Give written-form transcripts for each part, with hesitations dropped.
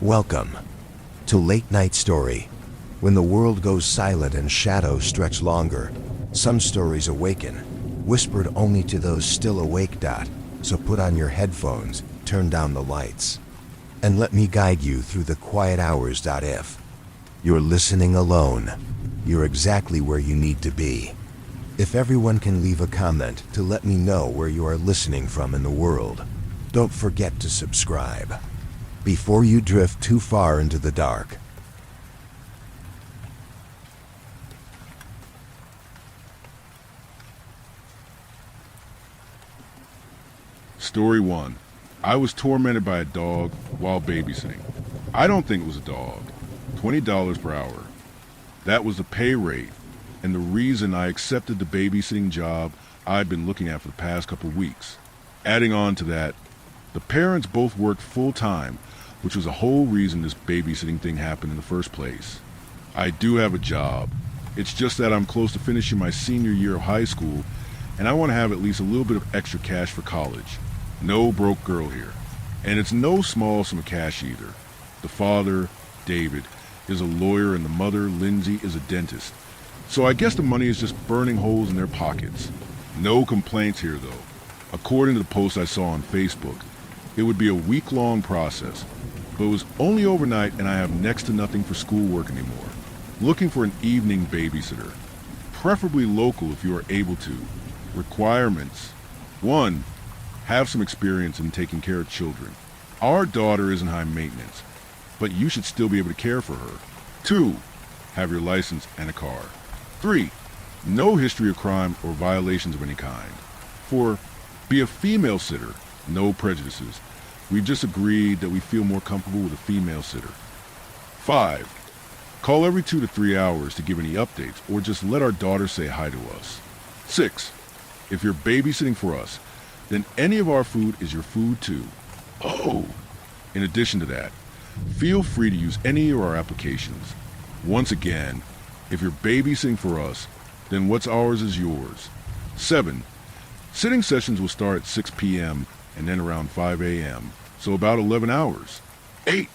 Welcome to Late Night Story. When the world goes silent and shadows stretch longer, some stories awaken, whispered only to those still awake. So put on your headphones, turn down the lights, and let me guide you through the quiet hours. If you're listening alone, you're exactly where you need to be. If everyone can leave a comment to let me know where you are listening from in the world, don't forget to subscribe before you drift too far into the dark. Story 1. I was tormented by a dog while babysitting. I don't think it was a dog. $20 per hour. That was the pay rate, and the reason I accepted the babysitting job I've been looking at for the past couple weeks. Adding on to that, the parents both worked full-time, which was the whole reason this babysitting thing happened in the first place. I do have a job. It's just that I'm close to finishing my senior year of high school, and I want to have at least a little bit of extra cash for college. No broke girl here. And it's no small sum of cash either. The father, David, is a lawyer, and the mother, Lindsay, is a dentist. So I guess the money is just burning holes in their pockets. No complaints here, though. According to the post I saw on Facebook, it would be a week-long process, but it was only overnight, and I have next to nothing for schoolwork anymore. Looking for an evening babysitter, preferably local if you are able to. Requirements: 1. Have some experience in taking care of children. Our daughter isn't high maintenance, but you should still be able to care for her. 2. Have your license and a car. 3. No history of crime or violations of any kind. 4. Be a female sitter. No prejudices. We've just agreed that we feel more comfortable with a female sitter. 5. Call every 2 to 3 hours to give any updates, or just let our daughter say hi to us. 6. If you're babysitting for us, then any of our food is your food too. Oh! In addition to that, feel free to use any of our applications. Once again, if you're babysitting for us, then what's ours is yours. 7. Sitting sessions will start at 6 p.m. and then around 5 a.m., so about 11 hours. 8.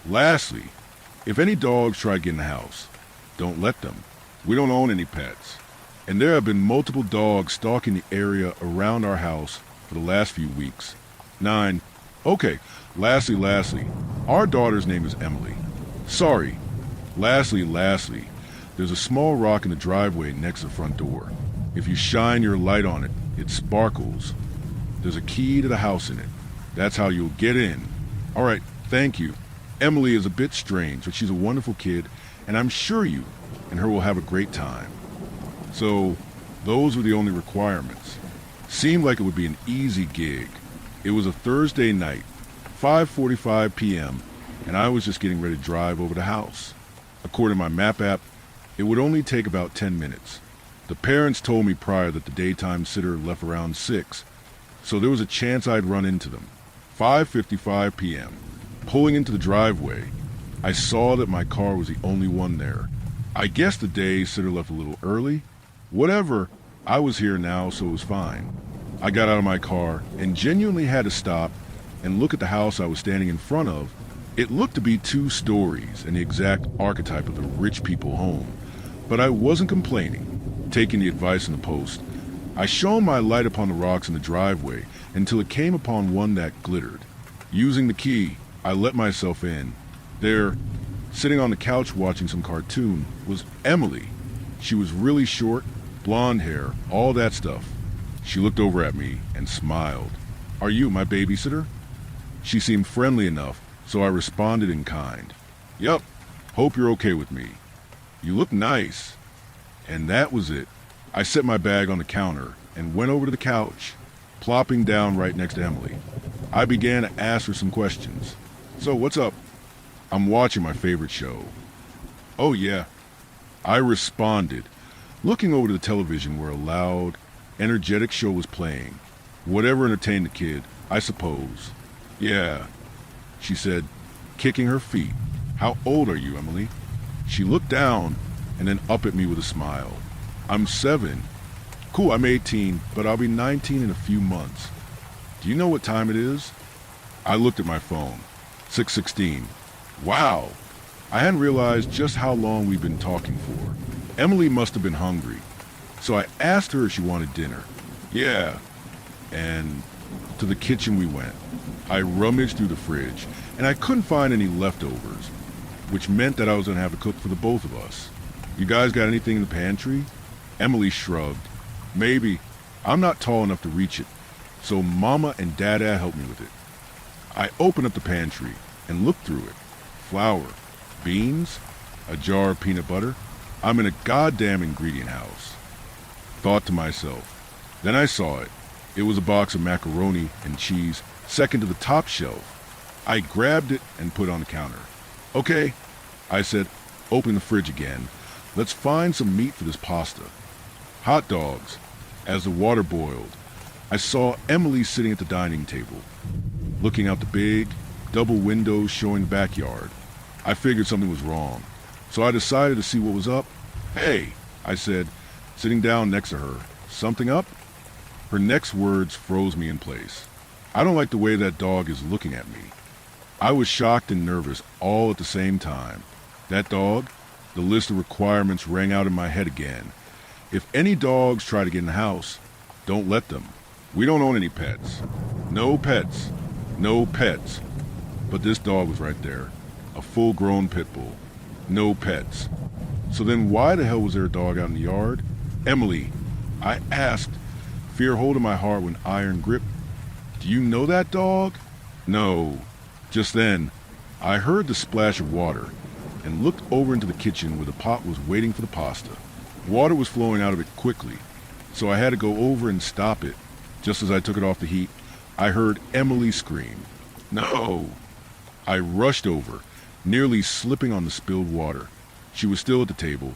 Lastly, if any dogs try to get in the house, don't let them. We don't own any pets, and there have been multiple dogs stalking the area around our house for the last few weeks. 9. Okay, lastly, our daughter's name is Emily. Sorry. Lastly, there's a small rock in the driveway next to the front door. If you shine your light on it, it sparkles. There's a key to the house in it. That's how you'll get in. All right, thank you. Emily is a bit strange, but she's a wonderful kid, and I'm sure you and her will have a great time. So, those were the only requirements. Seemed like it would be an easy gig. It was a Thursday night, 5:45 p.m., and I was just getting ready to drive over the house. According to my map app, it would only take about 10 minutes. The parents told me prior that the daytime sitter left around 6, so there was a chance I'd run into them. 5:55 p.m. Pulling into the driveway, I saw that my car was the only one there. I guess the day sitter left a little early. Whatever, I was here now, so it was fine. I got out of my car and genuinely had to stop and look at the house I was standing in front of. It looked to be 2 stories and the exact archetype of the rich people home, but I wasn't complaining. Taking the advice in the post, I shone my light upon the rocks in the driveway until it came upon one that glittered. Using the key, I let myself in. There, sitting on the couch watching some cartoon, was Emily. She was really short, blonde hair, all that stuff. She looked over at me and smiled. "Are you my babysitter?" She seemed friendly enough, so I responded in kind. "Yup, hope you're okay with me. You look nice." And that was it. I set my bag on the counter and went over to the couch, plopping down right next to Emily. I began to ask her some questions. "So, what's up?" "I'm watching my favorite show." "Oh, yeah." I responded, looking over to the television where a loud, energetic show was playing. Whatever entertained the kid, I suppose. "Yeah," she said, kicking her feet. "How old are you, Emily?" She looked down and then up at me with a smile. "I'm 7. "Cool, I'm 18, but I'll be 19 in a few months. Do you know what time it is?" I looked at my phone. 6:16. Wow, I hadn't realized just how long we'd been talking for. Emily must have been hungry, so I asked her if she wanted dinner. Yeah, and to the kitchen we went. I rummaged through the fridge, and I couldn't find any leftovers, which meant that I was going to have to cook for the both of us. You guys got anything in the pantry? Emily shrugged. Maybe. I'm not tall enough to reach it, so Mama and Dada helped me with it. I opened up the pantry and looked through it. Flour, beans, a jar of peanut butter. I'm in a goddamn ingredient house. Thought to myself. Then I saw it. It was a box of macaroni and cheese, second to the top shelf. I grabbed it and put it on the counter. Okay, I said, open the fridge again. Let's find some meat for this pasta. Hot dogs. As the water boiled, I saw Emily sitting at the dining table, looking out the big, double windows showing the backyard. I figured something was wrong, so I decided to see what was up. Hey, I said, sitting down next to her. Something up? Her next words froze me in place. I don't like the way that dog is looking at me. I was shocked and nervous all at the same time. That dog? The list of requirements rang out in my head again. If any dogs try to get in the house, don't let them. We don't own any pets. No pets. No pets. But this dog was right there. A full-grown pit bull. No pets. So then why the hell was there a dog out in the yard? Emily, I asked, fear holding my heart with an iron grip. Do you know that dog? No. Just then, I heard the splash of water and looked over into the kitchen where the pot was waiting for the pasta. Water was flowing out of it quickly, so I had to go over and stop it. Just as I took it off the heat, I heard Emily scream. No! I rushed over, nearly slipping on the spilled water. She was still at the table,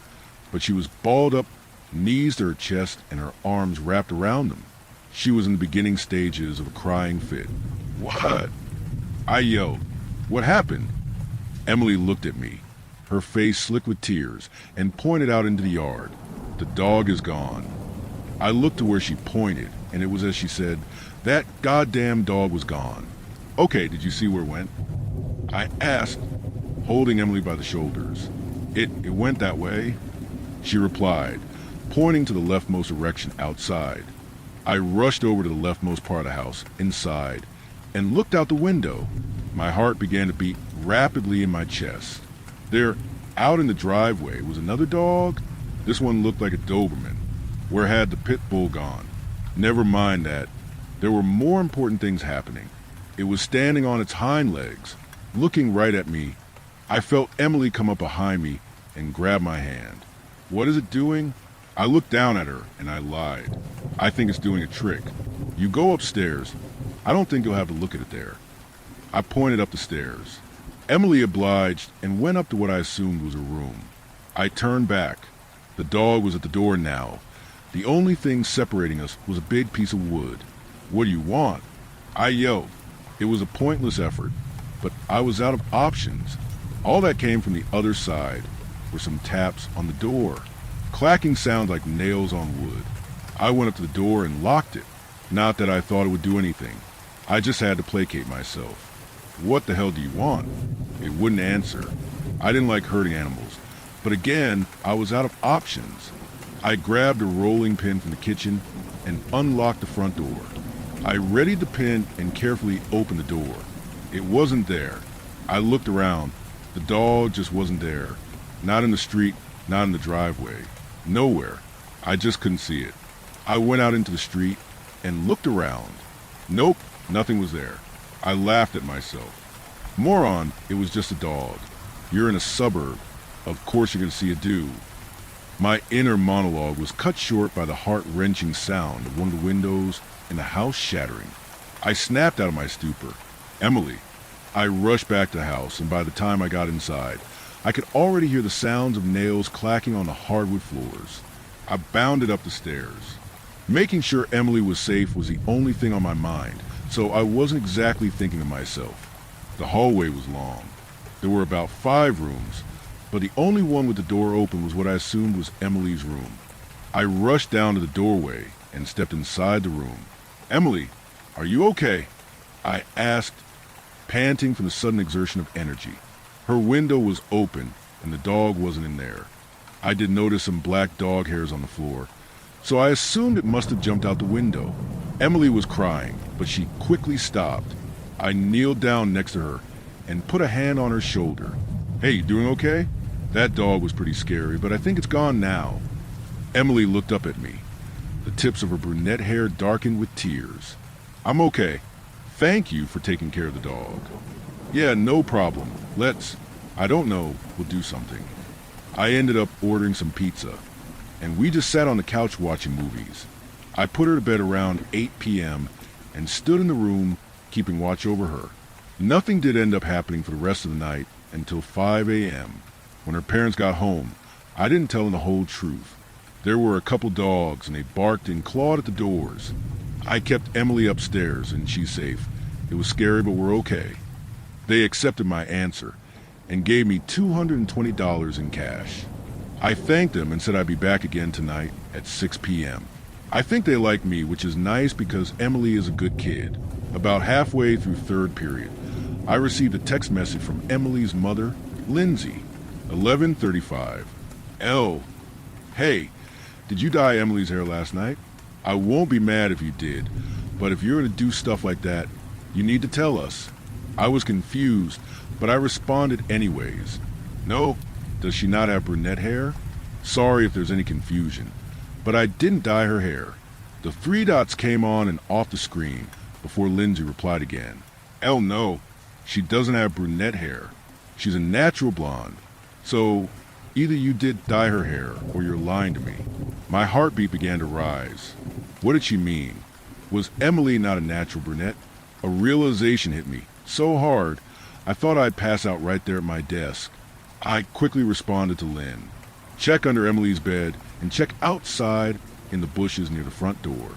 but she was balled up, knees to her chest, and her arms wrapped around them. She was in the beginning stages of a crying fit. What? I yelled. What happened? Emily looked at me, her face slick with tears, and pointed out into the yard. The dog is gone. I looked to where she pointed, and it was as she said, that goddamn dog was gone. Okay, did you see where it went? I asked, holding Emily by the shoulders. It went that way. She replied, pointing to the leftmost erection outside. I rushed over to the leftmost part of the house, inside, and looked out the window. My heart began to beat rapidly in my chest. There, out in the driveway, was another dog. This one looked like a Doberman. Where had the pit bull gone? Never mind that. There were more important things happening. It was standing on its hind legs, looking right at me. I felt Emily come up behind me and grab my hand. What is it doing? I looked down at her and I lied. I think it's doing a trick. You go upstairs. I don't think you'll have to look at it there. I pointed up the stairs. Emily obliged and went up to what I assumed was a room. I turned back. The dog was at the door now. The only thing separating us was a big piece of wood. What do you want? I yelled. It was a pointless effort, but I was out of options. All that came from the other side were some taps on the door. Clacking sounds like nails on wood. I went up to the door and locked it. Not that I thought it would do anything. I just had to placate myself. What the hell do you want? It wouldn't answer. I didn't like hurting animals. But again, I was out of options. I grabbed a rolling pin from the kitchen and unlocked the front door. I readied the pin and carefully opened the door. It wasn't there. I looked around. The dog just wasn't there. Not in the street, not in the driveway. Nowhere. I just couldn't see it. I went out into the street and looked around. Nope, nothing was there. I laughed at myself. Moron, it was just a dog. You're in a suburb. Of course you're going to see a do. My inner monologue was cut short by the heart-wrenching sound of one of the windows in the house shattering. I snapped out of my stupor. Emily. I rushed back to the house, and by the time I got inside, I could already hear the sounds of nails clacking on the hardwood floors. I bounded up the stairs. Making sure Emily was safe was the only thing on my mind, so I wasn't exactly thinking of myself. The hallway was long. There were about 5 rooms, but the only one with the door open was what I assumed was Emily's room. I rushed down to the doorway and stepped inside the room. Emily, are you okay? I asked, panting from the sudden exertion of energy. Her window was open, and the dog wasn't in there. I did notice some black dog hairs on the floor, so I assumed it must have jumped out the window. Emily was crying, but she quickly stopped. I kneeled down next to her and put a hand on her shoulder. "Hey, you doing okay?" That dog was pretty scary, but I think it's gone now. Emily looked up at me. The tips of her brunette hair darkened with tears. "I'm okay. Thank you for taking care of the dog." "Yeah, no problem. I don't know, we'll do something." I ended up ordering some pizza, and we just sat on the couch watching movies. I put her to bed around 8 p.m. and stood in the room keeping watch over her. Nothing did end up happening for the rest of the night until 5 a.m. When her parents got home, I didn't tell them the whole truth. There were a couple dogs, and they barked and clawed at the doors. I kept Emily upstairs, and she's safe. It was scary, but we're okay. They accepted my answer and gave me $220 in cash. I thanked them and said I'd be back again tonight at 6 p.m. I think they like me, which is nice because Emily is a good kid. About halfway through third period, I received a text message from Emily's mother, Lindsay, 11:35. L. Hey, did you dye Emily's hair last night? I won't be mad if you did, but if you're going to do stuff like that, you need to tell us. I was confused, but I responded anyways. No, does she not have brunette hair? Sorry if there's any confusion, but I didn't dye her hair. The three dots came on and off the screen before Lindsay replied again. L, no, she doesn't have brunette hair. She's a natural blonde. So either you did dye her hair or you're lying to me. My heartbeat began to rise. What did she mean? Was Emily not a natural brunette? A realization hit me so hard I thought I'd pass out right there at my desk. I quickly responded to Lynn. Check under Emily's bed and check outside in the bushes near the front door.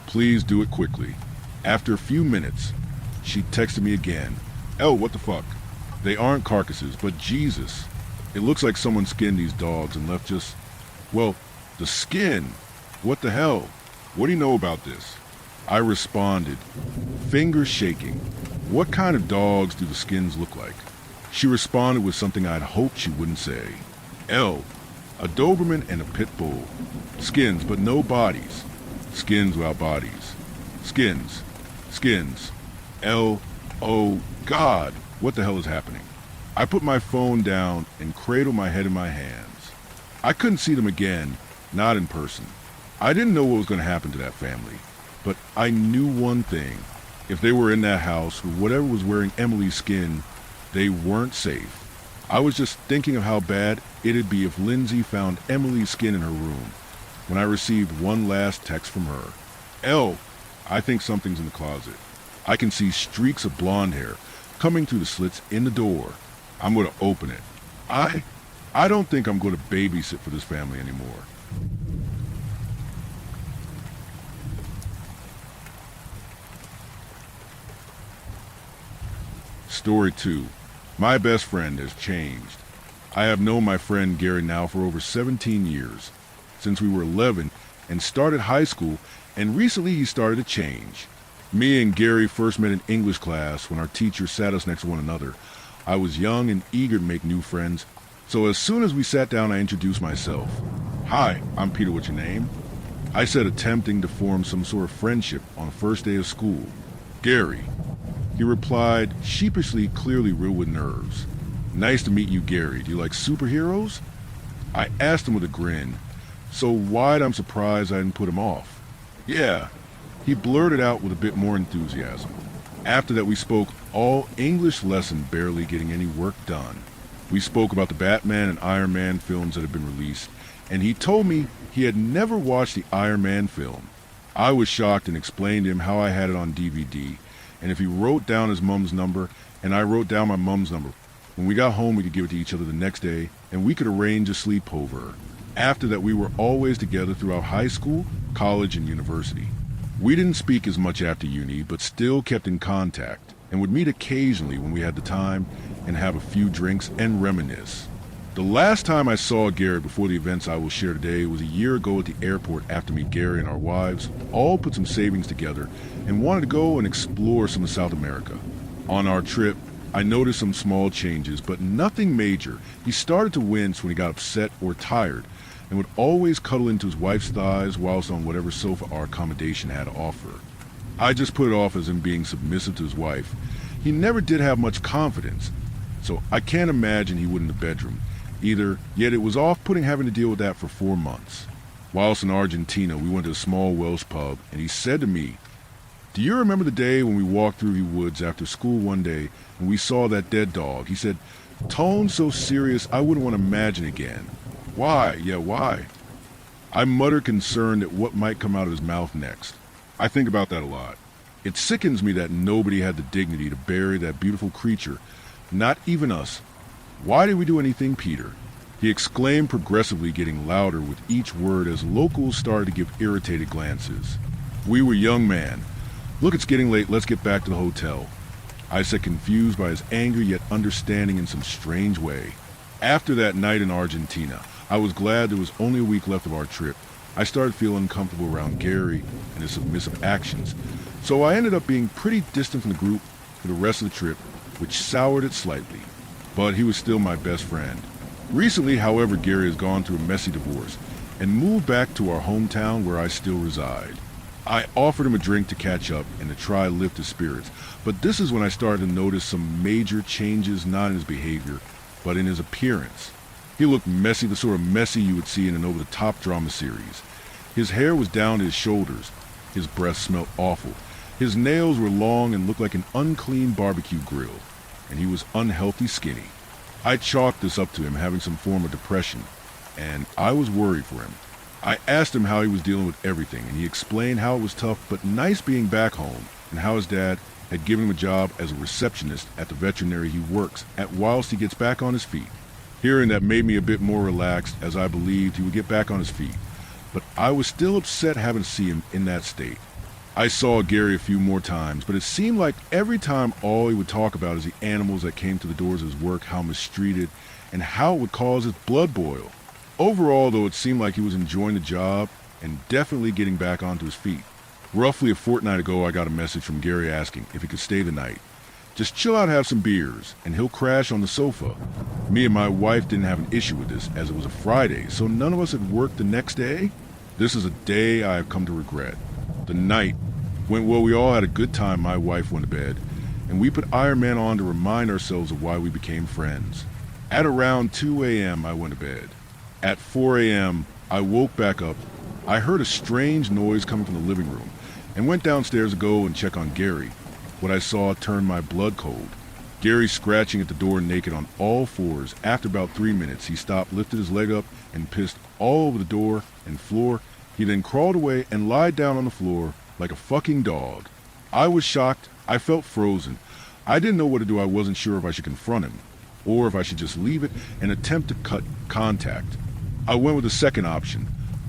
Please do it quickly. After a few minutes, she texted me again. Oh, what the fuck? They aren't carcasses, but Jesus. It looks like someone skinned these dogs and left just... Well, the skin. What the hell? What do you know about this? I responded, fingers shaking. What kind of dogs do the skins look like? She responded with something I'd hoped she wouldn't say. L. A Doberman and a Pit Bull. Skins, but no bodies. Skins without bodies. Skins. Skins. L. Oh, God. What the hell is happening? I put my phone down and cradled my head in my hands. I couldn't see them again, not in person. I didn't know what was going to happen to that family, but I knew one thing. If they were in that house with whatever was wearing Emily's skin, they weren't safe. I was just thinking of how bad it'd be if Lindsay found Emily's skin in her room when I received one last text from her. L, I think something's in the closet. I can see streaks of blonde hair coming through the slits in the door. I'm going to open it. I don't think I'm going to babysit for this family anymore. Story 2. My best friend has changed. I have known my friend Gary now for over 17 years, since we were 11 and started high school, and recently he started to change. Me and Gary first met in English class when our teacher sat us next to one another. I was young and eager to make new friends, so as soon as we sat down I introduced myself. Hi, I'm Peter, what's your name? I said, attempting to form some sort of friendship on the first day of school. Gary. He replied, sheepishly, clearly real with nerves. Nice to meet you, Gary. Do you like superheroes? I asked him with a grin, so wide I'm surprised I didn't put him off. Yeah, he blurted out with a bit more enthusiasm. After that we spoke all English lesson, barely getting any work done. We spoke about the Batman and Iron Man films that had been released, and he told me he had never watched the Iron Man film. I was shocked and explained to him how I had it on DVD, and if he wrote down his mom's number and I wrote down my mom's number, when we got home we could give it to each other the next day and we could arrange a sleepover. After that we were always together throughout high school, college, and university. We didn't speak as much after uni, but still kept in contact and would meet occasionally when we had the time and have a few drinks and reminisce. The last time I saw Gary before the events I will share today was a year ago at the airport after me, Gary, and our wives all put some savings together and wanted to go and explore some of South America. On our trip, I noticed some small changes, but nothing major. He started to wince when he got upset or tired, and would always cuddle into his wife's thighs whilst on whatever sofa our accommodation had to offer. I just put it off as him being submissive to his wife. He never did have much confidence, so I can't imagine he would in the bedroom either, yet it was off-putting having to deal with that for 4 months. Whilst in Argentina, we went to a small Welsh pub, and he said to me, "Do you remember the day when we walked through the woods after school one day and we saw that dead dog?" He said, "Tone so serious I wouldn't want to imagine again." "Why? Yeah, why?" I muttered, concerned at what might come out of his mouth next. I think about that a lot. It sickens me that nobody had the dignity to bury that beautiful creature, not even us. "Why did we do anything, Peter?" he exclaimed, progressively getting louder with each word as locals started to give irritated glances. "We were young, man. Look, it's getting late. Let's get back to the hotel," I said, confused by his anger yet understanding in some strange way. After that night in Argentina, I was glad there was only a week left of our trip. I started feeling uncomfortable around Gary and his submissive actions, so I ended up being pretty distant from the group for the rest of the trip, which soured it slightly. But he was still my best friend. Recently, however, Gary has gone through a messy divorce and moved back to our hometown where I still reside. I offered him a drink to catch up and to try lift his spirits, but this is when I started to notice some major changes, not in his behavior, but in his appearance. He looked messy, the sort of messy you would see in an over-the-top drama series. His hair was down to his shoulders. His breath smelled awful. His nails were long and looked like an unclean barbecue grill. And he was unhealthy skinny. I chalked this up to him having some form of depression, and I was worried for him. I asked him how he was dealing with everything, and he explained how it was tough but nice being back home, and how his dad had given him a job as a receptionist at the veterinary he works at whilst he gets back on his feet. Hearing that made me a bit more relaxed, as I believed he would get back on his feet, but I was still upset having to see him in that state. I saw Gary a few more times, but it seemed like every time all he would talk about is the animals that came to the doors of his work, how mistreated, and how it would cause his blood boil. Overall, though, it seemed like he was enjoying the job and definitely getting back onto his feet. Roughly a fortnight ago, I got a message from Gary asking if he could stay the night. Just chill out, have some beers, and he'll crash on the sofa. Me and my wife didn't have an issue with this, as it was a Friday, so none of us had worked the next day. This is a day I have come to regret. The night went well. We all had a good time. My wife went to bed, and we put Iron Man on to remind ourselves of why we became friends. At around 2 a.m., I went to bed. At 4 a.m., I woke back up. I heard a strange noise coming from the living room, and went downstairs to go and check on Gary. What I saw turned my blood cold. Gary scratching at the door naked on all fours. After about 3 minutes, he stopped, lifted his leg up, and pissed all over the door and floor. He then crawled away and lied down on the floor like a fucking dog. I was shocked. I felt frozen. I didn't know what to do. I wasn't sure if I should confront him or if I should just leave it and attempt to cut contact. I went with the second option.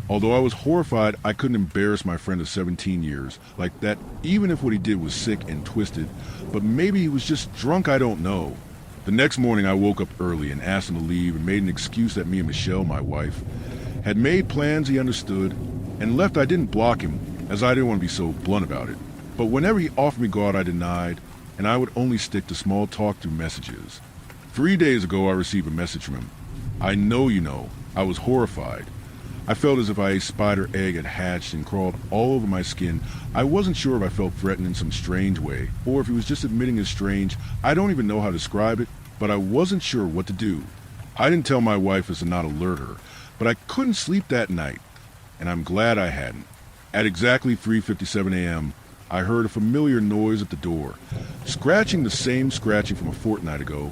Although I was horrified, I couldn't embarrass my friend of 17 years like that, even if what he did was sick and twisted. But maybe he was just drunk, I don't know. The next morning I woke up early and asked him to leave and made an excuse that me and Michelle, my wife, had made plans he understood, and left. I didn't block him, as I didn't want to be so blunt about it. But whenever he offered me to go out, I denied, and I would only stick to small talk through messages. 3 days ago, I received a message from him. "I know you know." I was horrified. I felt as if a spider egg had hatched and crawled all over my skin. I wasn't sure if I felt threatened in some strange way, or if he was just admitting his strange. I don't even know how to describe it, but I wasn't sure what to do. I didn't tell my wife as to not alert her, but I couldn't sleep that night, and I'm glad I hadn't. At exactly 3:57 a.m., I heard a familiar noise at the door, scratching the same scratching from a fortnight ago.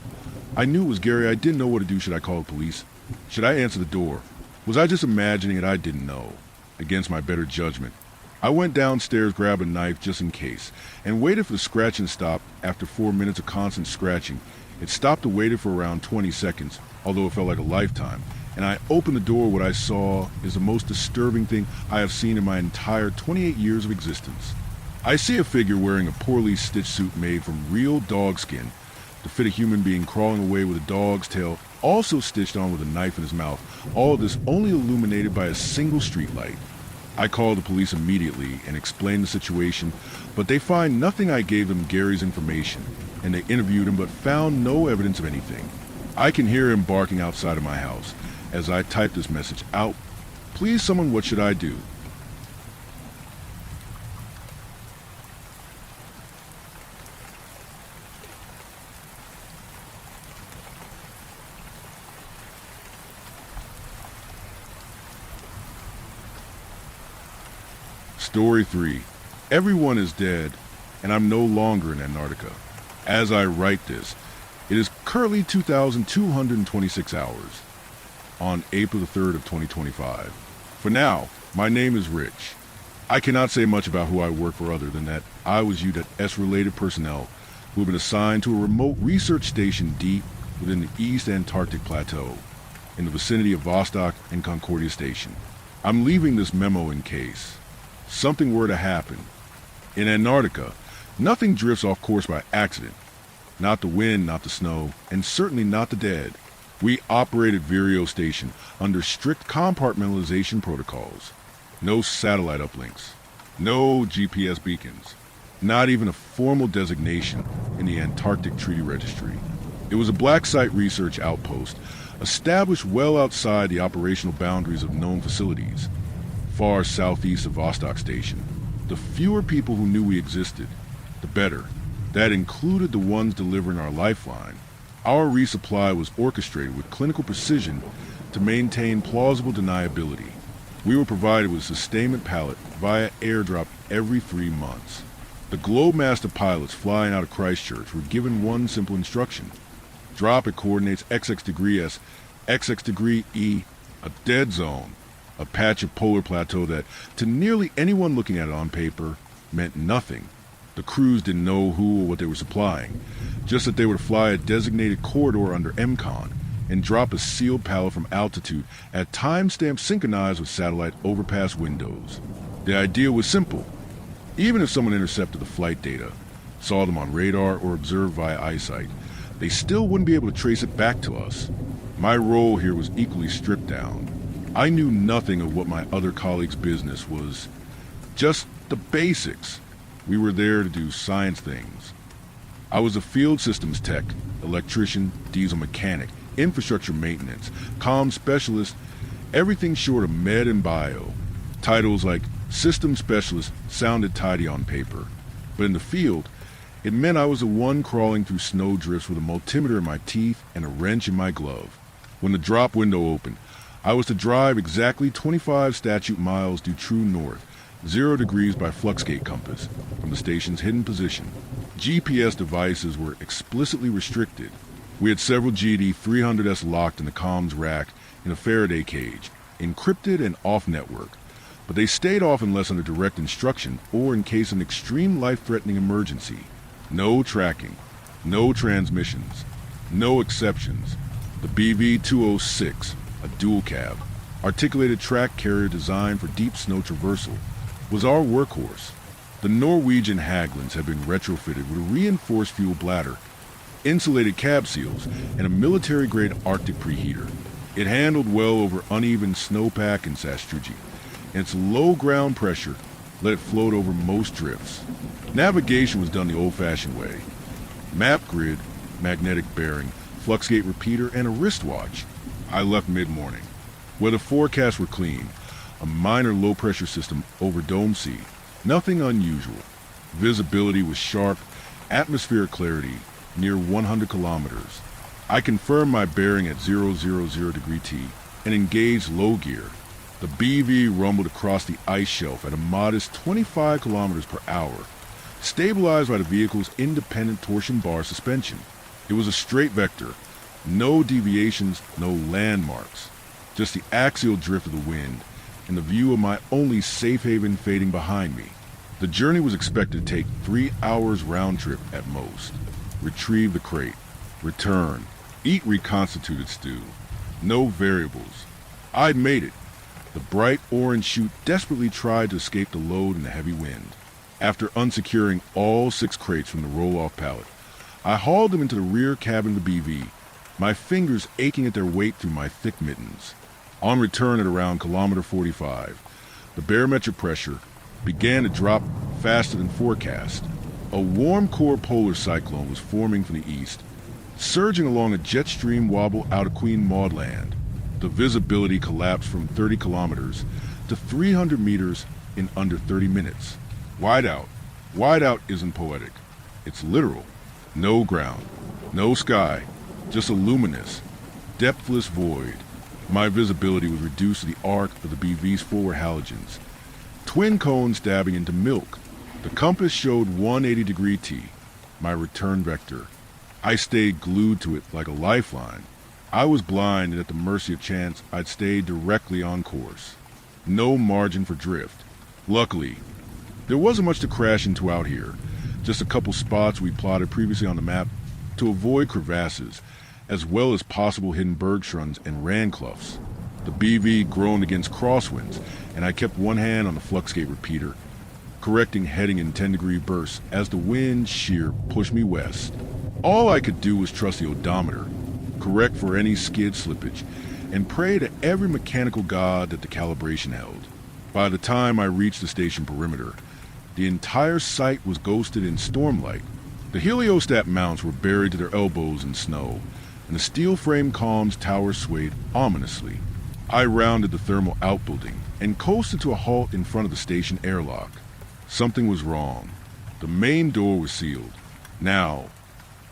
I knew it was Gary. I didn't know what to do. Should I call the police? Should I answer the door? Was I just imagining it? I didn't know. Against my better judgment, I went downstairs, grabbed a knife just in case, and waited for the scratching to stop. After 4 minutes of constant scratching, it stopped and waited for around 20 seconds, although it felt like a lifetime. And I opened the door. What I saw is the most disturbing thing I have seen in my entire 28 years of existence. I see a figure wearing a poorly stitched suit made from real dog skin to fit a human being, crawling away with a dog's tail, also stitched on with a knife in his mouth. All of this only illuminated by a single street light. I called the police immediately and explained the situation, but they find nothing. I gave them Gary's information. and they interviewed him but found no evidence of anything. I can hear him barking outside of my house as I type this message out. Please, someone, what should I do? Story 3. Everyone is dead, and I'm no longer in Antarctica. As I write this, it is currently 2,226 hours on April the 3rd of 2025. For now, my name is Rich. I cannot say much about who I work for other than that I was UDS-related personnel who have been assigned to a remote research station deep within the East Antarctic Plateau in the vicinity of Vostok and Concordia Station. I'm leaving this memo in case something were to happen. In Antarctica, nothing drifts off course by accident. Not the wind, not the snow, and certainly not the dead. We operated Vireo Station under strict compartmentalization protocols. No satellite uplinks. No GPS beacons. Not even a formal designation in the Antarctic Treaty Registry. It was a black site research outpost established well outside the operational boundaries of known facilities, far southeast of Vostok Station. The fewer people who knew we existed, the better. That included the ones delivering our lifeline. Our resupply was orchestrated with clinical precision to maintain plausible deniability. We were provided with a sustainment pallet via airdrop every 3 months. The Globemaster pilots flying out of Christchurch were given one simple instruction: drop at coordinates XX degree S, XX degree E, a dead zone, a patch of polar plateau that, to nearly anyone looking at it on paper, meant nothing. The crews didn't know who or what they were supplying, just that they were to fly a designated corridor under MCON and drop a sealed pallet from altitude at timestamps synchronized with satellite overpass windows. The idea was simple. Even if someone intercepted the flight data, saw them on radar or observed via eyesight, they still wouldn't be able to trace it back to us. My role here was equally stripped down. I knew nothing of what my other colleagues' business was. Just the basics. We were there to do science things. I was a field systems tech, electrician, diesel mechanic, infrastructure maintenance, comm specialist, everything short of med and bio. Titles like system specialist sounded tidy on paper, but in the field, it meant I was the one crawling through snow drifts with a multimeter in my teeth and a wrench in my glove. When the drop window opened, I was to drive exactly 25 statute miles due true north, 0 degrees by fluxgate compass, from the station's hidden position. GPS devices were explicitly restricted. We had several GD 300S locked in the comms rack in a Faraday cage, encrypted and off-network, but they stayed off unless under direct instruction or in case of an extreme life-threatening emergency. No tracking, no transmissions, no exceptions. The BV-206, a dual cab, articulated track carrier designed for deep snow traversal, was our workhorse. The Norwegian Haglunds had been retrofitted with a reinforced fuel bladder, insulated cab seals, and a military-grade Arctic preheater. It handled well over uneven snowpack in Sastrugi, and its low ground pressure let it float over most drifts. Navigation was done the old-fashioned way. Map grid, magnetic bearing, fluxgate repeater, and a wristwatch. I left mid-morning. Weather forecasts were clean. A minor low-pressure system over Dome Sea. Nothing unusual. Visibility was sharp, atmospheric clarity, near 100 kilometers. I confirmed my bearing at 000 degree T and engaged low gear. The BV rumbled across the ice shelf at a modest 25 kilometers per hour, stabilized by the vehicle's independent torsion bar suspension. It was a straight vector. No deviations, no landmarks. Just the axial drift of the wind and the view of my only safe haven fading behind me. The journey was expected to take 3 hours round trip at most. Retrieve the crate. Return. Eat reconstituted stew. No variables. I'd made it. The bright orange chute desperately tried to escape the load in the heavy wind. After unsecuring all 6 crates from the roll-off pallet, I hauled them into the rear cabin of the BV, my fingers aching at their weight through my thick mittens. On return at around kilometer 45, the barometric pressure began to drop faster than forecast. A warm core polar cyclone was forming from the east, surging along a jet stream wobble out of Queen Maud Land. The visibility collapsed from 30 kilometers to 300 meters in under 30 minutes. Wide out. Wide out isn't poetic. It's literal. No ground, no sky, just a luminous, depthless void. My visibility was reduced to the arc of the BV's forward halogens, twin cones dabbing into milk. The compass showed 180-degree T, my return vector. I stayed glued to it like a lifeline. I was blind and at the mercy of chance. I'd stayed directly on course. No margin for drift. Luckily, there wasn't much to crash into out here, just a couple spots we plotted previously on the map to avoid crevasses, as well as possible hidden bergschrunds and rancloughs. The BV groaned against crosswinds, and I kept one hand on the fluxgate repeater, correcting heading in 10-degree bursts as the wind shear pushed me west. All I could do was trust the odometer, correct for any skid slippage, and pray to every mechanical god that the calibration held. By the time I reached the station perimeter, the entire site was ghosted in stormlight. The heliostat mounts were buried to their elbows in snow, and the steel-framed comms tower swayed ominously. I rounded the thermal outbuilding and coasted to a halt in front of the station airlock. Something was wrong. The main door was sealed. Now,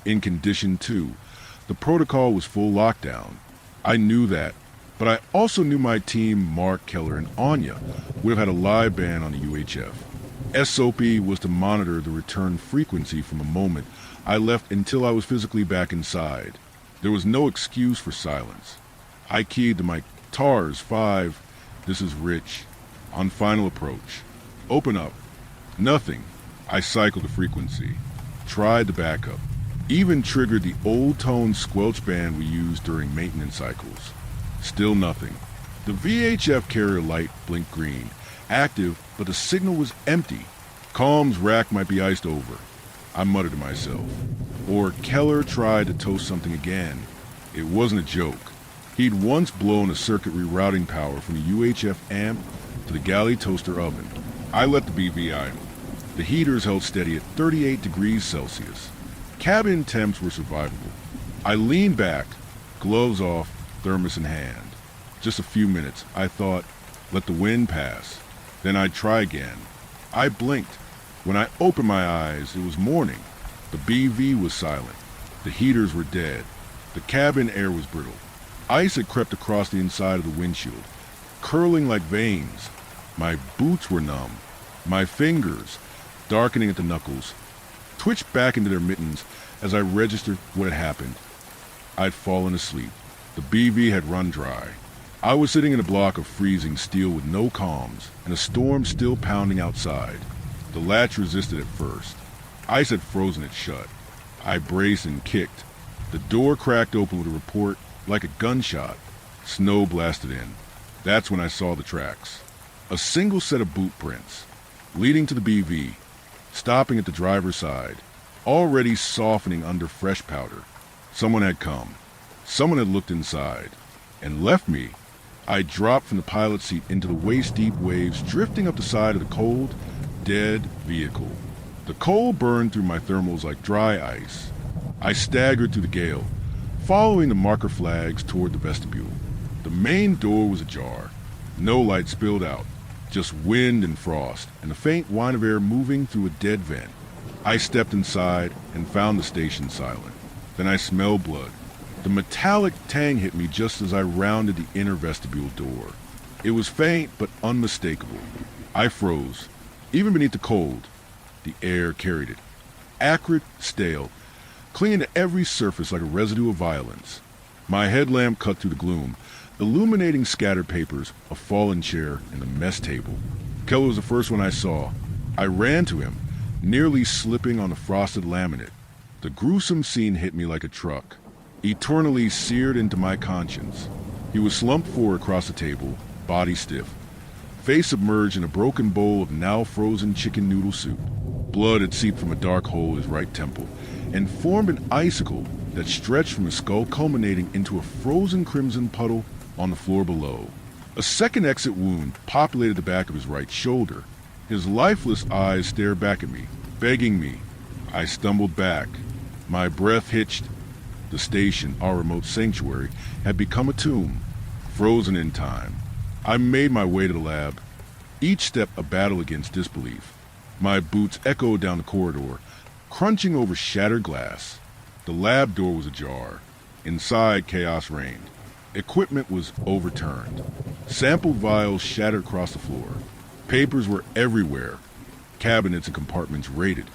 in Condition 2, the protocol was full lockdown. I knew that, but I also knew my team, Mark, Keller, and Anya, would have had a live band on the UHF. SOP was to monitor the return frequency from the moment I left until I was physically back inside. There was no excuse for silence. I keyed to my TARS 5, this is Rich, on final approach. Open up. Nothing. I cycled the frequency. Tried the backup. Even triggered the old-tone squelch band we used during maintenance cycles. Still nothing. The VHF carrier light blinked green, active, but the signal was empty. Comms rack might be iced over, I muttered to myself. Or Keller tried to toast something again. It wasn't a joke. He'd once blown a circuit rerouting power from the UHF amp to the galley toaster oven. I let the BV idle. The heaters held steady at 38 degrees Celsius. Cabin temps were survivable. I leaned back, gloves off, thermos in hand. Just a few minutes, I thought, let the wind pass. Then I'd try again. I blinked. When I opened my eyes, it was morning. The BV was silent. The heaters were dead. The cabin air was brittle. Ice had crept across the inside of the windshield, curling like veins. My boots were numb. My fingers, darkening at the knuckles, twitched back into their mittens as I registered what had happened. I'd fallen asleep. The BV had run dry. I was sitting in a block of freezing steel with no comms and a storm still pounding outside. The latch resisted at first. Ice had frozen it shut. I braced and kicked. The door cracked open with a report like a gunshot. Snow blasted in. That's when I saw the tracks. A single set of boot prints, leading to the BV, stopping at the driver's side, already softening under fresh powder. Someone had come. Someone had looked inside and left me. I dropped from the pilot seat into the waist-deep waves drifting up the side of the cold, dead vehicle. The cold burned through my thermals like dry ice. I staggered through the gale, following the marker flags toward the vestibule. The main door was ajar. No light spilled out, just wind and frost, and a faint whine of air moving through a dead vent. I stepped inside and found the station silent. Then I smelled blood. The metallic tang hit me just as I rounded the inner vestibule door. It was faint but unmistakable. I froze. Even beneath the cold, the air carried it. Acrid, stale, clinging to every surface like a residue of violence. My headlamp cut through the gloom, illuminating scattered papers, a fallen chair, and the mess table. Keller was the first one I saw. I ran to him, nearly slipping on the frosted laminate. The gruesome scene hit me like a truck, eternally seared into my conscience. He was slumped forward across the table, body stiff, face submerged in a broken bowl of now frozen chicken noodle soup. Blood had seeped from a dark hole in his right temple and formed an icicle that stretched from his skull, culminating into a frozen crimson puddle on the floor below. A second exit wound populated the back of his right shoulder. His lifeless eyes stared back at me, begging me, I stumbled back, my breath hitched. The station, our remote sanctuary, had become a tomb, frozen in time. I made my way to the lab, each step a battle against disbelief. My boots echoed down the corridor, crunching over shattered glass. The lab door was ajar. Inside, chaos reigned. Equipment was overturned. Sample vials shattered across the floor. Papers were everywhere. Cabinets and compartments raided,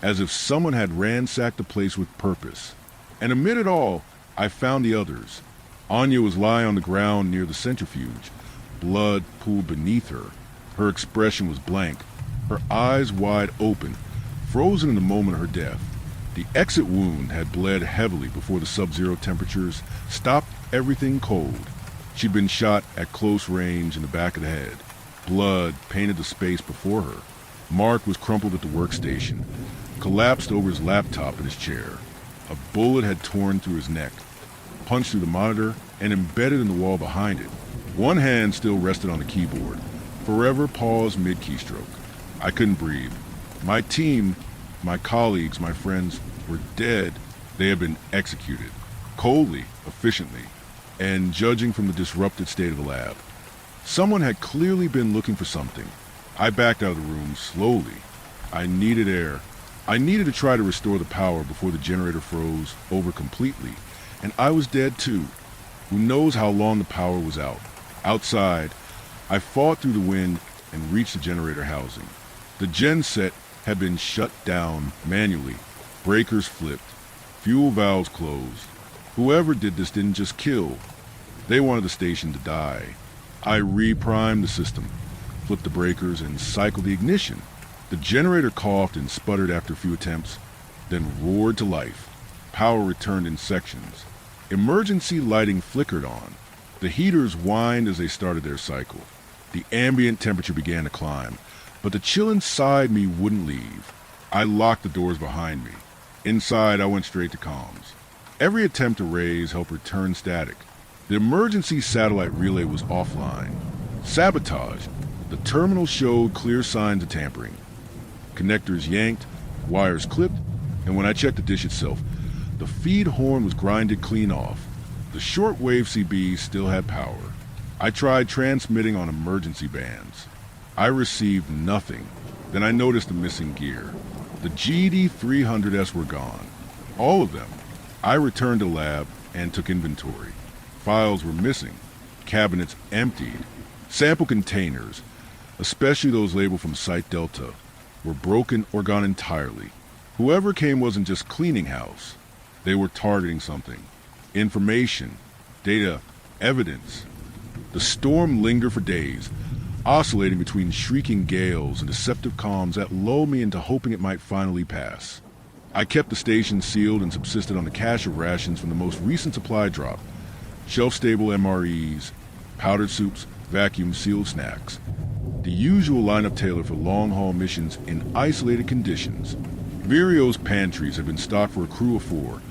as if someone had ransacked the place with purpose. And amid it all, I found the others. Anya was lying on the ground near the centrifuge. Blood pooled beneath her. Her expression was blank, her eyes wide open, frozen in the moment of her death. The exit wound had bled heavily before the sub-zero temperatures stopped everything cold. She'd been shot at close range in the back of the head. Blood painted the space before her. Mark was crumpled at the workstation, collapsed over his laptop in his chair. A bullet had torn through his neck, punched through the monitor, and embedded in the wall behind it. One hand still rested on the keyboard, forever paused mid-keystroke. I couldn't breathe. My team, my colleagues, my friends were dead. They had been executed, coldly, efficiently, and judging from the disrupted state of the lab. Someone had clearly been looking for something. I backed out of the room slowly. I needed air. I needed to try to restore the power before the generator froze over completely. And I was dead too. Who knows how long the power was out? Outside, I fought through the wind and reached the generator housing. The gen set had been shut down manually. Breakers flipped. Fuel valves closed. Whoever did this didn't just kill. They wanted the station to die. I reprimed the system, flipped the breakers, and cycled the ignition. The generator coughed and sputtered after a few attempts, then roared to life. Power returned in sections. Emergency lighting flickered on. The heaters whined as they started their cycle. The ambient temperature began to climb, but the chill inside me wouldn't leave. I locked the doors behind me. Inside, I went straight to comms. Every attempt to raise helped return static. The emergency satellite relay was offline. Sabotaged. The terminal showed clear signs of tampering. Connectors yanked, wires clipped, and when I checked the dish itself, the feed horn was grinded clean off. The shortwave CB still had power. I tried transmitting on emergency bands. I received nothing. Then I noticed the missing gear. The GD300S were gone. All of them. I returned to lab and took inventory. Files were missing. Cabinets emptied. Sample containers, especially those labeled from Site Delta, were broken or gone entirely. Whoever came wasn't just cleaning house. They were targeting something. Information, data, evidence. The storm lingered for days, oscillating between shrieking gales and deceptive calms that lulled me into hoping it might finally pass. I kept the station sealed and subsisted on the cache of rations from the most recent supply drop. Shelf-stable MREs, powdered soups, vacuum-sealed snacks. The usual lineup tailored for long-haul missions in isolated conditions. Vireo's pantries had been stocked for a crew of 4,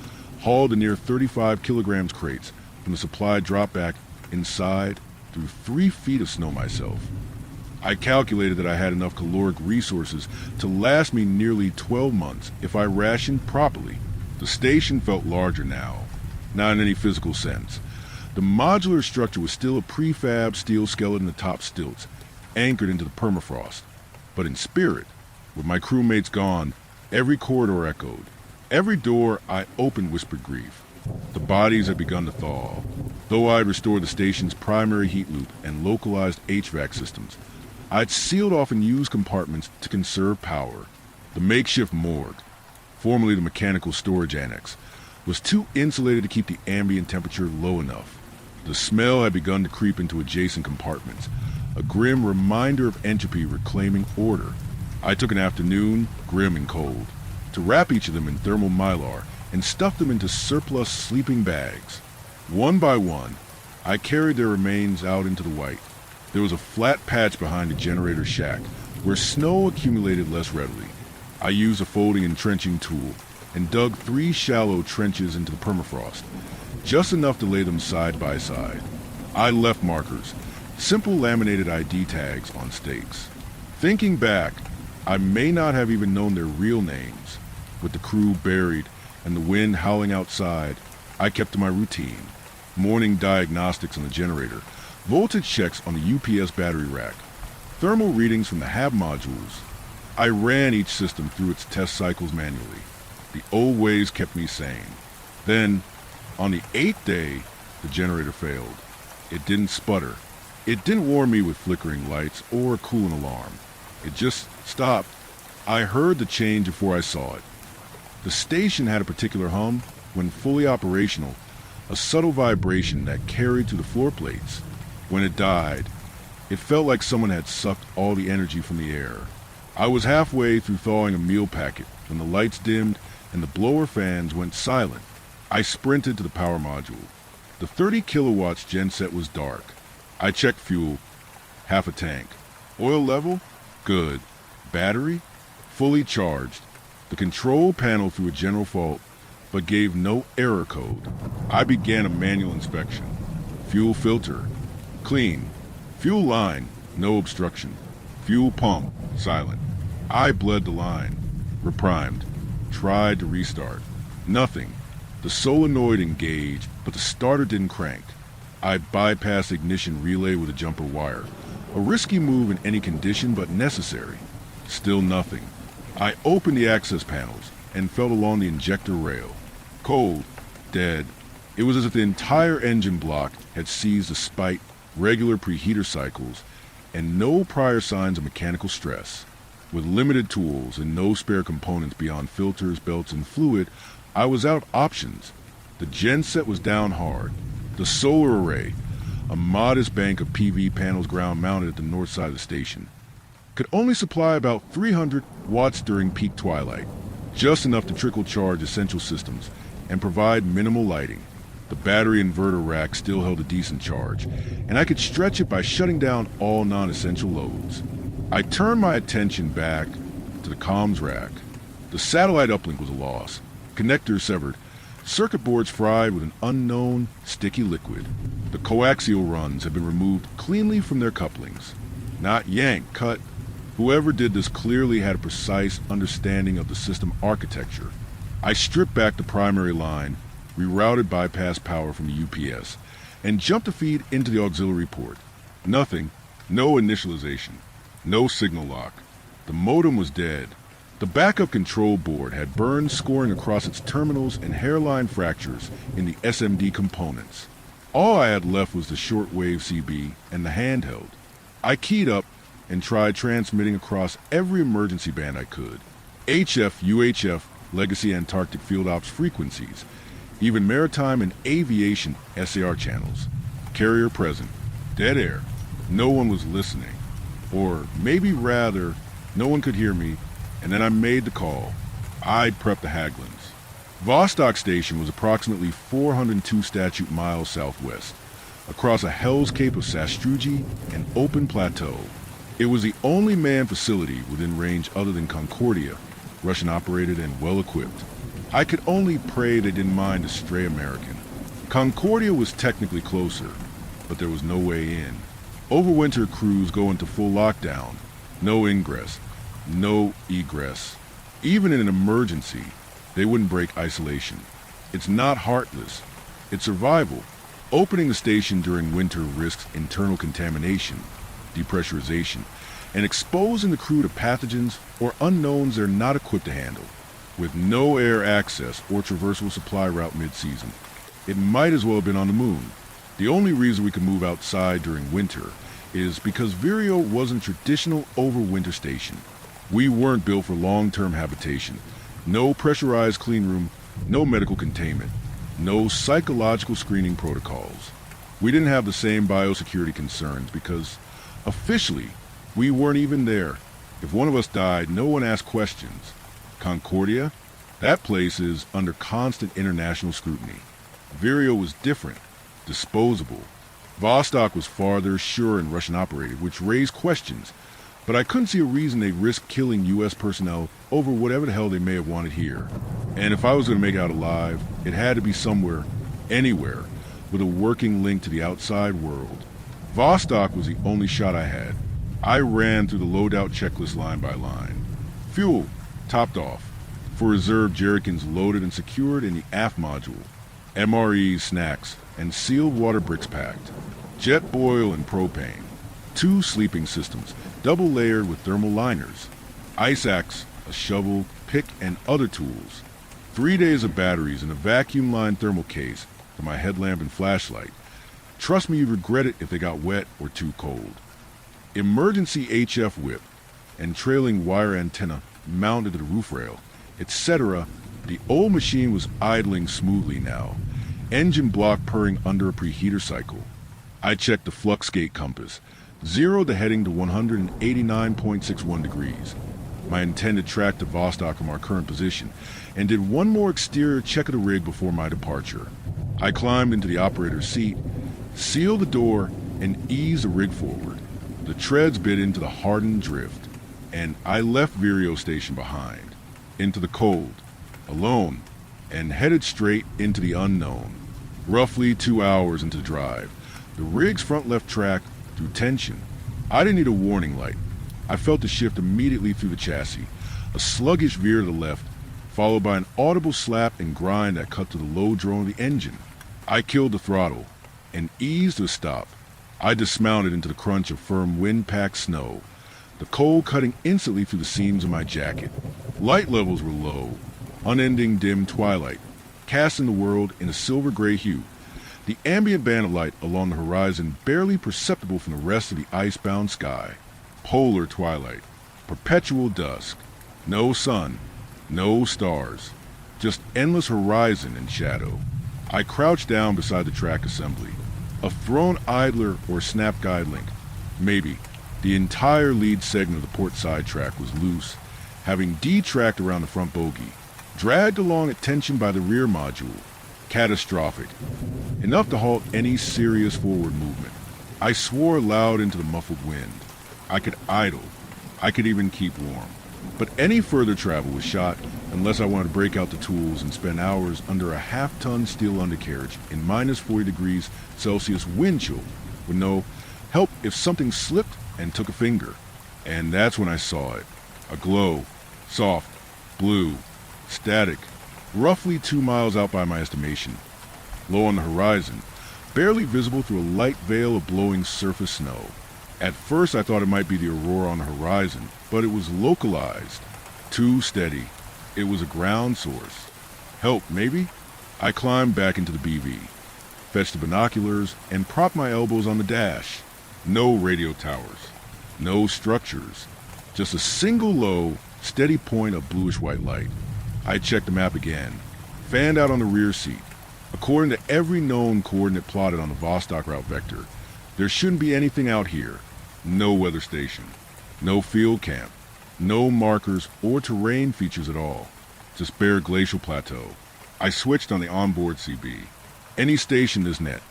hauled in near 35 kilograms crates from the supply drop back inside through 3 feet of snow myself. I calculated that I had enough caloric resources to last me nearly 12 months if I rationed properly. The station felt larger now, not in any physical sense. The modular structure was still a prefab steel skeleton atop stilts, anchored into the permafrost. But in spirit, with my crewmates gone, every corridor echoed. Every door I opened whispered grief. The bodies had begun to thaw. Though I had restored the station's primary heat loop and localized HVAC systems, I'd sealed off unused compartments to conserve power. The makeshift morgue, formerly the mechanical storage annex, was too insulated to keep the ambient temperature low enough. The smell had begun to creep into adjacent compartments, a grim reminder of entropy reclaiming order. I took an afternoon, grim and cold, to wrap each of them in thermal mylar and stuff them into surplus sleeping bags. One by one, I carried their remains out into the white. There was a flat patch behind the generator shack where snow accumulated less readily. I used a folding and trenching tool and dug 3 shallow trenches into the permafrost, just enough to lay them side by side. I left markers, simple laminated ID tags on stakes. Thinking back, I may not have even known their real names. With the crew buried and the wind howling outside, I kept to my routine. Morning diagnostics on the generator, voltage checks on the UPS battery rack, thermal readings from the hab modules. I ran each system through its test cycles manually. The old ways kept me sane. Then, on the 8th day, the generator failed. It didn't sputter. It didn't warn me with flickering lights or a cooling alarm. It just stopped. I heard the change before I saw it. The station had a particular hum when fully operational, a subtle vibration that carried to the floor plates. When it died, it felt like someone had sucked all the energy from the air. I was halfway through thawing a meal packet when the lights dimmed and the blower fans went silent. I sprinted to the power module. The 30 kilowatts genset was dark. I checked fuel, half a tank. Oil level? Good. Battery? Fully charged. The control panel threw a general fault, but gave no error code. I began a manual inspection. Fuel filter? Clean. Fuel line? No obstruction. Fuel pump? Silent. I bled the line. Reprimed. Tried to restart. Nothing. The solenoid engaged, but the starter didn't crank. I bypassed ignition relay with a jumper wire. A risky move in any condition, but necessary. Still nothing. I opened the access panels and felt along the injector rail. Cold. Dead. It was as if the entire engine block had seized despite regular preheater cycles and no prior signs of mechanical stress. With limited tools and no spare components beyond filters, belts, and fluid, I was out of options. The genset was down hard. The solar array, a modest bank of PV panels ground-mounted at the north side of the station, could only supply about 300 watts during peak twilight, just enough to trickle charge essential systems and provide minimal lighting. The battery inverter rack still held a decent charge, and I could stretch it by shutting down all non-essential loads. I turned my attention back to the comms rack. The satellite uplink was a loss. Connectors severed. Circuit boards fried with an unknown, sticky liquid. The coaxial runs had been removed cleanly from their couplings. Not yanked, cut. Whoever did this clearly had a precise understanding of the system architecture. I stripped back the primary line, rerouted bypass power from the UPS, and jumped the feed into the auxiliary port. Nothing. No initialization. No signal lock. The modem was dead. The backup control board had burns scoring across its terminals and hairline fractures in the SMD components. All I had left was the shortwave CB and the handheld. I keyed up and tried transmitting across every emergency band I could. HF, UHF, Legacy Antarctic Field Ops frequencies, even maritime and aviation SAR channels. Carrier present. Dead air. No one was listening. Or maybe rather, no one could hear me, and then I made the call. I'd prepped the Haglins. Vostok Station was approximately 402 statute miles southwest, across a hellscape of sastrugi and open plateau. It was the only manned facility within range other than Concordia, Russian-operated and well-equipped. I could only pray they didn't mind a stray American. Concordia was technically closer, but there was no way in. Overwinter crews go into full lockdown. No ingress. No egress. Even in an emergency, they wouldn't break isolation. It's not heartless. It's survival. Opening the station during winter risks internal contamination, depressurization, and exposing the crew to pathogens or unknowns they're not equipped to handle. With no air access or traversable supply route mid-season, it might as well have been on the moon. The only reason we could move outside during winter is because Vireo wasn't a traditional overwinter station. We weren't built for long-term habitation. No pressurized clean room, no medical containment, no psychological screening protocols. We didn't have the same biosecurity concerns because, officially, we weren't even there. If one of us died, no one asked questions. Concordia? That place is under constant international scrutiny. Vireo was different, disposable. Vostok was farther, sure, and Russian-operated, which raised questions, but I couldn't see a reason they'd risk killing U.S. personnel over whatever the hell they may have wanted here. And if I was going to make it out alive, it had to be somewhere, anywhere, with a working link to the outside world. Vostok was the only shot I had. I ran through the loadout checklist line by line. Fuel, topped off. for reserve jerrycans loaded and secured in the aft module, MREs, snacks, and sealed water bricks packed, jet boil and propane, 2 sleeping systems, double layered with thermal liners, ice axe, a shovel, pick, and other tools, 3 days of batteries in a vacuum-lined thermal case for my headlamp and flashlight. Trust me, you'd regret it if they got wet or too cold. Emergency HF whip and trailing wire antenna mounted to the roof rail, etc. The old machine was idling smoothly now, engine block purring under a preheater cycle. I checked the flux gate compass, zeroed the heading to 189.61 degrees, my intended track to Vostok from our current position, and did one more exterior check of the rig before my departure. I climbed into the operator's seat, sealed the door, and eased the rig forward. The treads bit into the hardened drift, and I left Vireo Station behind, into the cold, alone, and headed straight into the unknown. Roughly 2 hours into the drive, the rig's front left track through tension. I didn't need a warning light. I felt the shift immediately through the chassis, a sluggish veer to the left, followed by an audible slap and grind that cut to the low drone of the engine. I killed the throttle and eased to a stop. I dismounted into the crunch of firm wind-packed snow, the cold cutting instantly through the seams of my jacket. Light levels were low, unending dim twilight, casting the world in a silver-gray hue, the ambient band of light along the horizon barely perceptible from the rest of the ice-bound sky. Polar twilight, perpetual dusk, no sun, no stars, just endless horizon and shadow. I crouched down beside the track assembly. A thrown idler or snap guide link, maybe. The entire lead segment of the port side track was loose, having detracked around the front bogie, dragged along at tension by the rear module. Catastrophic. Enough to halt any serious forward movement. I swore loud into the muffled wind. I could idle. I could even keep warm. But any further travel was shot unless I wanted to break out the tools and spend hours under a half-ton steel undercarriage in minus 40 degrees Celsius wind chill with no help if something slipped and took a finger. And that's when I saw it. A glow, soft, blue, static, roughly 2 miles out by my estimation. Low on the horizon, barely visible through a light veil of blowing surface snow. At first I thought it might be the aurora on the horizon, but it was localized. Too steady. It was a ground source. Help, maybe? I climbed back into the BV, fetched the binoculars, and propped my elbows on the dash. No radio towers. No structures. Just a single low, steady point of bluish-white light. I checked the map again, fanned out on the rear seat. According to every known coordinate plotted on the Vostok route vector, there shouldn't be anything out here. No weather station, no field camp, no markers or terrain features at all. Just bare glacial plateau. I switched on the onboard CB. Any station is net.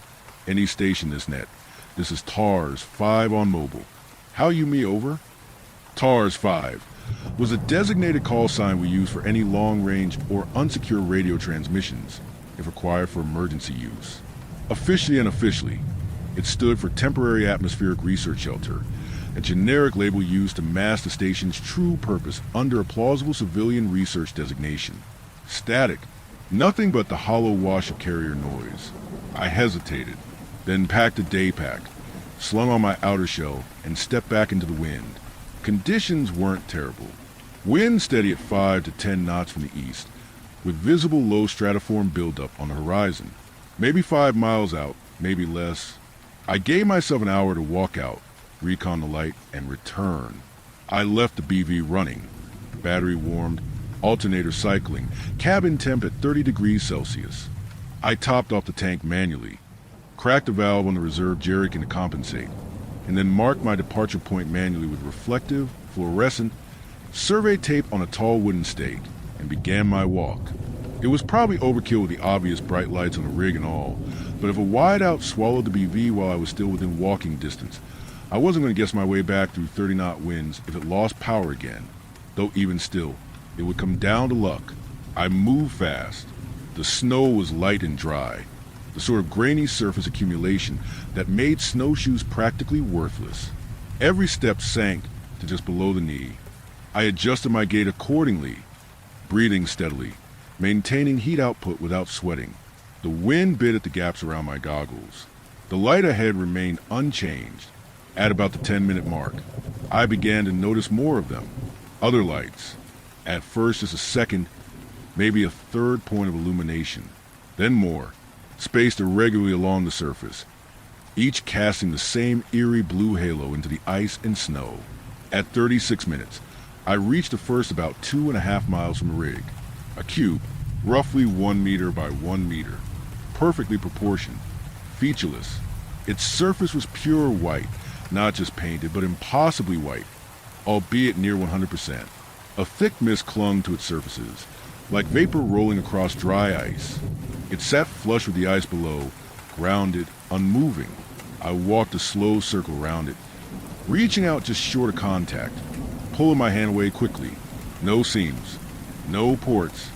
Any station is net. This is TARS 5 on mobile. How you me over? TARS 5 was a designated call sign we use for any long-range or unsecure radio transmissions, if required for emergency use. Officially and unofficially, it stood for Temporary Atmospheric Research Shelter, a generic label used to mask the station's true purpose under a plausible civilian research designation. Static, nothing but the hollow wash of carrier noise. I hesitated, then packed a day pack, slung on my outer shell, and stepped back into the wind. Conditions weren't terrible. Wind steady at 5 to 10 knots from the east, with visible low stratiform buildup on the horizon. Maybe 5 miles out, maybe less. I gave myself an hour to walk out, recon the light, and return. I left the BV running, battery warmed, alternator cycling, cabin temp at 30 degrees Celsius. I topped off the tank manually, cracked the valve on the reserve jerrycan to compensate, and then marked my departure point manually with reflective, fluorescent, survey tape on a tall wooden stake, and began my walk. It was probably overkill with the obvious bright lights on the rig and all, but if a wideout swallowed the BV while I was still within walking distance, I wasn't going to guess my way back through 30-knot winds if it lost power again, though even still, it would come down to luck. I moved fast. The snow was light and dry, the sort of grainy surface accumulation that made snowshoes practically worthless. Every step sank to just below the knee. I adjusted my gait accordingly, breathing steadily, maintaining heat output without sweating. The wind bit at the gaps around my goggles. The light ahead remained unchanged. At about the 10-minute mark, I began to notice more of them. Other lights. At first just a second, maybe a third point of illumination. Then more, spaced irregularly along the surface, each casting the same eerie blue halo into the ice and snow. At 36 minutes, I reached the first about 2.5 miles from the rig. A cube, roughly 1 meter by 1 meter, perfectly proportioned, featureless. Its surface was pure white, not just painted, but impossibly white, albeit near 100%. A thick mist clung to its surfaces, like vapor rolling across dry ice. It sat flush with the ice below, grounded, unmoving. I walked a slow circle around it, reaching out just short of contact, pulling my hand away quickly. No seams, no ports,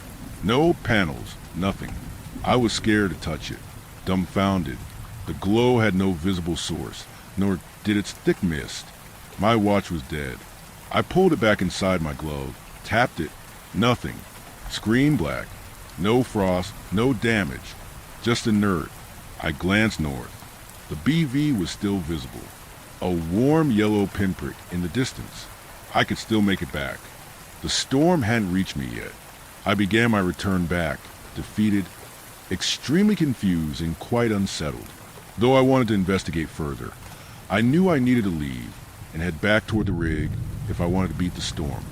no panels, nothing. I was scared to touch it, dumbfounded. The glow had no visible source, nor did its thick mist. My watch was dead. I pulled it back inside my glove, tapped it. Nothing. Screen black. No frost, no damage. Just inert. I glanced north. The BV was still visible. A warm yellow pinprick in the distance. I could still make it back. The storm hadn't reached me yet. I began my return back, defeated, extremely confused and quite unsettled. Though I wanted to investigate further, I knew I needed to leave and head back toward the rig if I wanted to beat the storm.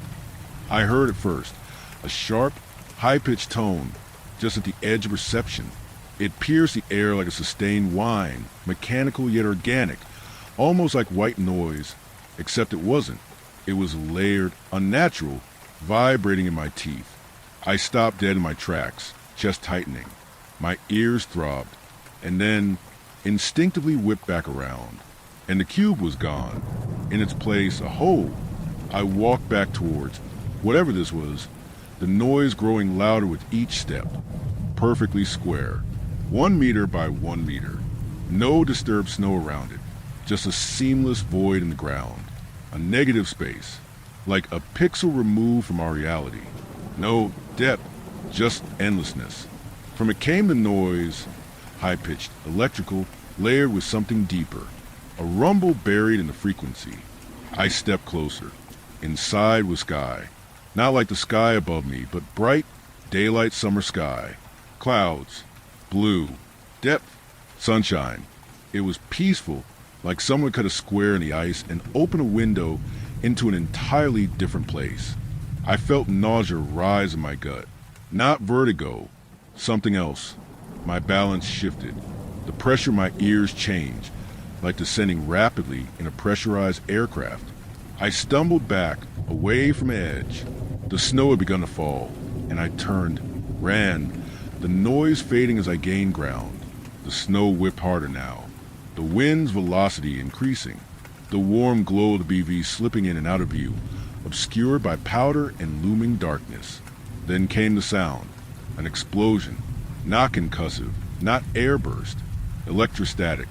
I heard at first a sharp, high-pitched tone just at the edge of perception. It pierced the air like a sustained whine, mechanical yet organic, almost like white noise, except it wasn't. It was layered, unnatural, vibrating in my teeth. I stopped dead in my tracks, chest tightening. My ears throbbed, and then instinctively whipped back around. And the cube was gone. In its place, a hole. I walked back towards whatever this was, the noise growing louder with each step. Perfectly square. 1 meter by 1 meter. No disturbed snow around it. Just a seamless void in the ground. A negative space. Like a pixel removed from our reality. No depth, just endlessness. From it came the noise, high-pitched, electrical, layered with something deeper. A rumble buried in the frequency. I stepped closer. Inside was sky. Not like the sky above me, but bright, daylight summer sky. Clouds. Blue. Depth. Sunshine. It was peaceful, like someone cut a square in the ice and opened a window into an entirely different place. I felt nausea rise in my gut. Not vertigo. Something else. My balance shifted. The pressure in my ears changed, like descending rapidly in a pressurized aircraft. I stumbled back, away from the edge. The snow had begun to fall, and I turned, ran, the noise fading as I gained ground. The snow whipped harder now, the wind's velocity increasing, the warm glow of the BV slipping in and out of view, obscured by powder and looming darkness. Then came the sound, an explosion, not concussive, not airburst, electrostatic,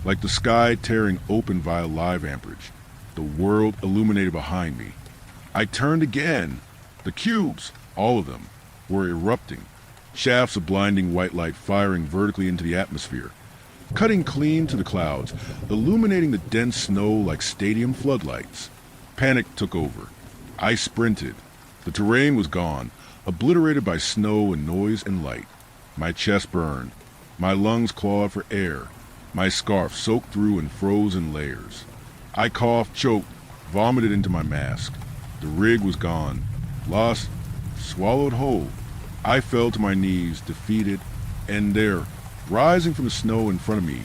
like the sky tearing open via live amperage, the world illuminated behind me. I turned again. The cubes, all of them, were erupting, shafts of blinding white light firing vertically into the atmosphere, cutting clean to the clouds, illuminating the dense snow like stadium floodlights. Panic took over. I sprinted. The terrain was gone, obliterated by snow and noise and light. My chest burned. My lungs clawed for air. My scarf soaked through and froze in layers. I coughed, choked, vomited into my mask. The rig was gone. Lost, swallowed whole. I fell to my knees, defeated, and there, rising from the snow in front of me,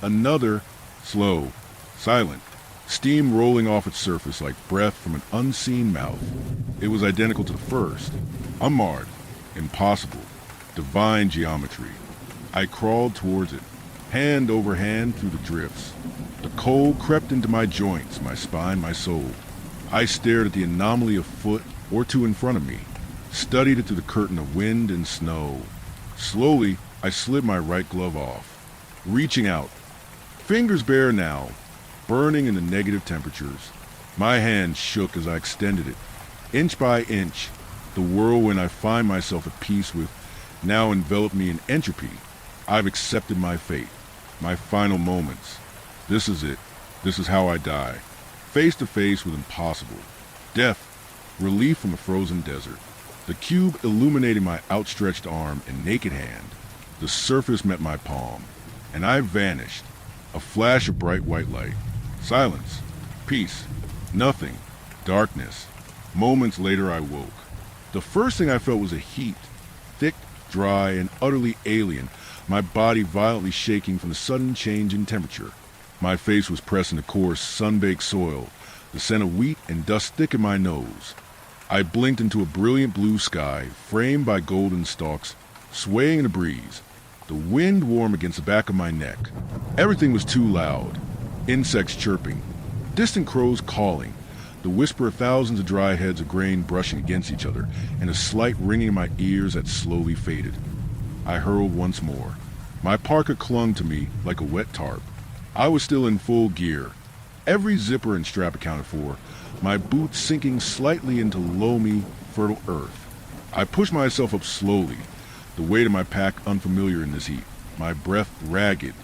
another, slow, silent, steam rolling off its surface like breath from an unseen mouth. It was identical to the first, unmarred, impossible, divine geometry. I crawled towards it, hand over hand through the drifts. The cold crept into my joints, my spine, my soul. I stared at the anomaly a foot or two in front of me, studied it through the curtain of wind and snow. Slowly, I slid my right glove off, reaching out, fingers bare now, burning in the negative temperatures. My hand shook as I extended it, inch by inch, The whirlwind I find myself at peace with now enveloped me in entropy. I've accepted my fate, my final moments. This is it. This is how I die. Face to face with impossible. Death, relief from a frozen desert. The cube illuminating my outstretched arm and naked hand. The surface met my palm, and I vanished. A flash of bright white light. Silence. Peace. Nothing. Darkness. Moments later I woke. The first thing I felt was a heat. Thick, dry, and utterly alien, my body violently shaking from the sudden change in temperature. My face was pressed into coarse, sun-baked soil, the scent of wheat and dust thick in my nose. I blinked into a brilliant blue sky, framed by golden stalks, swaying in the breeze. The wind warm against the back of my neck. Everything was too loud. Insects chirping, distant crows calling, the whisper of thousands of dry heads of grain brushing against each other, and a slight ringing in my ears that slowly faded. I hurled once more. My parka clung to me like a wet tarp. I was still in full gear, every zipper and strap accounted for, my boots sinking slightly into loamy, fertile earth. I pushed myself up slowly, the weight of my pack unfamiliar in this heat, my breath ragged.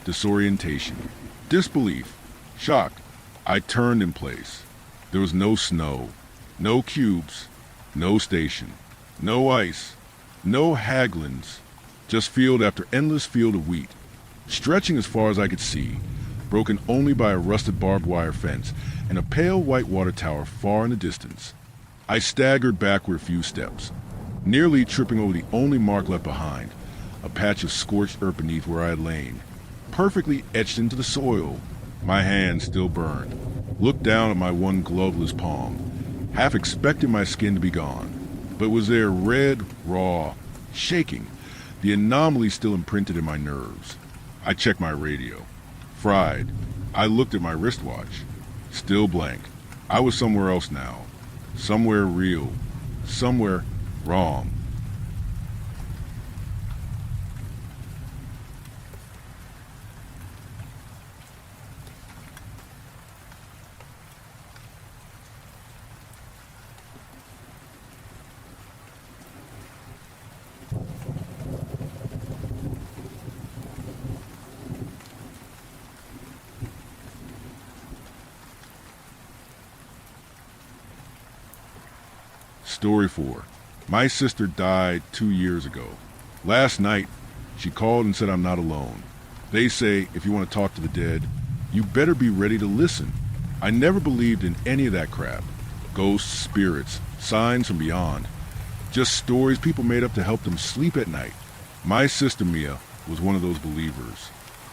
Disorientation, disbelief, shock. I turned in place. There was no snow, no cubes, no station, no ice, no haglins, just field after endless field of wheat, stretching as far as I could see, broken only by a rusted barbed wire fence and a pale white water tower far in the distance. I staggered backward a few steps, nearly tripping over the only mark left behind, a patch of scorched earth beneath where I had lain, perfectly etched into the soil. My hand still burned. Looked down at my one gloveless palm, half expecting my skin to be gone, but was there red, raw, shaking, the anomaly still imprinted in my nerves. I checked my radio. Fried. I looked at my wristwatch. Still blank. I was somewhere else now. Somewhere real. Somewhere wrong. Story 4. My sister died 2 years ago. Last night, she called and said I'm not alone. They say if you want to talk to the dead, you better be ready to listen. I never believed in any of that crap. Ghosts, spirits, signs from beyond. Just stories people made up to help them sleep at night. My sister Mia was one of those believers.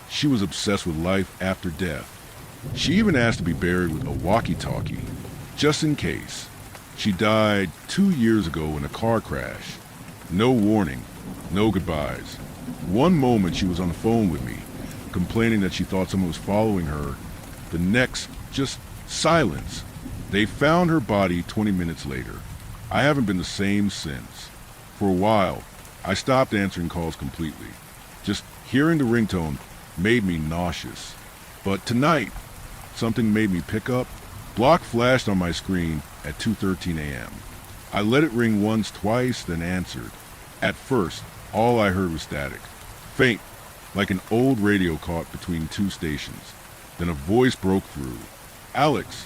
She was obsessed with life after death. She even asked to be buried with a walkie-talkie, just in case. She died 2 years ago in a car crash. No warning, no goodbyes. One moment she was on the phone with me, complaining that she thought someone was following her. The next, just silence. They found her body 20 minutes later. I haven't been the same since. For a while, I stopped answering calls completely. Just hearing the ringtone made me nauseous. But tonight, something made me pick up. Block flashed on my screen at 2:13 a.m. I let it ring once, twice, then answered. At first, all I heard was static. Faint, like an old radio caught between two stations. Then a voice broke through. Alex.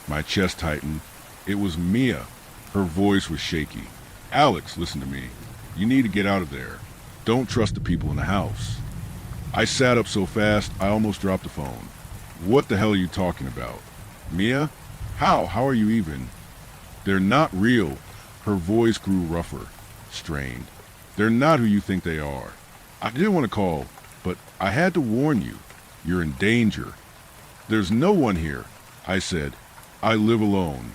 My chest tightened. It was Mia. Her voice was shaky. Alex, listen to me. You need to get out of there. Don't trust the people in the house. I sat up so fast, I almost dropped the phone. What the hell are you talking about? Mia? How are you even? They're not real. Her voice grew rougher, strained. They're not who you think they are. I didn't want to call, but I had to warn you. You're in danger. There's no one here, I said. I live alone.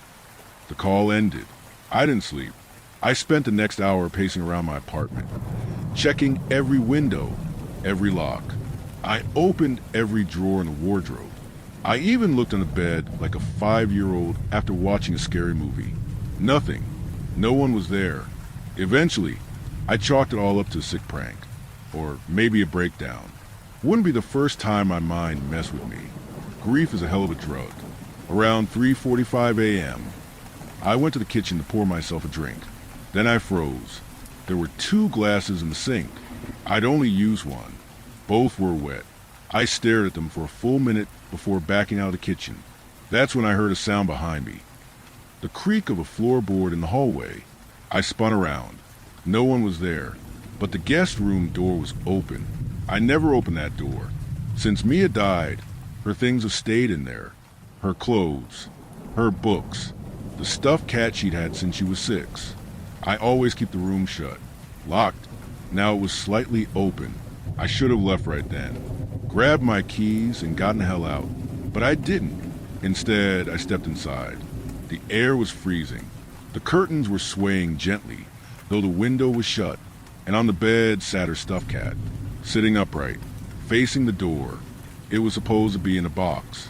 The call ended. I didn't sleep. I spent the next hour pacing around my apartment, checking every window, every lock. I opened every drawer in the wardrobe. I even looked on the bed like a 5-year-old after watching a scary movie. Nothing. No one was there. Eventually, I chalked it all up to a sick prank. Or maybe a breakdown. Wouldn't be the first time my mind messed with me. Grief is a hell of a drug. Around 3:45 a.m., I went to the kitchen to pour myself a drink. Then I froze. There were 2 glasses in the sink. I'd only used one. Both were wet. I stared at them for a full minute before backing out of the kitchen. That's when I heard a sound behind me. The creak of a floorboard in the hallway. I spun around. No one was there, but the guest room door was open. I never opened that door. Since Mia died, her things have stayed in there. Her clothes, her books, the stuffed cat she'd had since she was 6. I always keep the room shut, locked. Now it was slightly open. I should have left right then, grabbed my keys and gotten the hell out, but I didn't. Instead, I stepped inside. The air was freezing. The curtains were swaying gently, though the window was shut, and on the bed sat her stuffed cat, sitting upright, facing the door. It was supposed to be in a box.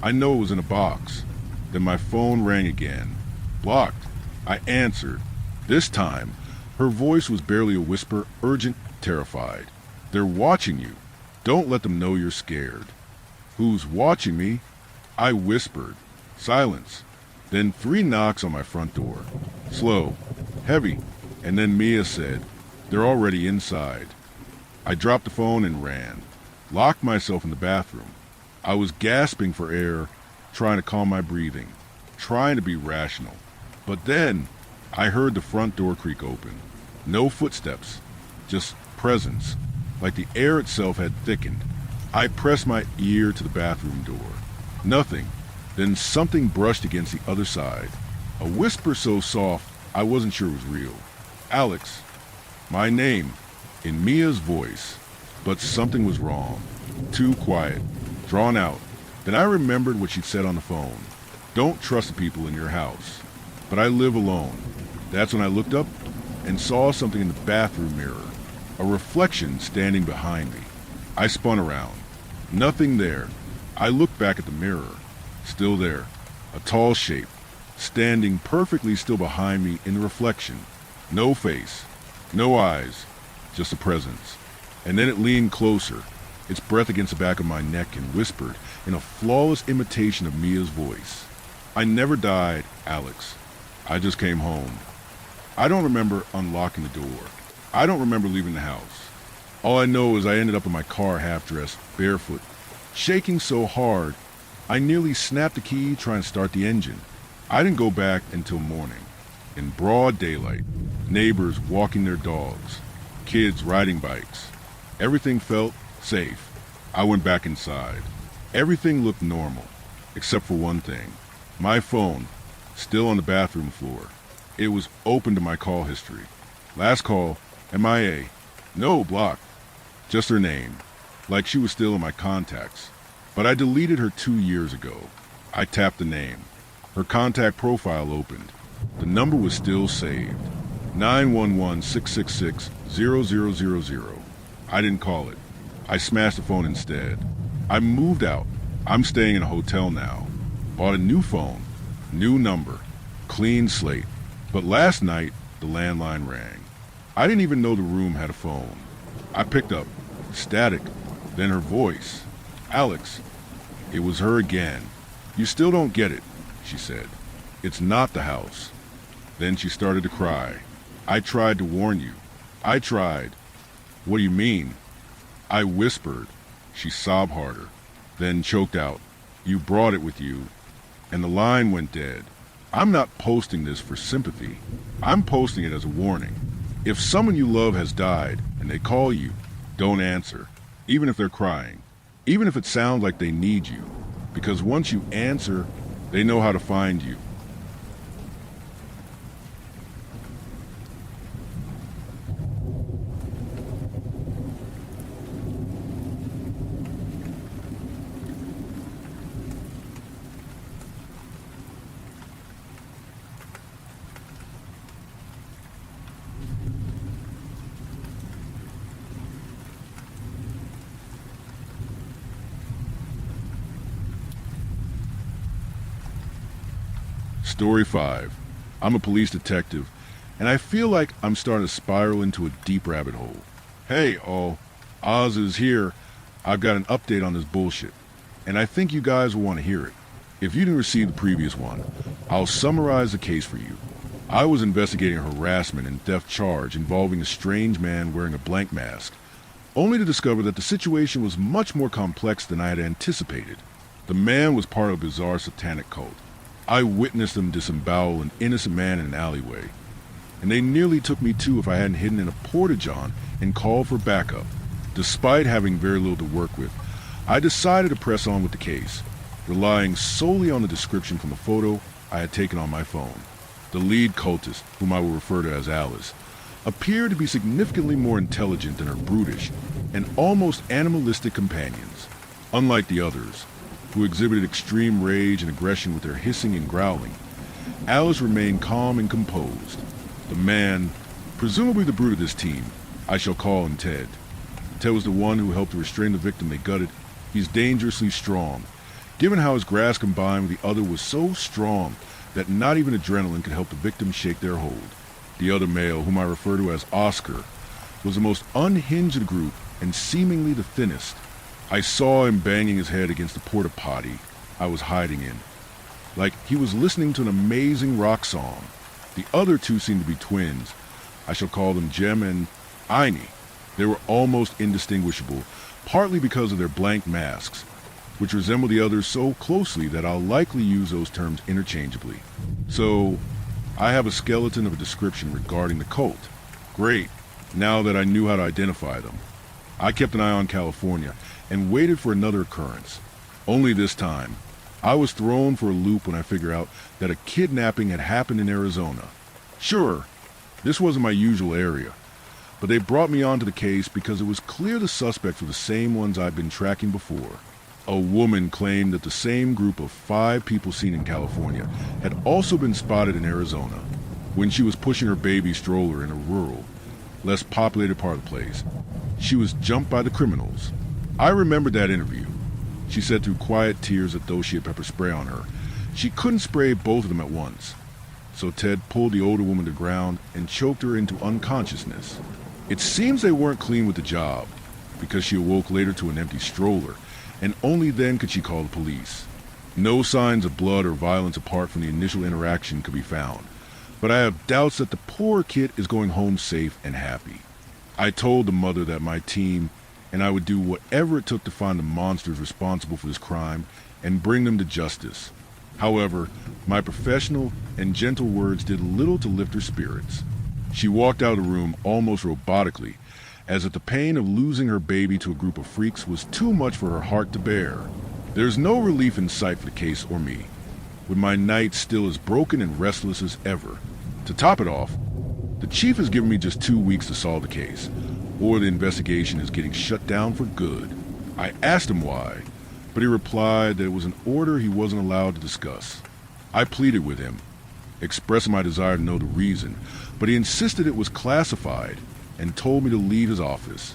I know it was in a box. Then my phone rang again. Blocked. I answered. This time, her voice was barely a whisper, urgent, terrified. They're watching you. Don't let them know you're scared. Who's watching me? I whispered. Silence. Then 3 knocks on my front door. Slow, heavy, and then Mia said, "They're already inside." I dropped the phone and ran. Locked myself in the bathroom. I was gasping for air, trying to calm my breathing, trying to be rational. But then I heard the front door creak open. No footsteps, just presence, like the air itself had thickened. I pressed my ear to the bathroom door. Nothing. Then something brushed against the other side. A whisper so soft I wasn't sure it was real. Alex. My name, in Mia's voice. But something was wrong. Too quiet. Drawn out. Then I remembered what she'd said on the phone. Don't trust the people in your house. But I live alone. That's when I looked up and saw something in the bathroom mirror. A reflection standing behind me. I spun around. Nothing there. I looked back at the mirror. Still there. A tall shape. Standing perfectly still behind me in the reflection. No face. No eyes. Just a presence. And then it leaned closer, its breath against the back of my neck, and whispered in a flawless imitation of Mia's voice. I never died, Alex. I just came home. I don't remember unlocking the door. I don't remember leaving the house. All I know is I ended up in my car half-dressed, barefoot, shaking so hard I nearly snapped the key trying to start the engine. I didn't go back until morning. In broad daylight, neighbors walking their dogs, kids riding bikes. Everything felt safe. I went back inside. Everything looked normal, except for one thing. My phone, still on the bathroom floor. It was open to my call history. Last call, MIA. No, blocked. Just her name, like she was still in my contacts. But I deleted her 2 years ago. I tapped the name. Her contact profile opened. The number was still saved. 911-666-0000. I didn't call it. I smashed the phone instead. I moved out. I'm staying in a hotel now. Bought a new phone. New number. Clean slate. But last night, the landline rang. I didn't even know the room had a phone. I picked up. Static. Then her voice. Alex. It was her again. You still don't get it, she said. It's not the house. Then she started to cry. I tried to warn you. I tried. What do you mean? I whispered. She sobbed harder, then choked out. You brought it with you. And the line went dead. I'm not posting this for sympathy. I'm posting it as a warning. If someone you love has died and they call you, don't answer, even if they're crying, even if it sounds like they need you, because once you answer, they know how to find you. Story 5. I'm a police detective, and I feel like I'm starting to spiral into a deep rabbit hole. Hey, all. Oz is here. I've got an update on this bullshit, and I think you guys will want to hear it. If you didn't receive the previous one, I'll summarize the case for you. I was investigating a harassment and theft charge involving a strange man wearing a blank mask, only to discover that the situation was much more complex than I had anticipated. The man was part of a bizarre satanic cult. I witnessed them disembowel an innocent man in an alleyway, and they nearly took me too if I hadn't hidden in a porta-john and called for backup. Despite having very little to work with, I decided to press on with the case, relying solely on the description from the photo I had taken on my phone. The lead cultist, whom I will refer to as Alice, appeared to be significantly more intelligent than her brutish and almost animalistic companions. Unlike the others, who exhibited extreme rage and aggression with their hissing and growling, Alice remained calm and composed. The man, presumably the brute of this team, I shall call him Ted. Ted was the one who helped to restrain the victim they gutted. He's dangerously strong, given how his grasp combined with the other was so strong that not even adrenaline could help the victim shake their hold. The other male, whom I refer to as Oscar, was the most unhinged of the group and seemingly the thinnest. I saw him banging his head against the porta potty I was hiding in, like he was listening to an amazing rock song. The other two seemed to be twins. I shall call them Jem and Einie. They were almost indistinguishable, partly because of their blank masks, which resemble the others so closely that I'll likely use those terms interchangeably. So, I have a skeleton of a description regarding the cult. Great, now that I knew how to identify them. I kept an eye on California and waited for another occurrence. Only this time, I was thrown for a loop when I figured out that a kidnapping had happened in Arizona. Sure, this wasn't my usual area, but they brought me onto the case because it was clear the suspects were the same ones I'd been tracking before. A woman claimed that the same group of 5 people seen in California had also been spotted in Arizona when she was pushing her baby stroller in a rural, less populated part of the place. She was jumped by the criminals. I remembered that interview. She said through quiet tears that though she had pepper spray on her, she couldn't spray both of them at once. So Ted pulled the older woman to the ground and choked her into unconsciousness. It seems they weren't clean with the job, because she awoke later to an empty stroller, and only then could she call the police. No signs of blood or violence apart from the initial interaction could be found, but I have doubts that the poor kid is going home safe and happy. I told the mother that my team and I would do whatever it took to find the monsters responsible for this crime and bring them to justice. However, my professional and gentle words did little to lift her spirits. She walked out of the room almost robotically, as if the pain of losing her baby to a group of freaks was too much for her heart to bear. There's no relief in sight for the case or me, with my night still as broken and restless as ever. To top it off, the chief has given me just 2 weeks to solve the case, or the investigation is getting shut down for good. I asked him why, but he replied that it was an order he wasn't allowed to discuss. I pleaded with him, expressing my desire to know the reason, but he insisted it was classified and told me to leave his office.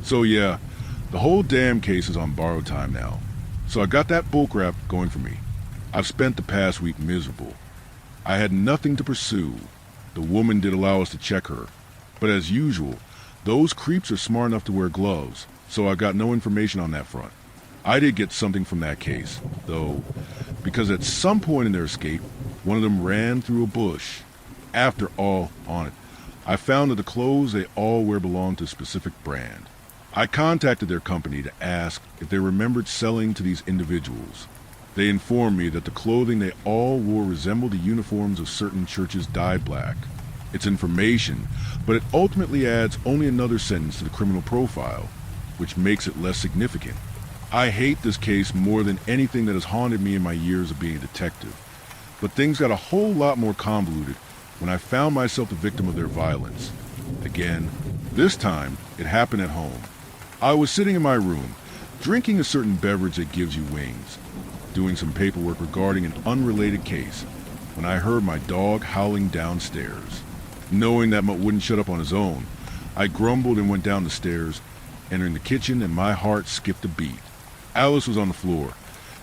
So yeah, the whole damn case is on borrowed time now. So I got that bullcrap going for me. I've spent the past week miserable. I had nothing to pursue. The woman did allow us to check her, but as usual, those creeps are smart enough to wear gloves, so I got no information on that front. I did get something from that case, though, because at some point in their escape, one of them ran through a bush. After all on it, I found that the clothes they all wear belonged to a specific brand. I contacted their company to ask if they remembered selling to these individuals. They informed me that the clothing they all wore resembled the uniforms of certain churches dyed black. It's information, but it ultimately adds only another sentence to the criminal profile, which makes it less significant. I hate this case more than anything that has haunted me in my years of being a detective, but things got a whole lot more convoluted when I found myself the victim of their violence. Again, this time, it happened at home. I was sitting in my room, drinking a certain beverage that gives you wings, doing some paperwork regarding an unrelated case, when I heard my dog howling downstairs. Knowing that Mutt wouldn't shut up on his own, I grumbled and went down the stairs, entering the kitchen, and my heart skipped a beat. Alice was on the floor,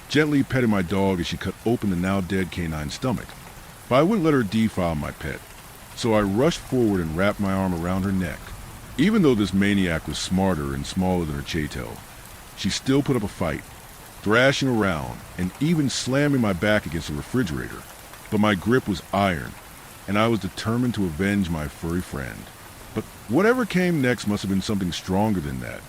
gently petting my dog as she cut open the now-dead canine's stomach. But I wouldn't let her defile my pet, so I rushed forward and wrapped my arm around her neck. Even though this maniac was smarter and smaller than her Chatel, she still put up a fight, thrashing around and even slamming my back against the refrigerator. but my grip was iron, and I was determined to avenge my furry friend. But whatever came next must have been something stronger than that,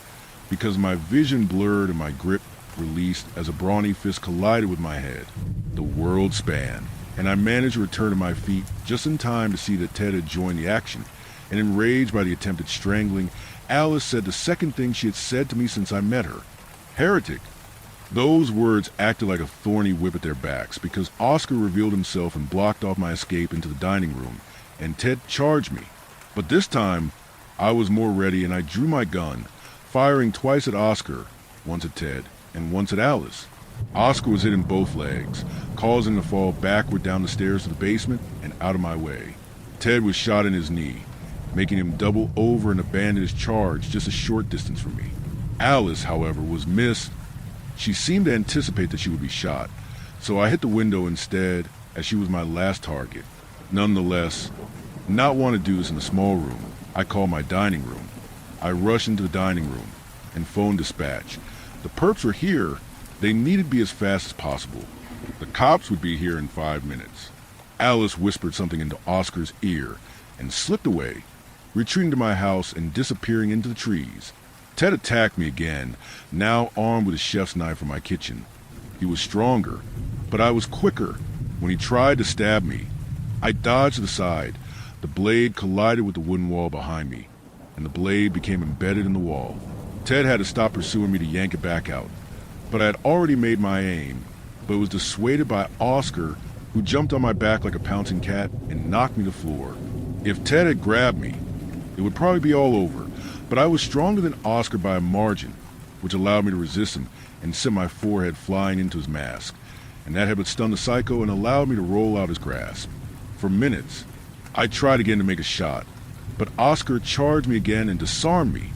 because my vision blurred and my grip released as a brawny fist collided with my head. The world span, and I managed to return to my feet just in time to see that Ted had joined the action, and enraged by the attempted strangling, Alice said the second thing she had said to me since I met her. Heretic. Those words acted like a thorny whip at their backs, because Oscar revealed himself and blocked off my escape into the dining room, and Ted charged me. But this time, I was more ready, and I drew my gun, firing twice at Oscar, once at Ted, and once at Alice. Oscar was hit in both legs, causing him to fall backward down the stairs to the basement and out of my way. Ted was shot in his knee, making him double over and abandon his charge just a short distance from me. Alice, however, was missed. She seemed to anticipate that she would be shot, so I hit the window instead, as she was my last target. Nonetheless, not want to do this in a small room, I called my dining room. I rushed into the dining room and phoned dispatch. The perps were here. They needed to be as fast as possible. The cops would be here in 5 minutes. Alice whispered something into Oscar's ear and slipped away, retreating to my house and disappearing into the trees. Ted attacked me again, now armed with a chef's knife from my kitchen. He was stronger, but I was quicker. When he tried to stab me, I dodged to the side. The blade collided with the wooden wall behind me, and the blade became embedded in the wall. Ted had to stop pursuing me to yank it back out, but I had already made my aim, but was dissuaded by Oscar, who jumped on my back like a pouncing cat and knocked me to the floor. If Ted had grabbed me, it would probably be all over, but I was stronger than Oscar by a margin, which allowed me to resist him and sent my forehead flying into his mask, and that had but stunned the psycho and allowed me to roll out his grasp. For minutes, I tried again to make a shot, but Oscar charged me again and disarmed me,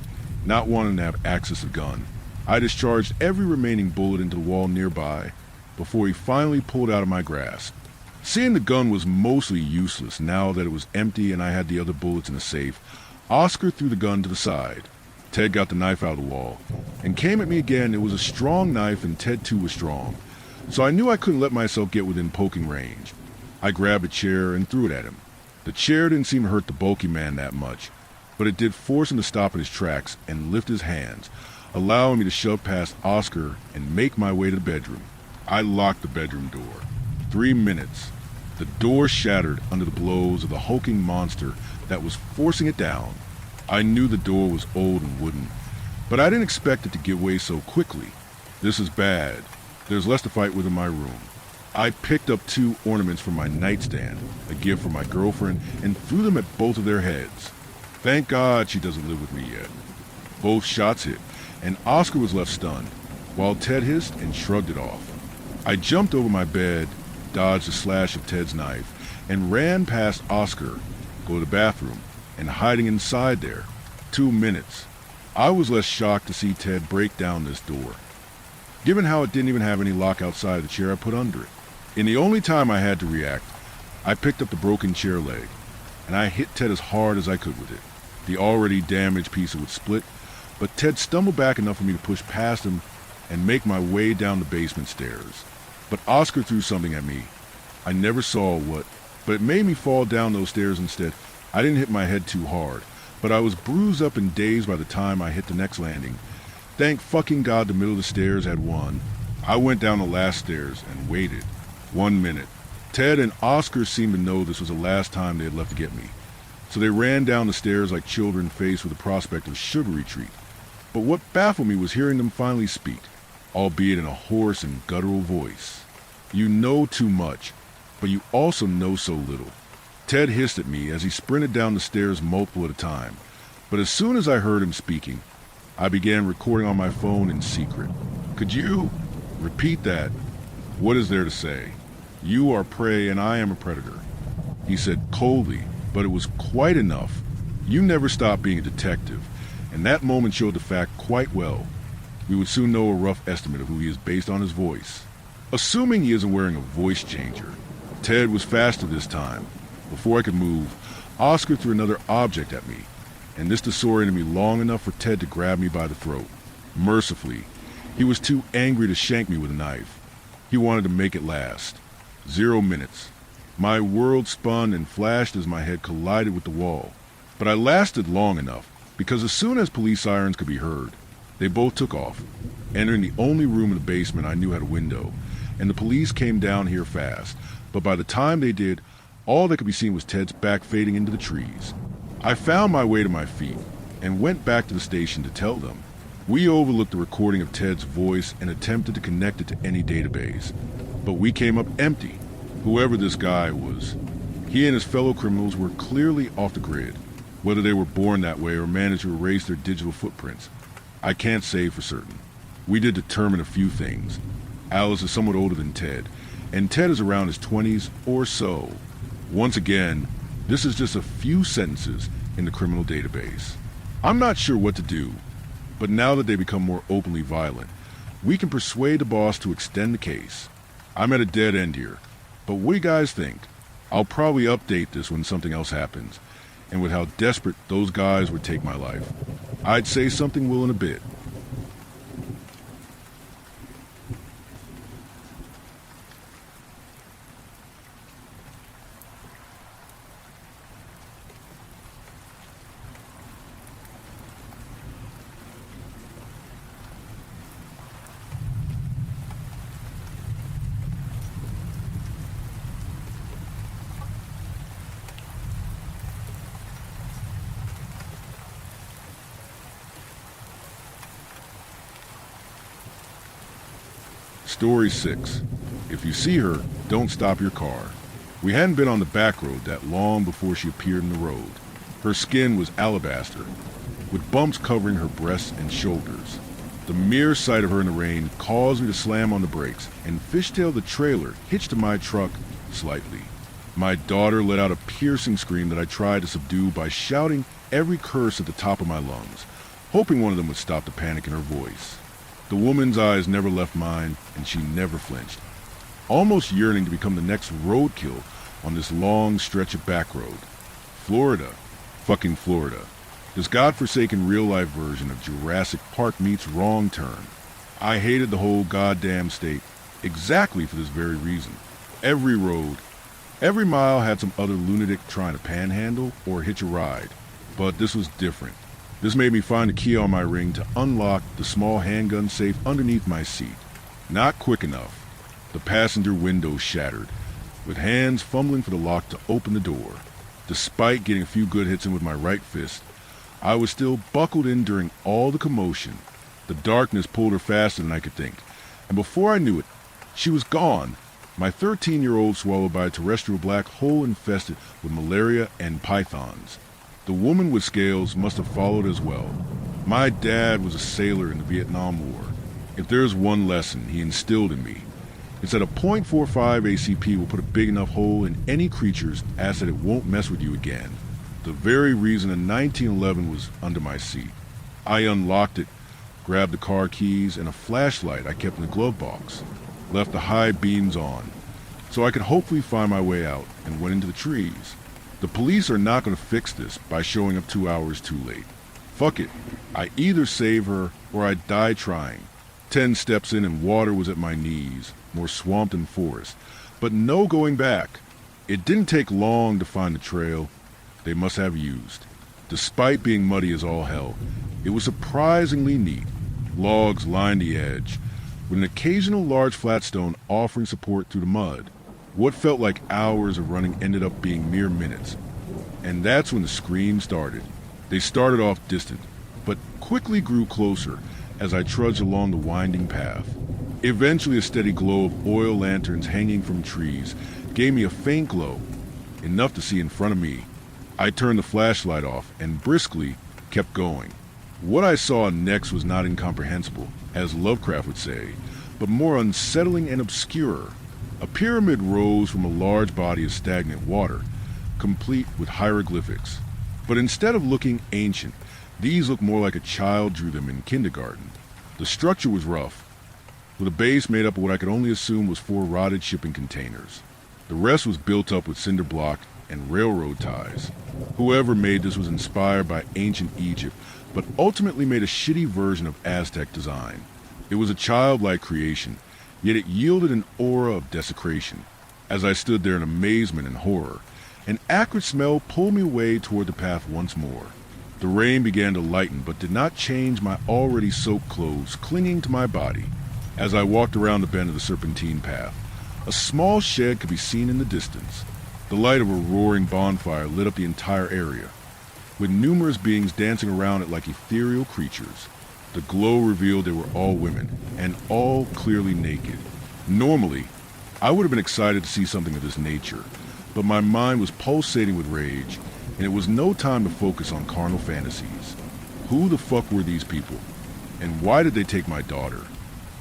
not wanting to have access to the gun. I discharged every remaining bullet into the wall nearby before he finally pulled out of my grasp. Seeing the gun was mostly useless now that it was empty and I had the other bullets in the safe, Oscar threw the gun to the side. Ted got the knife out of the wall and came at me again. It was a strong knife and Ted too was strong, so I knew I couldn't let myself get within poking range. I grabbed a chair and threw it at him. The chair didn't seem to hurt the bulky man that much, but it did force him to stop in his tracks and lift his hands, allowing me to shove past Oscar and make my way to the bedroom. I locked the bedroom door. 3 minutes. The door shattered under the blows of the hulking monster that was forcing it down. I knew the door was old and wooden, but I didn't expect it to give way so quickly. This is bad. There's less to fight with in my room. I picked up 2 ornaments from my nightstand, a gift from my girlfriend, and threw them at both of their heads. Thank God she doesn't live with me yet. Both shots hit, and Oscar was left stunned, while Ted hissed and shrugged it off. I jumped over my bed, dodged the slash of Ted's knife, and ran past Oscar, go to the bathroom, and hiding inside there. 2 minutes. I was less shocked to see Ted break down this door, given how it didn't even have any lock outside of the chair I put under it. In the only time I had to react, I picked up the broken chair leg, and I hit Ted as hard as I could with it. The already damaged piece would split, but Ted stumbled back enough for me to push past him and make my way down the basement stairs. But Oscar threw something at me. I never saw what, but it made me fall down those stairs instead. I didn't hit my head too hard, but I was bruised up and dazed by the time I hit the next landing. Thank fucking God the middle of the stairs had won. I went down the last stairs and waited. 1 minute. Ted and Oscar seemed to know this was the last time they had left to get me, so they ran down the stairs like children faced with the prospect of sugar retreat. But what baffled me was hearing them finally speak, albeit in a hoarse and guttural voice. You know too much, but you also know so little. Ted hissed at me as he sprinted down the stairs multiple at a time, but as soon as I heard him speaking, I began recording on my phone in secret. Could you repeat that? What is there to say? You are prey and I am a predator, he said coldly, but it was quite enough. You never stopped being a detective, and that moment showed the fact quite well. We would soon know a rough estimate of who he is based on his voice. Assuming he isn't wearing a voice changer. Ted was faster this time. Before I could move, Oscar threw another object at me, and this disoriented me long enough for Ted to grab me by the throat. Mercifully, he was too angry to shank me with a knife. He wanted to make it last. 0 minutes. My world spun and flashed as my head collided with the wall. But I lasted long enough, because as soon as police sirens could be heard, they both took off, entering the only room in the basement I knew had a window, and the police came down here fast. But by the time they did, all that could be seen was Ted's back fading into the trees. I found my way to my feet and went back to the station to tell them. We overlooked the recording of Ted's voice and attempted to connect it to any database, but we came up empty. Whoever this guy was, he and his fellow criminals were clearly off the grid. Whether they were born that way or managed to erase their digital footprints, I can't say for certain. We did determine a few things. Alice is somewhat older than Ted, and Ted is around his 20s or so. Once again, this is just a few sentences in the criminal database. I'm not sure what to do, but now that they become more openly violent, we can persuade the boss to extend the case. I'm at a dead end here, but what do you guys think? I'll probably update this when something else happens, and with how desperate those guys would take my life. I'd say something will in a bit. Story 6. If you see her, don't stop your car. We hadn't been on the back road that long before she appeared in the road. Her skin was alabaster, with bumps covering her breasts and shoulders. The mere sight of her in the rain caused me to slam on the brakes and fishtail the trailer hitched to my truck slightly. My daughter let out a piercing scream that I tried to subdue by shouting every curse at the top of my lungs, hoping one of them would stop the panic in her voice. The woman's eyes never left mine, and she never flinched, almost yearning to become the next roadkill on this long stretch of back road. Florida. Fucking Florida. This godforsaken real-life version of Jurassic Park meets Wrong Turn. I hated the whole goddamn state, exactly for this very reason. Every road, every mile had some other lunatic trying to panhandle or hitch a ride, but this was different. This made me find a key on my ring to unlock the small handgun safe underneath my seat. Not quick enough. The passenger window shattered, with hands fumbling for the lock to open the door. Despite getting a few good hits in with my right fist, I was still buckled in during all the commotion. The darkness pulled her faster than I could think, and before I knew it, she was gone. My 13-year-old swallowed by a terrestrial black hole infested with malaria and pythons. The woman with scales must have followed as well. My dad was a sailor in the Vietnam War. If there's one lesson he instilled in me, it's that a .45 ACP will put a big enough hole in any creature's ass that it won't mess with you again. The very reason a 1911 was under my seat. I unlocked it, grabbed the car keys and a flashlight I kept in the glove box, left the high beams on, so I could hopefully find my way out, and went into the trees. The police are not going to fix this by showing up 2 hours too late. Fuck it. I either save her or I die trying. 10 steps in and water was at my knees, more swamp than forest. But no going back. It didn't take long to find the trail they must have used. Despite being muddy as all hell, it was surprisingly neat. Logs lined the edge, with an occasional large flat stone offering support through the mud. What felt like hours of running ended up being mere minutes. And that's when the screams started. They started off distant, but quickly grew closer as I trudged along the winding path. Eventually a steady glow of oil lanterns hanging from trees gave me a faint glow, enough to see in front of me. I turned the flashlight off and briskly kept going. What I saw next was not incomprehensible, as Lovecraft would say, but more unsettling and obscure. A pyramid rose from a large body of stagnant water, complete with hieroglyphics. But instead of looking ancient, these looked more like a child drew them in kindergarten. The structure was rough, with a base made up of what I could only assume was 4 rotted shipping containers. The rest was built up with cinder block and railroad ties. Whoever made this was inspired by ancient Egypt, but ultimately made a shitty version of Aztec design. It was a childlike creation, yet it yielded an aura of desecration. As I stood there in amazement and horror, an acrid smell pulled me away toward the path once more. The rain began to lighten but did not change my already soaked clothes clinging to my body. As I walked around the bend of the serpentine path, a small shed could be seen in the distance. The light of a roaring bonfire lit up the entire area, with numerous beings dancing around it like ethereal creatures. The glow revealed they were all women, and all clearly naked. Normally, I would have been excited to see something of this nature, but my mind was pulsating with rage, and it was no time to focus on carnal fantasies. Who the fuck were these people? And why did they take my daughter?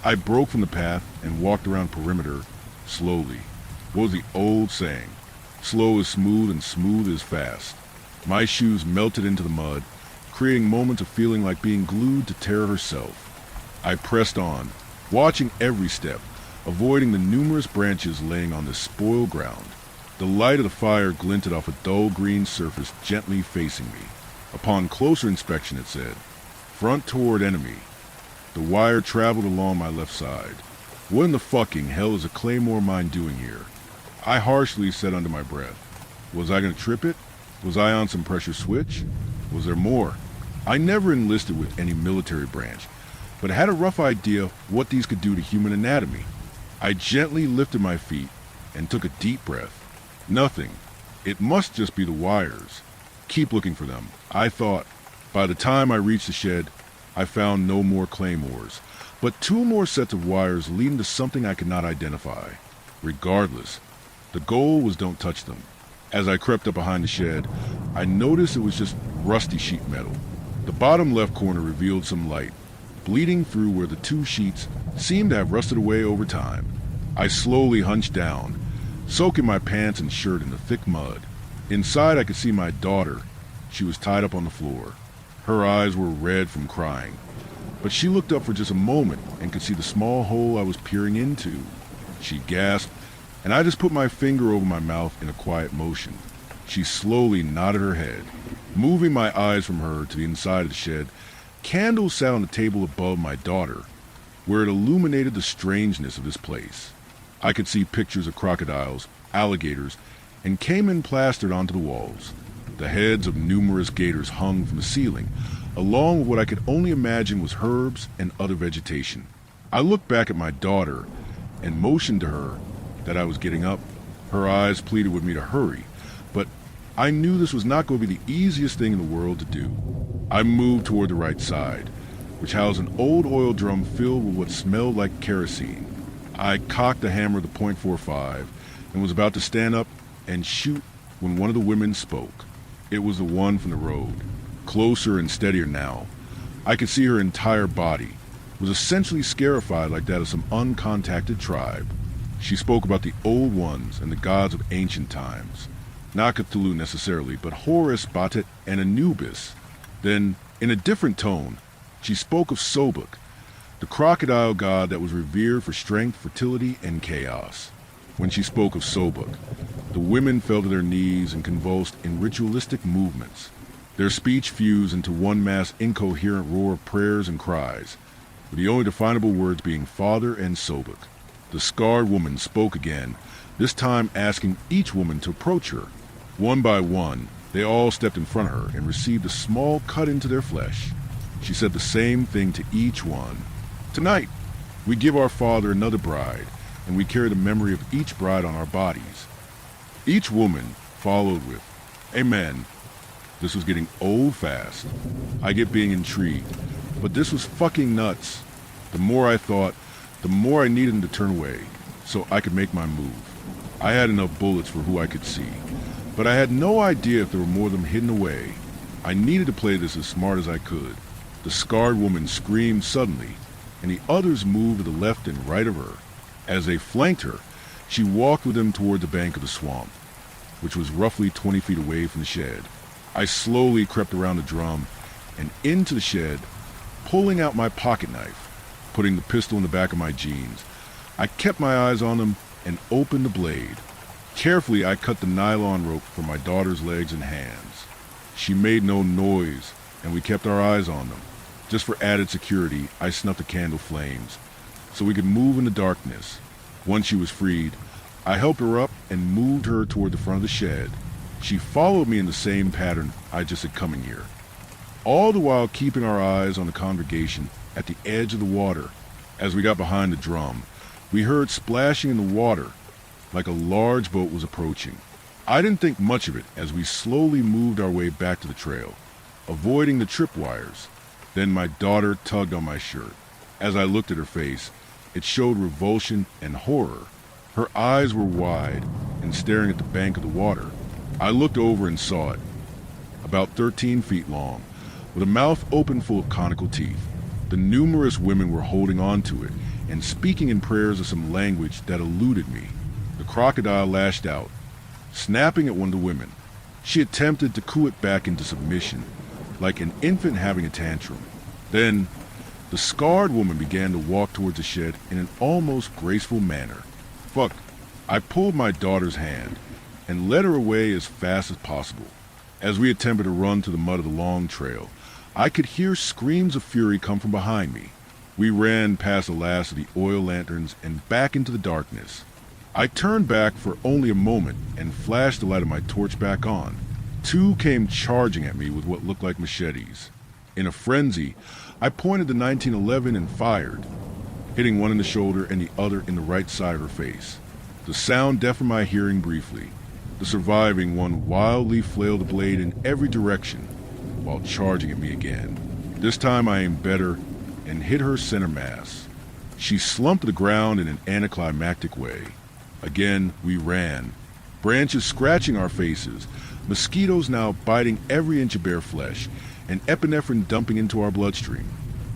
I broke from the path and walked around perimeter slowly. What was the old saying? Slow is smooth and smooth is fast. My shoes melted into the mud, creating moments of feeling like being glued to terror herself. I pressed on, watching every step, avoiding the numerous branches laying on this spoiled ground. The light of the fire glinted off a dull green surface gently facing me. Upon closer inspection, it said, "Front toward enemy." The wire traveled along my left side. What in the fucking hell is a claymore mine doing here? I harshly said under my breath. Was I going to trip it? Was I on some pressure switch? Was there more? I never enlisted with any military branch, but I had a rough idea what these could do to human anatomy. I gently lifted my feet and took a deep breath. Nothing. It must just be the wires. Keep looking for them, I thought. By the time I reached the shed, I found no more claymores, but 2 more sets of wires leading to something I could not identify. Regardless, the goal was don't touch them. As I crept up behind the shed, I noticed it was just rusty sheet metal. The bottom left corner revealed some light, bleeding through where the 2 sheets seemed to have rusted away over time. I slowly hunched down, soaking my pants and shirt in the thick mud. Inside I could see my daughter. She was tied up on the floor. Her eyes were red from crying, but she looked up for just a moment and could see the small hole I was peering into. She gasped, and I just put my finger over my mouth in a quiet motion. She slowly nodded her head. Moving my eyes from her to the inside of the shed, candles sat on the table above my daughter, where it illuminated the strangeness of this place. I could see pictures of crocodiles, alligators, and caiman plastered onto the walls. The heads of numerous gators hung from the ceiling, along with what I could only imagine was herbs and other vegetation. I looked back at my daughter and motioned to her that I was getting up. Her eyes pleaded with me to hurry, but I knew this was not going to be the easiest thing in the world to do. I moved toward the right side, which housed an old oil drum filled with what smelled like kerosene. I cocked the hammer of the .45 and was about to stand up and shoot when one of the women spoke. It was the one from the road, closer and steadier now. I could see her entire body was essentially scarified like that of some uncontacted tribe. She spoke about the old ones and the gods of ancient times. Not Cthulhu necessarily, but Horus, Batet, and Anubis. Then, in a different tone, she spoke of Sobek, the crocodile god that was revered for strength, fertility, and chaos. When she spoke of Sobek, the women fell to their knees and convulsed in ritualistic movements. Their speech fused into one mass incoherent roar of prayers and cries, with the only definable words being Father and Sobek. The scarred woman spoke again, this time asking each woman to approach her. One by one, they all stepped in front of her and received a small cut into their flesh. She said the same thing to each one. Tonight, we give our Father another bride, and we carry the memory of each bride on our bodies. Each woman followed with, Amen. This was getting old fast. I get being intrigued, but this was fucking nuts. The more I thought, the more I needed him to turn away, so I could make my move. I had enough bullets for who I could see, but I had no idea if there were more of them hidden away. I needed to play this as smart as I could. The scarred woman screamed suddenly, and the others moved to the left and right of her. As they flanked her, she walked with them toward the bank of the swamp, which was roughly 20 feet away from the shed. I slowly crept around the drum and into the shed, pulling out my pocket knife, putting the pistol in the back of my jeans. I kept my eyes on them and opened the blade. Carefully, I cut the nylon rope from my daughter's legs and hands. She made no noise, and we kept our eyes on them. Just for added security, I snuffed the candle flames, so we could move in the darkness. Once she was freed, I helped her up and moved her toward the front of the shed. She followed me in the same pattern I just had come in here, all the while keeping our eyes on the congregation at the edge of the water. As we got behind the drum, we heard splashing in the water, like a large boat was approaching. I didn't think much of it as we slowly moved our way back to the trail, avoiding the tripwires. Then my daughter tugged on my shirt. As I looked at her face, it showed revulsion and horror. Her eyes were wide and staring at the bank of the water. I looked over and saw it, about 13 feet long, with a mouth open full of conical teeth. The numerous women were holding on to it and speaking in prayers of some language that eluded me. The crocodile lashed out, snapping at one of the women. She attempted to coo it back into submission, like an infant having a tantrum. Then, the scarred woman began to walk towards the shed in an almost graceful manner. Fuck, I pulled my daughter's hand and led her away as fast as possible. As we attempted to run to the mud of the long trail, I could hear screams of fury come from behind me. We ran past the last of the oil lanterns and back into the darkness. I turned back for only a moment and flashed the light of my torch back on. Two came charging at me with what looked like machetes. In a frenzy, I pointed the 1911 and fired, hitting one in the shoulder and the other in the right side of her face. The sound deafened my hearing briefly. The surviving one wildly flailed the blade in every direction while charging at me again. This time I aimed better and hit her center mass. She slumped to the ground in an anticlimactic way. Again, we ran, branches scratching our faces, mosquitoes now biting every inch of bare flesh, and epinephrine dumping into our bloodstream.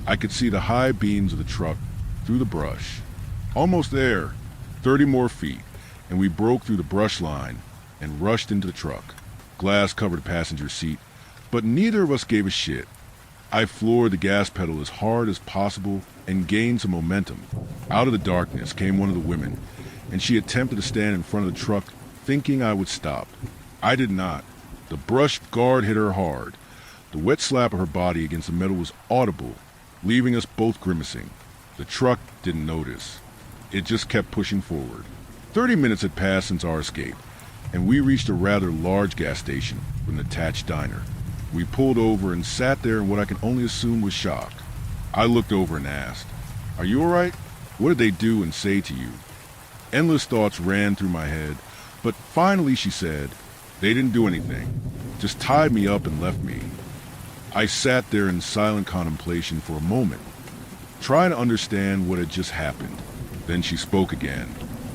I could see the high beams of the truck through the brush. Almost there, 30 more feet, and we broke through the brush line and rushed into the truck. Glass covered the passenger seat, but neither of us gave a shit. I floored the gas pedal as hard as possible and gained some momentum. Out of the darkness came one of the women, and she attempted to stand in front of the truck, thinking I would stop. I did not. The brush guard hit her hard. The wet slap of her body against the metal was audible, leaving us both grimacing. The truck didn't notice. It just kept pushing forward. 30 minutes had passed since our escape, and we reached a rather large gas station with an attached diner. We pulled over and sat there in what I can only assume was shock. I looked over and asked, "Are you all right? What did they do and say to you?" Endless thoughts ran through my head, but finally she said, "They didn't do anything, just tied me up and left me." I sat there in silent contemplation for a moment, trying to understand what had just happened. Then she spoke again.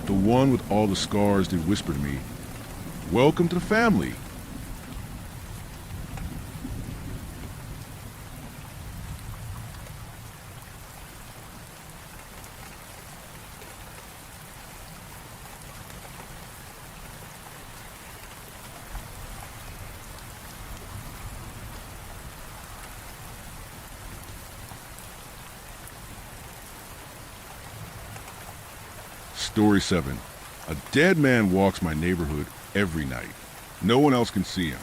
The one with all the scars did whisper to me, "Welcome to the family." Story 7. A dead man walks my neighborhood every night. No one else can see him.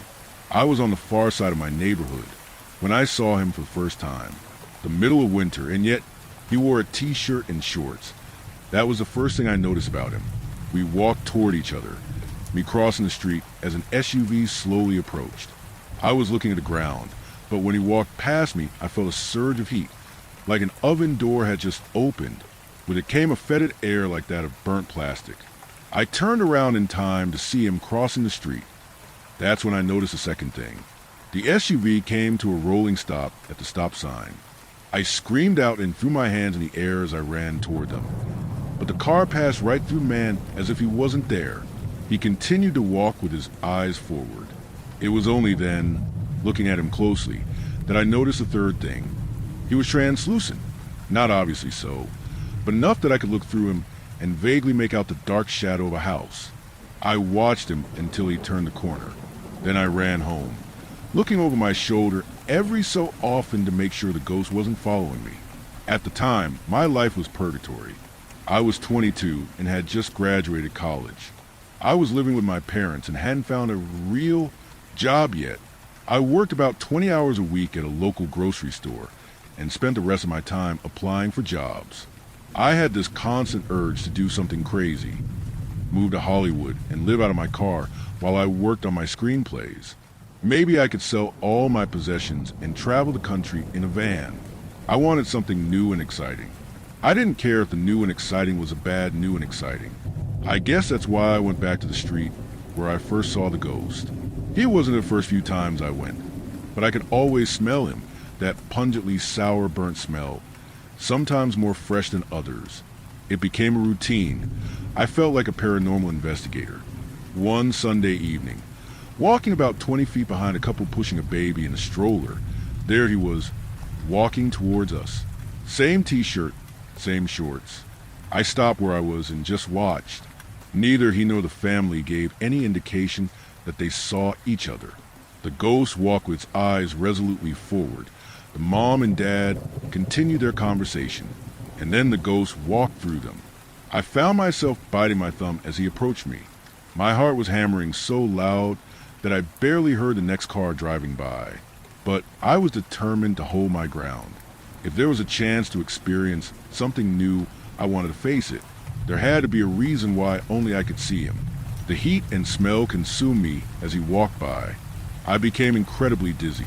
I was on the far side of my neighborhood when I saw him for the first time. The middle of winter, and yet he wore a t-shirt and shorts. That was the first thing I noticed about him. We walked toward each other, me crossing the street as an SUV slowly approached. I was looking at the ground, but when he walked past me, I felt a surge of heat, like an oven door had just opened. With it came a fetid air like that of burnt plastic. I turned around in time to see him crossing the street. That's when I noticed a second thing. The SUV came to a rolling stop at the stop sign. I screamed out and threw my hands in the air as I ran toward them. But the car passed right through the man as if he wasn't there. He continued to walk with his eyes forward. It was only then, looking at him closely, that I noticed a third thing. He was translucent. Not obviously so, but enough that I could look through him and vaguely make out the dark shadow of a house. I watched him until he turned the corner. Then I ran home, looking over my shoulder every so often to make sure the ghost wasn't following me. At the time, my life was purgatory. I was 22 and had just graduated college. I was living with my parents and hadn't found a real job yet. I worked about 20 hours a week at a local grocery store and spent the rest of my time applying for jobs. I had this constant urge to do something crazy. move to Hollywood, and live out of my car while I worked on my screenplays. Maybe I could sell all my possessions and travel the country in a van. I wanted something new and exciting. I didn't care if the new and exciting was a bad new and exciting. I guess that's why I went back to the street where I first saw the ghost. He wasn't the first few times I went, but I could always smell him, that pungently sour burnt smell, sometimes more fresh than others. It became a routine. I felt like a paranormal investigator. One Sunday evening, walking about 20 feet behind a couple pushing a baby in a stroller, there he was, walking towards us. Same t-shirt, same shorts. I stopped where I was and just watched. Neither he nor the family gave any indication that they saw each other. The ghost walked with its eyes resolutely forward. The mom and dad continued their conversation, and then the ghost walked through them. I found myself biting my thumb as he approached me. My heart was hammering so loud that I barely heard the next car driving by. But I was determined to hold my ground. If there was a chance to experience something new, I wanted to face it. There had to be a reason why only I could see him. The heat and smell consumed me as he walked by. I became incredibly dizzy.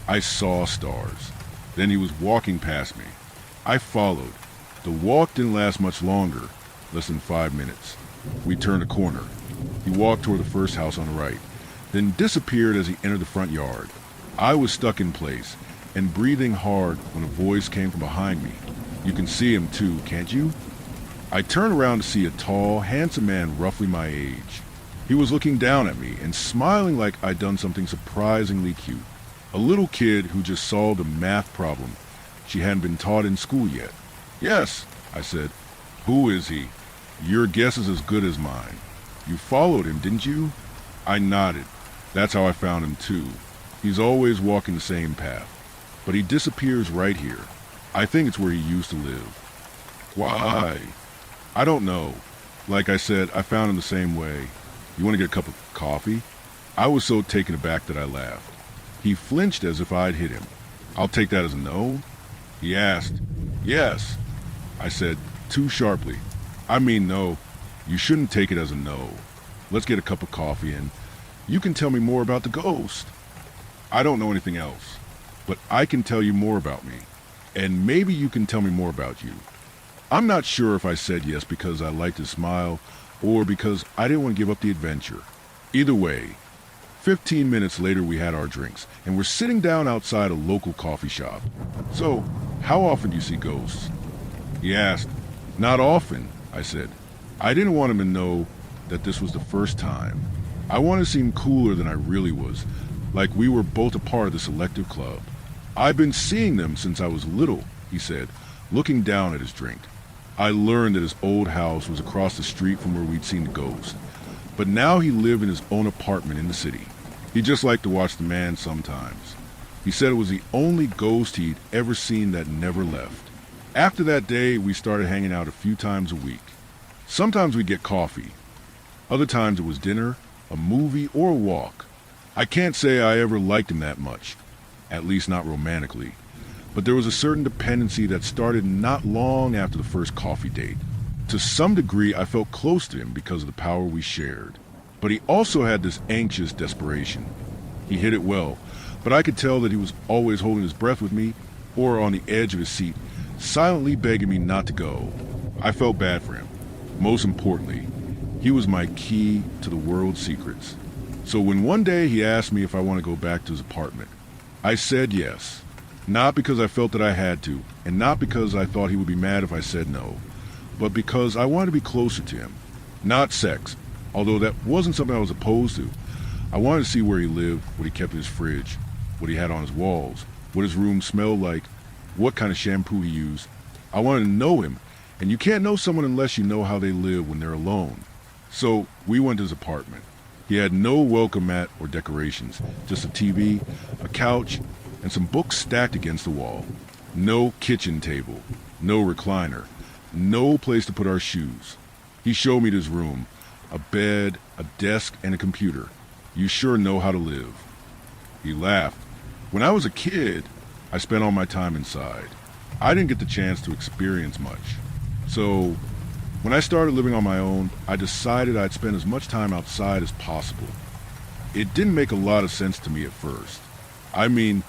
I saw stars. Then he was walking past me. I followed. The walk didn't last much longer, less than 5 minutes. We turned a corner. He walked toward the first house on the right, then disappeared as he entered the front yard. I was stuck in place and breathing hard when a voice came from behind me. You can see him too, can't you? I turned around to see a tall, handsome man roughly my age. He was looking down at me and smiling like I'd done something surprisingly cute. A little kid who just solved a math problem she hadn't been taught in school yet. Yes, I said. Who is he? Your guess is as good as mine. You followed him, didn't you? I nodded. That's how I found him too. He's always walking the same path. But he disappears right here. I think it's where he used to live. Why? I don't know. Like I said, I found him the same way. You want to get a cup of coffee? I was so taken aback that I laughed. He flinched as if I'd hit him. I'll take that as a no? He asked. Yes. I said, too sharply. I mean no. You shouldn't take it as a no. Let's get a cup of coffee and you can tell me more about the ghost. I don't know anything else, but I can tell you more about me. And maybe you can tell me more about you. I'm not sure if I said yes because I liked his smile or because I didn't want to give up the adventure. Either way, 15 minutes later we had our drinks and we're sitting down outside a local coffee shop. So, how often do you see ghosts? He asked. Not often, I said. I didn't want him to know that this was the first time. I wanted to seem cooler than I really was, like we were both a part of the selective club. I've been seeing them since I was little, he said, looking down at his drink. I learned that his old house was across the street from where we'd seen the ghost. But now he lived in his own apartment in the city. He just liked to watch the man sometimes. He said it was the only ghost he'd ever seen that never left. After that day, we started hanging out a few times a week. Sometimes we'd get coffee. Other times it was dinner, a movie, or a walk. I can't say I ever liked him that much, at least not romantically. But there was a certain dependency that started not long after the first coffee date. To some degree, I felt close to him because of the power we shared. But he also had this anxious desperation. He hid it well, but I could tell that he was always holding his breath with me or on the edge of his seat, silently begging me not to go. I felt bad for him. Most importantly, he was my key to the world's secrets. So when one day he asked me if I want to go back to his apartment, I said yes. Not because I felt that I had to, and not because I thought he would be mad if I said no, but because I wanted to be closer to him. Not sex, although that wasn't something I was opposed to. I wanted to see where he lived, what he kept in his fridge, what he had on his walls, what his room smelled like, what kind of shampoo he used. I wanted to know him, and you can't know someone unless you know how they live when they're alone. So we went to his apartment. He had no welcome mat or decorations, just a TV, a couch, and some books stacked against the wall. No kitchen table, no recliner, no place to put our shoes. He showed me his room, a bed, a desk, and a computer. You sure know how to live. He laughed. When I was a kid, I spent all my time inside. I didn't get the chance to experience much. So, When I started living on my own, I decided I'd spend as much time outside as possible. It didn't make a lot of sense to me at first. I mean,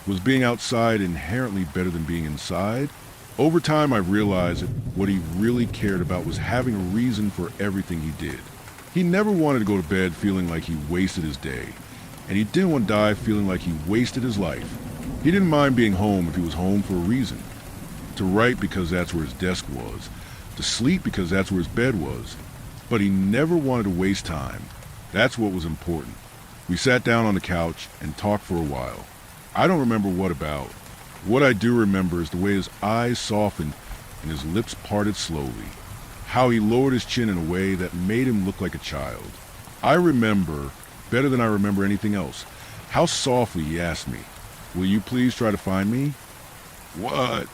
was being outside inherently better than being inside? Over time, I realized that what he really cared about was having a reason for everything he did. He never wanted to go to bed feeling like he wasted his day, and he didn't want to die feeling like he wasted his life. He didn't mind being home if he was home for a reason. To write because that's where his desk was, to sleep because that's where his bed was. But he never wanted to waste time. That's what was important. We sat down on the couch and talked for a while. I don't remember what about. What I do remember is the way his eyes softened and his lips parted slowly. How he lowered his chin in a way that made him look like a child. I remember, better than I remember anything else, how softly he asked me, "Will you please try to find me?" What?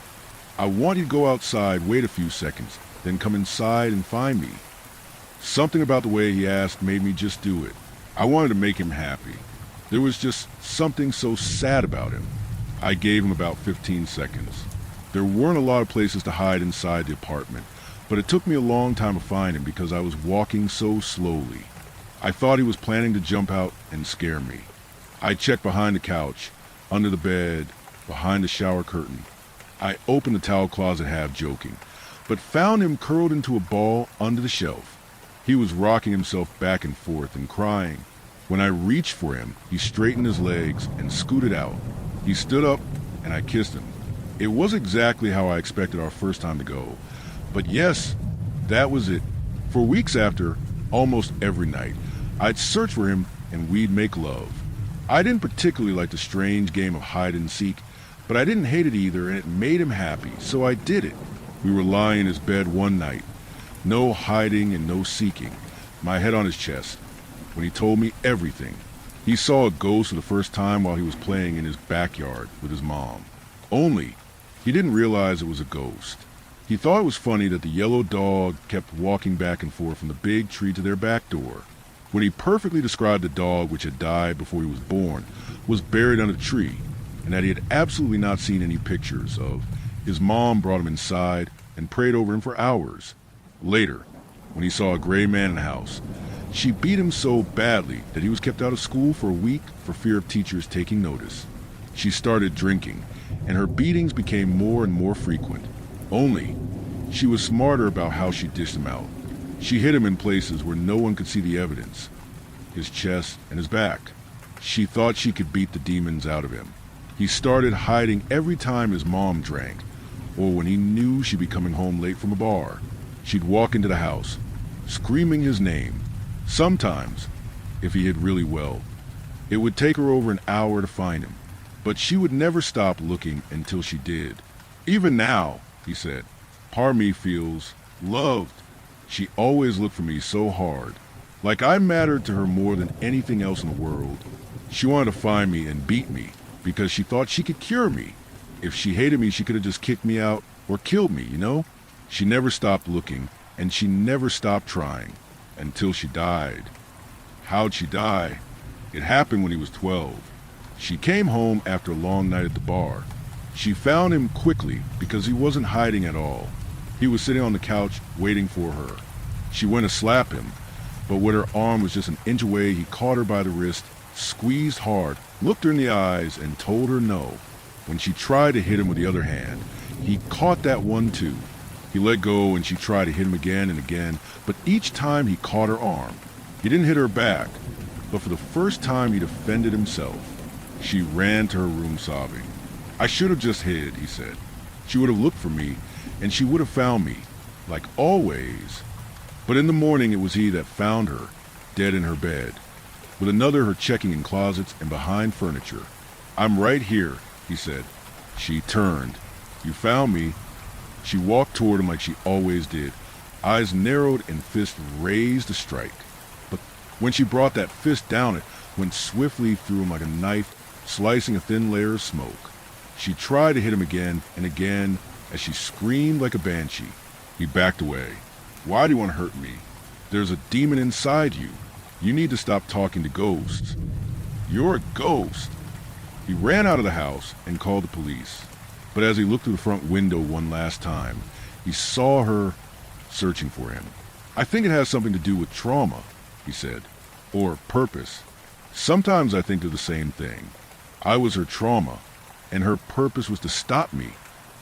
I want you to go outside, wait a few seconds, then come inside and find me. Something about the way he asked made me just do it. I wanted to make him happy. There was just something so sad about him. I gave him about 15 seconds. There weren't a lot of places to hide inside the apartment, but it took me a long time to find him because I was walking so slowly. I thought he was planning to jump out and scare me. I checked behind the couch, under the bed, behind the shower curtain. I opened the towel closet half joking, but found him curled into a ball under the shelf. He was rocking himself back and forth and crying. When I reached for him, he straightened his legs and scooted out. He stood up and I kissed him. It wasn't exactly how I expected our first time to go, but yes, that was it. For weeks after, almost every night, I'd search for him and we'd make love. I didn't particularly like the strange game of hide and seek, but I didn't hate it either, and it made him happy, so I did it. We were lying in his bed one night. No hiding and no seeking. My head on his chest. When he told me everything. He saw a ghost for the first time while he was playing in his backyard with his mom. Only, he didn't realize it was a ghost. He thought it was funny that the yellow dog kept walking back and forth from the big tree to their back door. When he perfectly described the dog, which had died before he was born, was buried under the tree, and that he had absolutely not seen any pictures of. His mom brought him inside and prayed over him for hours. Later, when he saw a gray man in the house, she beat him so badly that he was kept out of school for a week for fear of teachers taking notice. She started drinking, and her beatings became more and more frequent. Only, she was smarter about how she dished him out. She hid him in places where no one could see the evidence, his chest and his back. She thought she could beat the demons out of him. He started hiding every time his mom drank, or when he knew she'd be coming home late from a bar. She'd walk into the house, screaming his name. Sometimes, if he hid really well, it would take her over an hour to find him, but she would never stop looking until she did. Even now, he said, part of me feels loved. She always looked for me so hard, like I mattered to her more than anything else in the world. She wanted to find me and beat me because she thought she could cure me. If she hated me, she could have just kicked me out or killed me, you know? She never stopped looking, and she never stopped trying, until she died. How'd she die? It happened when he was 12. She came home after a long night at the bar. She found him quickly because he wasn't hiding at all. He was sitting on the couch waiting for her. She went to slap him, but when her arm was just an inch away, he caught her by the wrist, squeezed hard, looked her in the eyes, and told her no. When she tried to hit him with the other hand, he caught that one too. He let go and she tried to hit him again and again, but each time he caught her arm. He didn't hit her back, but for the first time he defended himself. She ran to her room sobbing. I should have just hid, he said. She would have looked for me, and she would have found me, like always. But in the morning it was he that found her, dead in her bed, with another her checking in closets and behind furniture. I'm right here, he said. She turned. You found me. She walked toward him like she always did, eyes narrowed and fist raised to strike. But when she brought that fist down, it went swiftly through him like a knife, slicing a thin layer of smoke. She tried to hit him again and again as she screamed like a banshee. He backed away. Why do you want to hurt me? There's a demon inside you. You need to stop talking to ghosts. You're a ghost. He ran out of the house and called the police. But as he looked through the front window one last time, he saw her searching for him. I think it has something to do with trauma, he said, or purpose. Sometimes I think they're the same thing. I was her trauma, and her purpose was to stop me.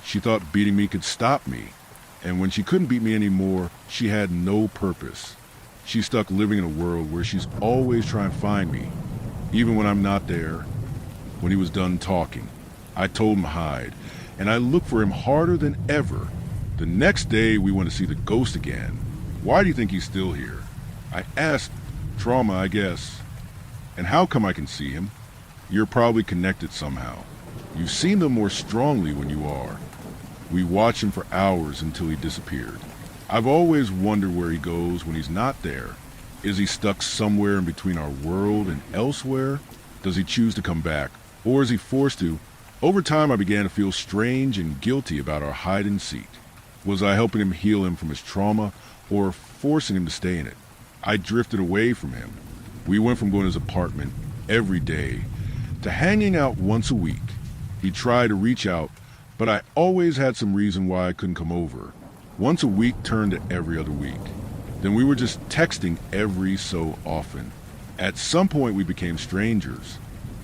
She thought beating me could stop me, and when she couldn't beat me anymore, she had no purpose. She's stuck living in a world where she's always trying to find me, even when I'm not there. When he was done talking, I told him to hide, and I looked for him harder than ever. The next day, we went to see the ghost again. Why do you think he's still here? I asked. Trauma, I guess. And how come I can see him? You're probably connected somehow. You've seen them more strongly when you are. We watched him for hours until he disappeared. I've always wondered where he goes when he's not there. Is he stuck somewhere in between our world and elsewhere? Does he choose to come back? Or is he forced to? Over time, I began to feel strange and guilty about our hide and seek. Was I helping him heal him from his trauma, or forcing him to stay in it? I drifted away from him. We went from going to his apartment every day to hanging out once a week. He tried to reach out, but I always had some reason why I couldn't come over. Once a week turned to every other week. Then we were just texting every so often. At some point, we became strangers.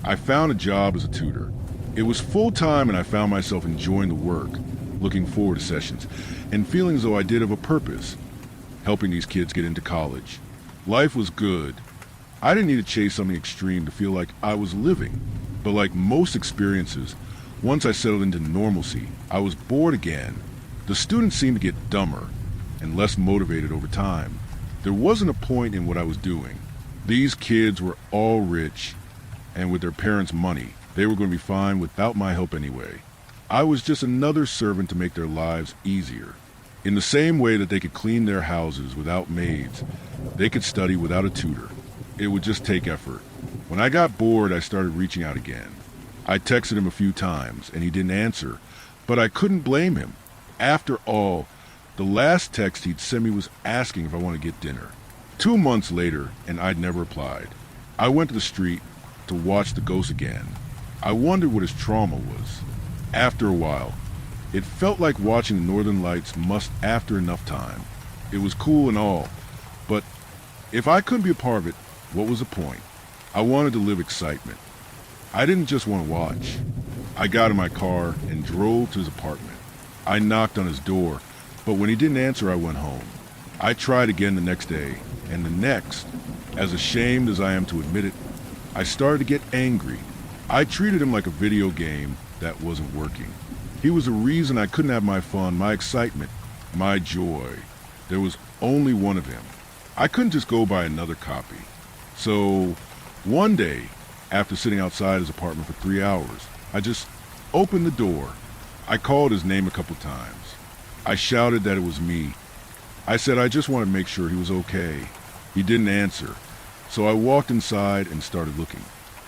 I found a job as a tutor. It was full-time, and I found myself enjoying the work, looking forward to sessions, and feeling as though I did have a purpose, helping these kids get into college. Life was good. I didn't need to chase something extreme to feel like I was living. But like most experiences, once I settled into normalcy, I was bored again. The students seemed to get dumber and less motivated over time. There wasn't a point in what I was doing. These kids were all rich, and with their parents' money, they were going to be fine without my help anyway. I was just another servant to make their lives easier. In the same way that they could clean their houses without maids, they could study without a tutor. It would just take effort. When I got bored, I started reaching out again. I texted him a few times, and he didn't answer, but I couldn't blame him. After all, the last text he'd sent me was asking if I wanted to get dinner. 2 months later, and I'd never replied. I went to the street to watch the ghost again. I wondered what his trauma was. After a while, it felt like watching the Northern Lights must after enough time. It was cool and all, but if I couldn't be a part of it, what was the point? I wanted to live excitement. I didn't just want to watch. I got in my car and drove to his apartment. I knocked on his door, but when he didn't answer, I went home. I tried again the next day, and the next. As ashamed as I am to admit it, I started to get angry. I treated him like a video game that wasn't working. He was the reason I couldn't have my fun, my excitement, my joy. There was only one of him. I couldn't just go buy another copy. So, one day, after sitting outside his apartment for 3 hours, I just opened the door. I called his name a couple times. I shouted that it was me. I said I just wanted to make sure he was okay. He didn't answer, so I walked inside and started looking.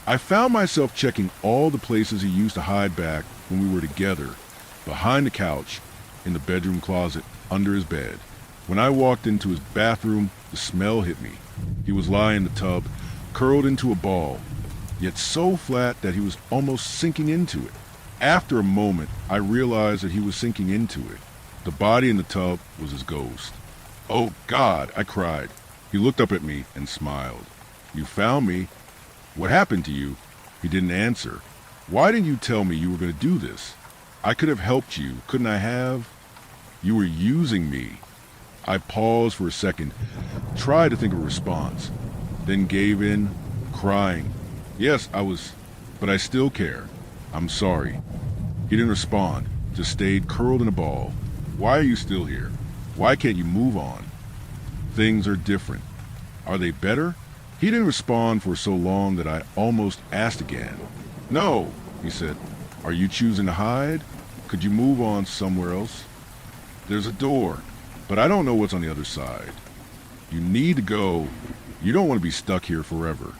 I found myself checking all the places he used to hide back when we were together, behind the couch, in the bedroom closet, under his bed. When I walked into his bathroom, the smell hit me. He was lying in the tub, curled into a ball, yet so flat that he was almost sinking into it. After a moment, I realized that he was sinking into it. The body in the tub was his ghost. "Oh, God," I cried. He looked up at me and smiled. "You found me. What happened to you?" He didn't answer. "Why didn't you tell me you were going to do this? I could have helped you, couldn't I have? You were using me." I paused for a second, tried to think of a response, then gave in, crying. "Yes, I was, but I still care. I'm sorry." He didn't respond, just stayed curled in a ball. "Why are you still here? Why can't you move on? Things are different. Are they better?" He didn't respond for so long that I almost asked again. "No," he said. "Are you choosing to hide? Could you move on somewhere else? There's a door, but I don't know what's on the other side. You need to go. You don't want to be stuck here forever.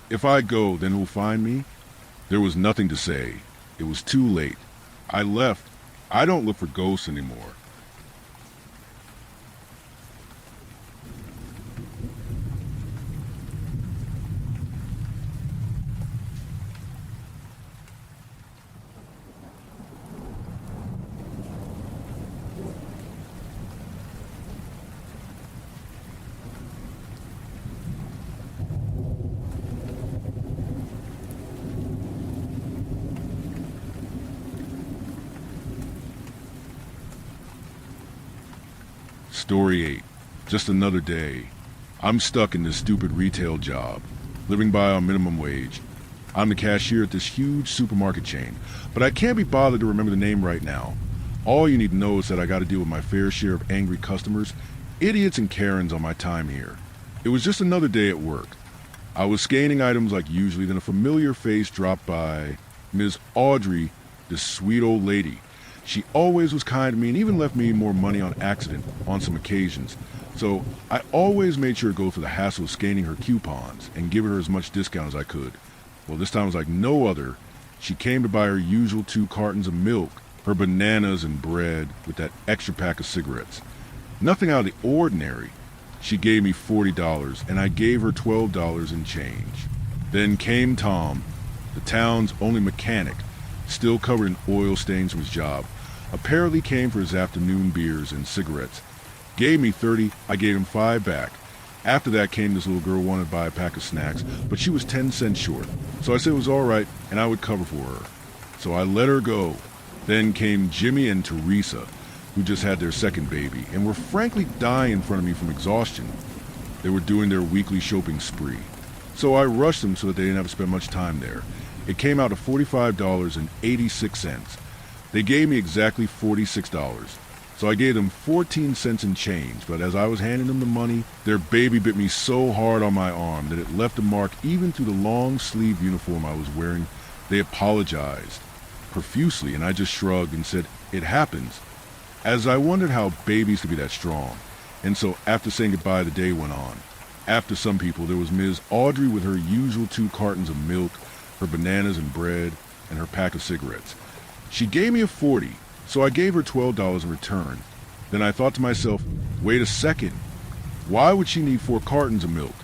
If I go, then who'll find me?" There was nothing to say. It was too late. I left. I don't look for ghosts anymore. Story 8. Just another day. I'm stuck in this stupid retail job, living by on minimum wage. I'm the cashier at this huge supermarket chain, but I can't be bothered to remember the name right now. All you need to know is that I got to deal with my fair share of angry customers, idiots and Karens on my time here. It was just another day at work. I was scanning items like usually, then a familiar face dropped by. Ms. Audrey, this sweet old lady. She always was kind to me and even left me more money on accident on some occasions. So I always made sure to go through the hassle of scanning her coupons and giving her as much discount as I could. Well, this time was like no other. She came to buy her usual 2 cartons of milk, her bananas and bread with that extra pack of cigarettes. Nothing out of the ordinary. She gave me $40 and I gave her $12 in change. Then came Tom, the town's only mechanic, still covered in oil stains from his job. Apparently came for his afternoon beers and cigarettes. Gave me 30, I gave him 5 back. After that came this little girl wanted to buy a pack of snacks, but she was 10 cents short. So I said it was all right and I would cover for her. So I let her go. Then came Jimmy and Teresa, who just had their second baby and were frankly dying in front of me from exhaustion. They were doing their weekly shopping spree. So I rushed them so that they didn't have to spend much time there. It came out to $45.86. They gave me exactly $46. So I gave them 14 cents in change, but as I was handing them the money, their baby bit me so hard on my arm that it left a mark even through the long-sleeved uniform I was wearing. They apologized profusely, and I just shrugged and said, "It happens," as I wondered how babies could be that strong. And so after saying goodbye, the day went on. After some people, there was Ms. Audrey with her usual 2 cartons of milk, her bananas and bread, and her pack of cigarettes. She gave me a 40, so I gave her $12 in return. Then I thought to myself, wait a second. Why would she need 4 cartons of milk?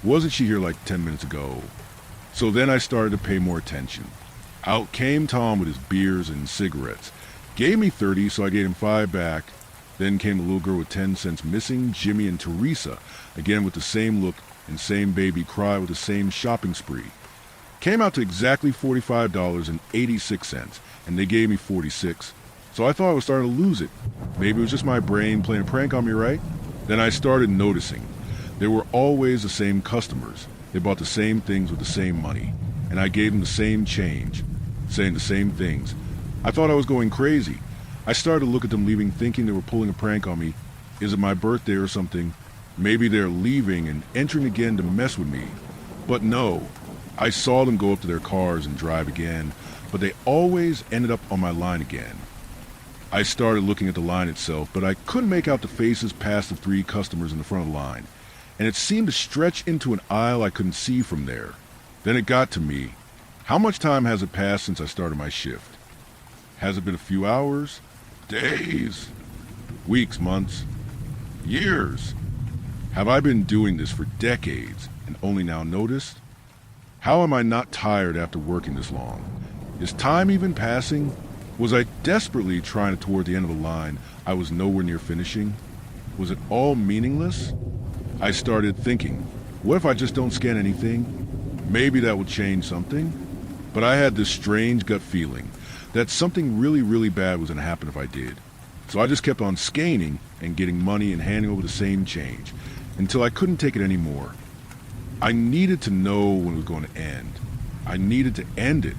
Wasn't she here like 10 minutes ago? So then I started to pay more attention. Out came Tom with his beers and cigarettes. Gave me 30, so I gave him 5 back. Then came the little girl with 10 cents missing, Jimmy and Teresa, again with the same look and same baby cry with the same shopping spree. Came out to exactly $45.86, and they gave me 46. So I thought I was starting to lose it. Maybe it was just my brain playing a prank on me, right? Then I started noticing. They were always the same customers. They bought the same things with the same money, and I gave them the same change, saying the same things. I thought I was going crazy. I started to look at them leaving thinking they were pulling a prank on me. Is it my birthday or something? Maybe they're leaving and entering again to mess with me. But no. I saw them go up to their cars and drive again, but they always ended up on my line again. I started looking at the line itself, but I couldn't make out the faces past the 3 customers in the front of the line, and it seemed to stretch into an aisle I couldn't see from there. Then it got to me. How much time has it passed since I started my shift? Has it been a few hours? Days? Weeks? Months? Years? Have I been doing this for decades and only now noticed? How am I not tired after working this long? Is time even passing? Was I desperately trying toward the end of a line I was nowhere near finishing? Was it all meaningless? I started thinking, what if I just don't scan anything? Maybe that will change something. But I had this strange gut feeling that something really, really bad was going to happen if I did. So I just kept on scanning and getting money and handing over the same change until I couldn't take it anymore. I needed to know when it was going to end. I needed to end it.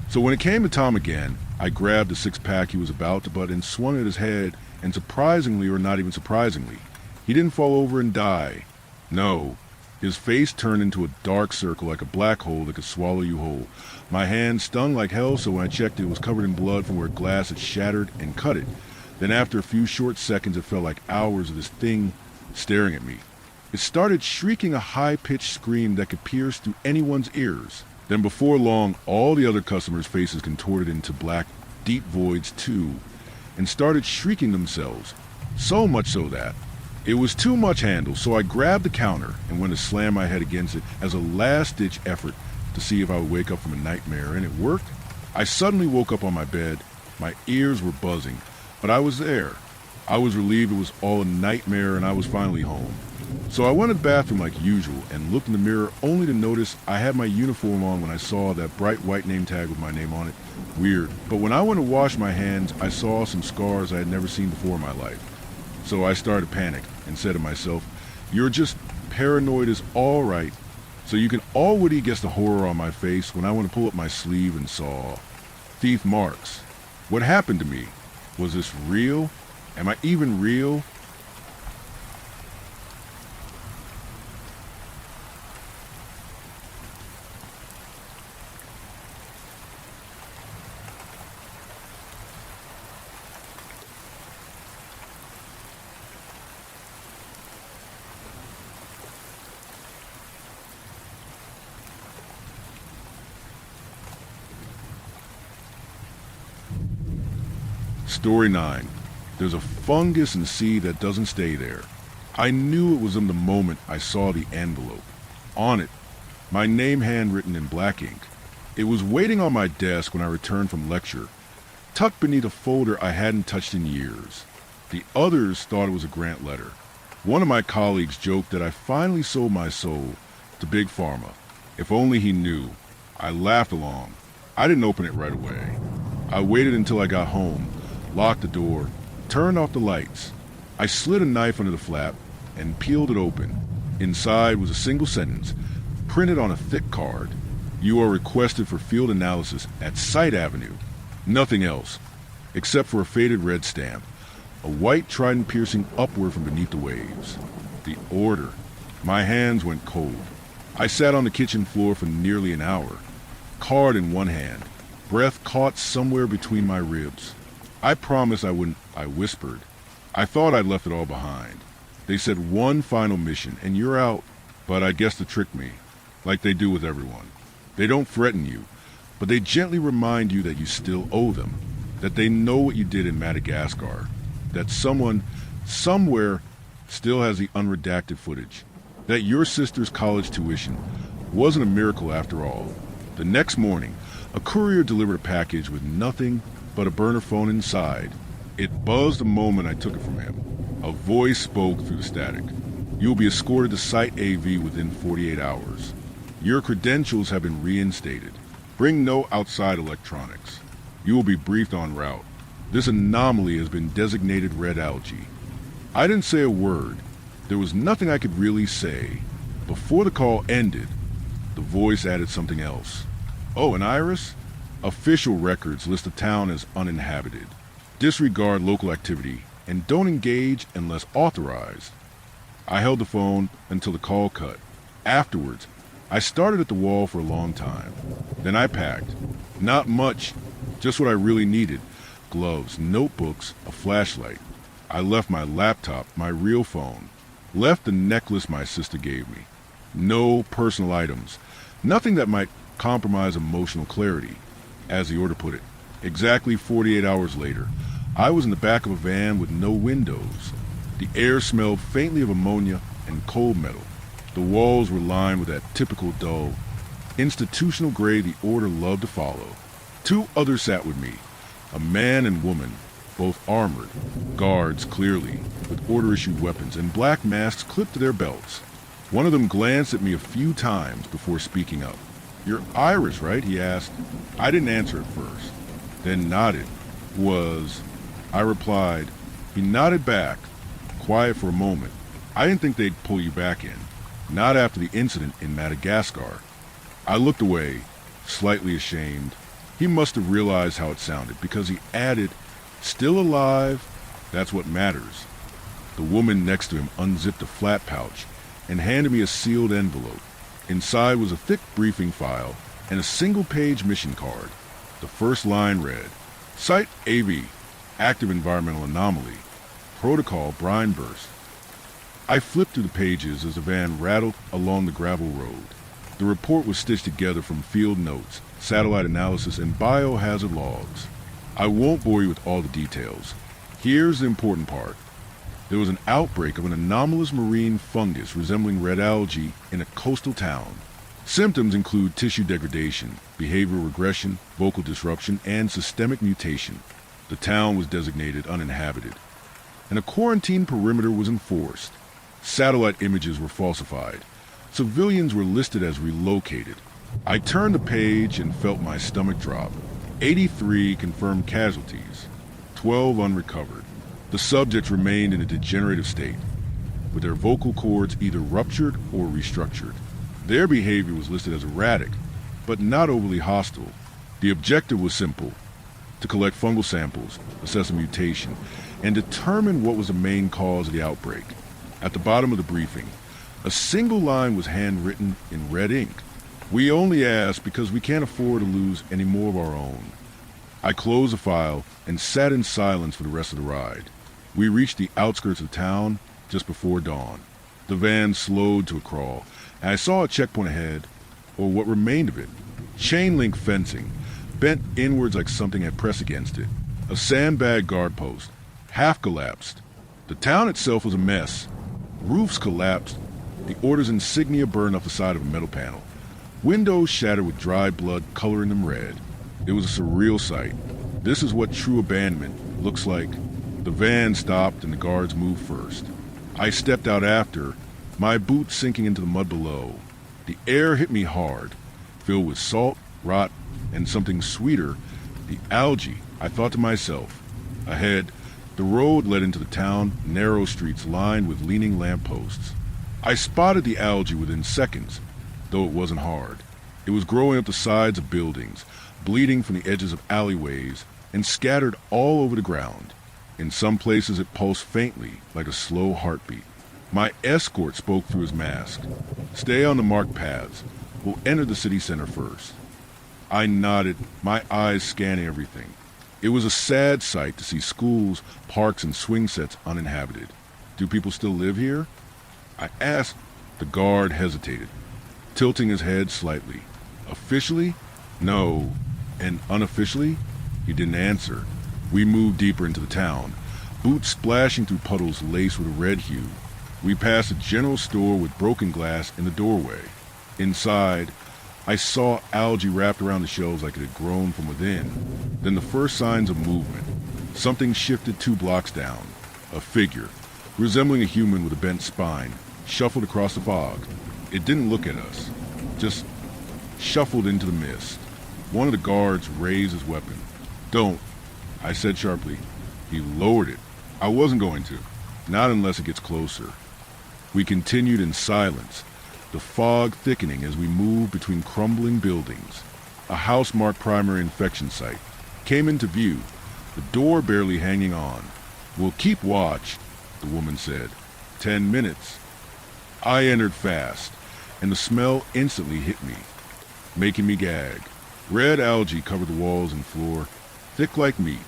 So when it came to Tom again, I grabbed the 6-pack he was about to butt and swung at his head, and surprisingly, or not even surprisingly, he didn't fall over and die. No, his face turned into a dark circle like a black hole that could swallow you whole. My hand stung like hell, so when I checked it was covered in blood from where glass had shattered and cut it. Then after a few short seconds, it felt like hours of this thing staring at me. It started shrieking a high-pitched scream that could pierce through anyone's ears. Then before long, all the other customers' faces contorted into black, deep voids too, and started shrieking themselves. So much so that it was too much handle, so I grabbed the counter and went to slam my head against it as a last-ditch effort to see if I would wake up from a nightmare, and it worked. I suddenly woke up on my bed. My ears were buzzing, but I was there. I was relieved it was all a nightmare and I was finally home. So I went to the bathroom like usual and looked in the mirror only to notice I had my uniform on when I saw that bright white name tag with my name on it. Weird. But when I went to wash my hands, I saw some scars I had never seen before in my life. So I started to panic and said to myself, "You're just paranoid as all right." So you can already guess the horror on my face when I went to pull up my sleeve and saw thief marks. What happened to me? Was this real? Am I even real? Story 9. There's a fungus and seed that doesn't stay there. I knew it was in the moment I saw the envelope. On it, my name handwritten in black ink. It was waiting on my desk when I returned from lecture, tucked beneath a folder I hadn't touched in years. The others thought it was a grant letter. One of my colleagues joked that I finally sold my soul to Big Pharma. If only he knew. I laughed along. I didn't open it right away. I waited until I got home, locked the door, turned off the lights. I slid a knife under the flap and peeled it open. Inside was a single sentence, printed on a thick card. "You are requested for field analysis at Site Avenue." Nothing else, except for a faded red stamp, a white trident piercing upward from beneath the waves. The order. My hands went cold. I sat on the kitchen floor for nearly an hour, card in one hand, breath caught somewhere between my ribs. I promised I wouldn't, I whispered. I thought I'd left it all behind. They said one final mission and you're out, but I guess they tricked me, like they do with everyone. They don't threaten you, but they gently remind you that you still owe them, that they know what you did in Madagascar, that someone, somewhere, still has the unredacted footage, that your sister's college tuition wasn't a miracle after all. The next morning, a courier delivered a package with nothing but a burner phone inside. It buzzed the moment I took it from him. A voice spoke through the static. "You'll be escorted to Site AV within 48 hours. Your credentials have been reinstated. Bring no outside electronics. You will be briefed en route. This anomaly has been designated red algae." I didn't say a word. There was nothing I could really say. Before the call ended, the voice added something else. "Oh, and Iris? Official records list the town as uninhabited. Disregard local activity and don't engage unless authorized." I held the phone until the call cut. Afterwards, I started at the wall for a long time. Then I packed. Not much, just what I really needed. Gloves, notebooks, a flashlight. I left my laptop, my real phone. Left the necklace my sister gave me. No personal items. Nothing that might compromise emotional clarity. As the order put it, exactly 48 hours later, I was in the back of a van with no windows. The air smelled faintly of ammonia and coal metal. The walls were lined with that typical dull, institutional gray the order loved to follow. Two others sat with me, a man and woman, both armored, guards clearly, with order-issued weapons and black masks clipped to their belts. One of them glanced at me a few times before speaking up. "You're Irish, right?" he asked. I didn't answer at first, then nodded. I replied. He nodded back, quiet for a moment. I didn't think they'd pull you back in, not after the incident in Madagascar. I looked away, slightly ashamed. He must have realized how it sounded, because he added, "Still alive, that's what matters." The woman next to him unzipped a flat pouch and handed me a sealed envelope. Inside was a thick briefing file and a single-page mission card. The first line read, "Site AV, active environmental anomaly, protocol brine burst." I flipped through the pages as the van rattled along the gravel road. The report was stitched together from field notes, satellite analysis, and biohazard logs. I won't bore you with all the details. Here's the important part. There was an outbreak of an anomalous marine fungus resembling red algae in a coastal town. Symptoms include tissue degradation, behavioral regression, vocal disruption, and systemic mutation. The town was designated uninhabited, and a quarantine perimeter was enforced. Satellite images were falsified. Civilians were listed as relocated. I turned the page and felt my stomach drop. 83 confirmed casualties, 12 unrecovered. The subjects remained in a degenerative state, with their vocal cords either ruptured or restructured. Their behavior was listed as erratic, but not overly hostile. The objective was simple: to collect fungal samples, assess a mutation, and determine what was the main cause of the outbreak. At the bottom of the briefing, a single line was handwritten in red ink. "We only ask because we can't afford to lose any more of our own." I closed the file and sat in silence for the rest of the ride. We reached the outskirts of town just before dawn. The van slowed to a crawl, and I saw a checkpoint ahead, or what remained of it. Chain link fencing, bent inwards like something had pressed against it. A sandbag guard post, half collapsed. The town itself was a mess. Roofs collapsed, the order's insignia burned off the side of a metal panel. Windows shattered with dried blood coloring them red. It was a surreal sight. This is what true abandonment looks like. The van stopped and the guards moved first. I stepped out after, my boots sinking into the mud below. The air hit me hard, filled with salt, rot, and something sweeter, the algae. I thought to myself. Ahead, the road led into the town, narrow streets lined with leaning lampposts. I spotted the algae within seconds, though it wasn't hard. It was growing up the sides of buildings, bleeding from the edges of alleyways, and scattered all over the ground. In some places it pulsed faintly, like a slow heartbeat. My escort spoke through his mask. "Stay on the marked paths. We'll enter the city center first." I nodded, my eyes scanning everything. It was a sad sight to see schools, parks, and swing sets uninhabited. "Do people still live here?" I asked. The guard hesitated, tilting his head slightly. "Officially? No. And unofficially?" He didn't answer. We moved deeper into the town, boots splashing through puddles laced with a red hue. We passed a general store with broken glass in the doorway. Inside, I saw algae wrapped around the shelves like it had grown from within. Then the first signs of movement. Something shifted 2 blocks down. A figure, resembling a human with a bent spine, shuffled across the fog. It didn't look at us, just shuffled into the mist. One of the guards raised his weapon. "Don't," I said sharply. He lowered it. I wasn't going to, not unless it gets closer. We continued in silence, the fog thickening as we moved between crumbling buildings. A house marked primary infection site came into view, the door barely hanging on. "We'll keep watch," the woman said. 10 minutes. I entered fast, and the smell instantly hit me, making me gag. Red algae covered the walls and floor, thick like meat.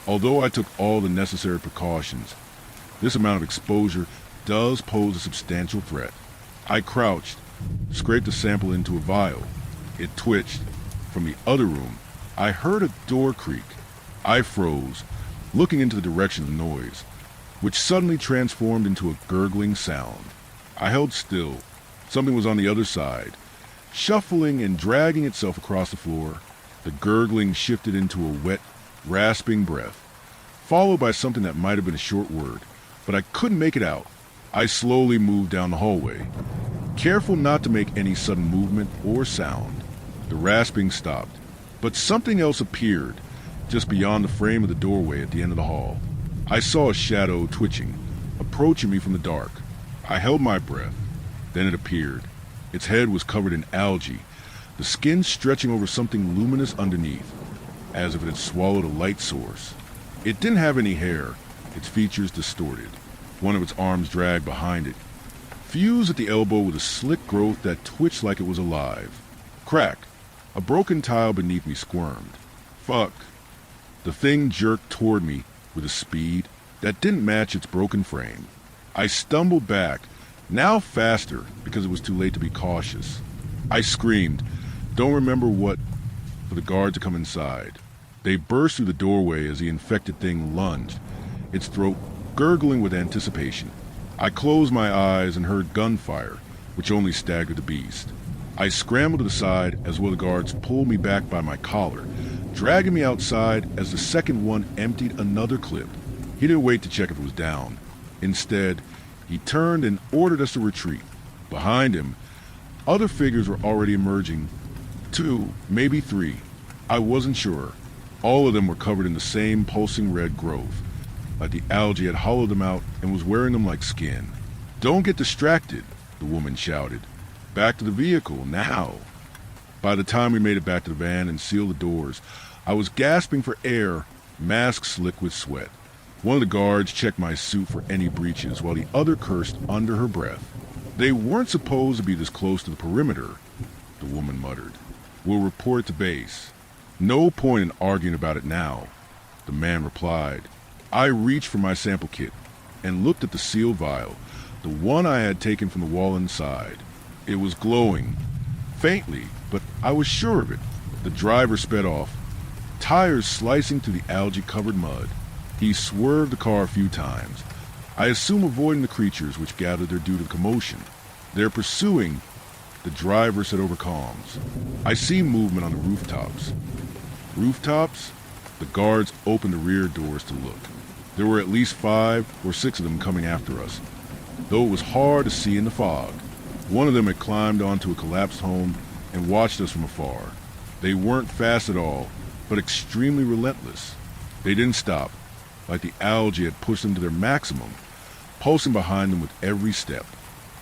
Although I took all the necessary precautions, this amount of exposure does pose a substantial threat. I crouched, scraped a sample into a vial. It twitched. From the other room, I heard a door creak. I froze, looking into the direction of the noise, which suddenly transformed into a gurgling sound. I held still. Something was on the other side, shuffling and dragging itself across the floor. The gurgling shifted into a wet, rasping breath, followed by something that might have been a short word, but I couldn't make it out. I slowly moved down the hallway, careful not to make any sudden movement or sound. The rasping stopped, but something else appeared just beyond the frame of the doorway at the end of the hall. I saw a shadow twitching, approaching me from the dark. I held my breath. Then it appeared. Its head was covered in algae, the skin stretching over something luminous underneath, as if it had swallowed a light source. It didn't have any hair, its features distorted. One of its arms dragged behind it, fused at the elbow with a slick growth that twitched like it was alive. Crack! A broken tile beneath me squirmed. Fuck! The thing jerked toward me with a speed that didn't match its broken frame. I stumbled back, now faster because it was too late to be cautious. I screamed, don't remember what, for the guard to come inside. They burst through the doorway as the infected thing lunged, its throat gurgling with anticipation. I closed my eyes and heard gunfire, which only staggered the beast. I scrambled to the side as one of the guards pulled me back by my collar, dragging me outside as the second one emptied another clip. He didn't wait to check if it was down. Instead, he turned and ordered us to retreat. Behind him, other figures were already emerging. 2, maybe 3. I wasn't sure. All of them were covered in the same pulsing red growth. like the algae had hollowed them out and was wearing them like skin. "Don't get distracted," the woman shouted. "Back to the vehicle, now." By the time we made it back to the van and sealed the doors, I was gasping for air, mask slick with sweat. One of the guards checked my suit for any breaches while the other cursed under her breath. "They weren't supposed to be this close to the perimeter," the woman muttered. "We'll report it to base." "No point in arguing about it now," the man replied. I reached for my sample kit and looked at the sealed vial, the one I had taken from the wall inside. It was glowing, faintly, but I was sure of it. The driver sped off, tires slicing through the algae-covered mud. He swerved the car a few times, I assume avoiding the creatures which gathered there due to the commotion. "They're pursuing," the driver said over comms. "I see movement on the rooftops." Rooftops? The guards opened the rear doors to look. There were at least 5 or 6 of them coming after us, though it was hard to see in the fog. One of them had climbed onto a collapsed home and watched us from afar. They weren't fast at all, but extremely relentless. They didn't stop, like the algae had pushed them to their maximum, pulsing behind them with every step.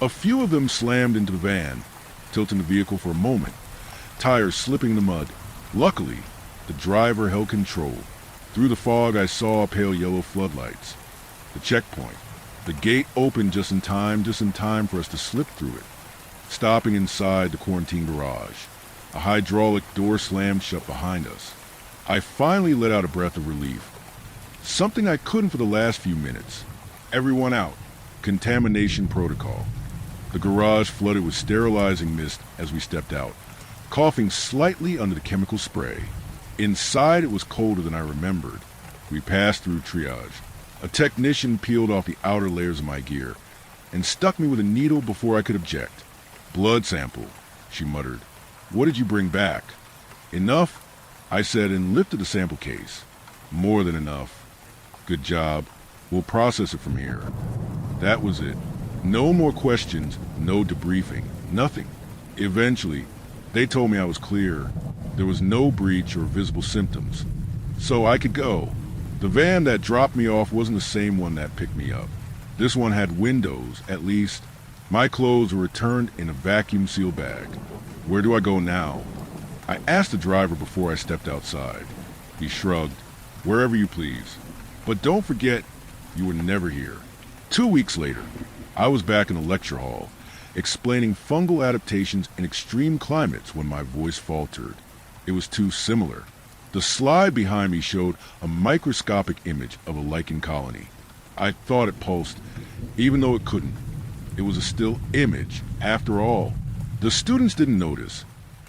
A few of them slammed into the van, tilting the vehicle for a moment, tires slipping in the mud. Luckily, the driver held control. Through the fog, I saw pale yellow floodlights. The checkpoint. The gate opened just in time for us to slip through it, stopping inside the quarantine garage. A hydraulic door slammed shut behind us. I finally let out a breath of relief. Something I couldn't for the last few minutes. Everyone out. Contamination protocol. The garage flooded with sterilizing mist as we stepped out, coughing slightly under the chemical spray. Inside it was colder than I remembered. We passed through triage. A technician peeled off the outer layers of my gear and stuck me with a needle before I could object. "Blood sample," she muttered. "What did you bring back?" "Enough," I said and lifted the sample case. "More than enough." "Good job. We'll process it from here." That was it. No more questions, no debriefing, nothing. Eventually, they told me I was clear. There was no breach or visible symptoms, so I could go. The van that dropped me off wasn't the same one that picked me up. This one had windows, at least. My clothes were returned in a vacuum-sealed bag. Where do I go now? I asked the driver before I stepped outside. He shrugged. "Wherever you please. But don't forget, you were never here." 2 weeks later, I was back in the lecture hall, explaining fungal adaptations in extreme climates when my voice faltered. It was too similar. The slide behind me showed a microscopic image of a lichen colony. I thought it pulsed, even though it couldn't. It was a still image, after all. The students didn't notice.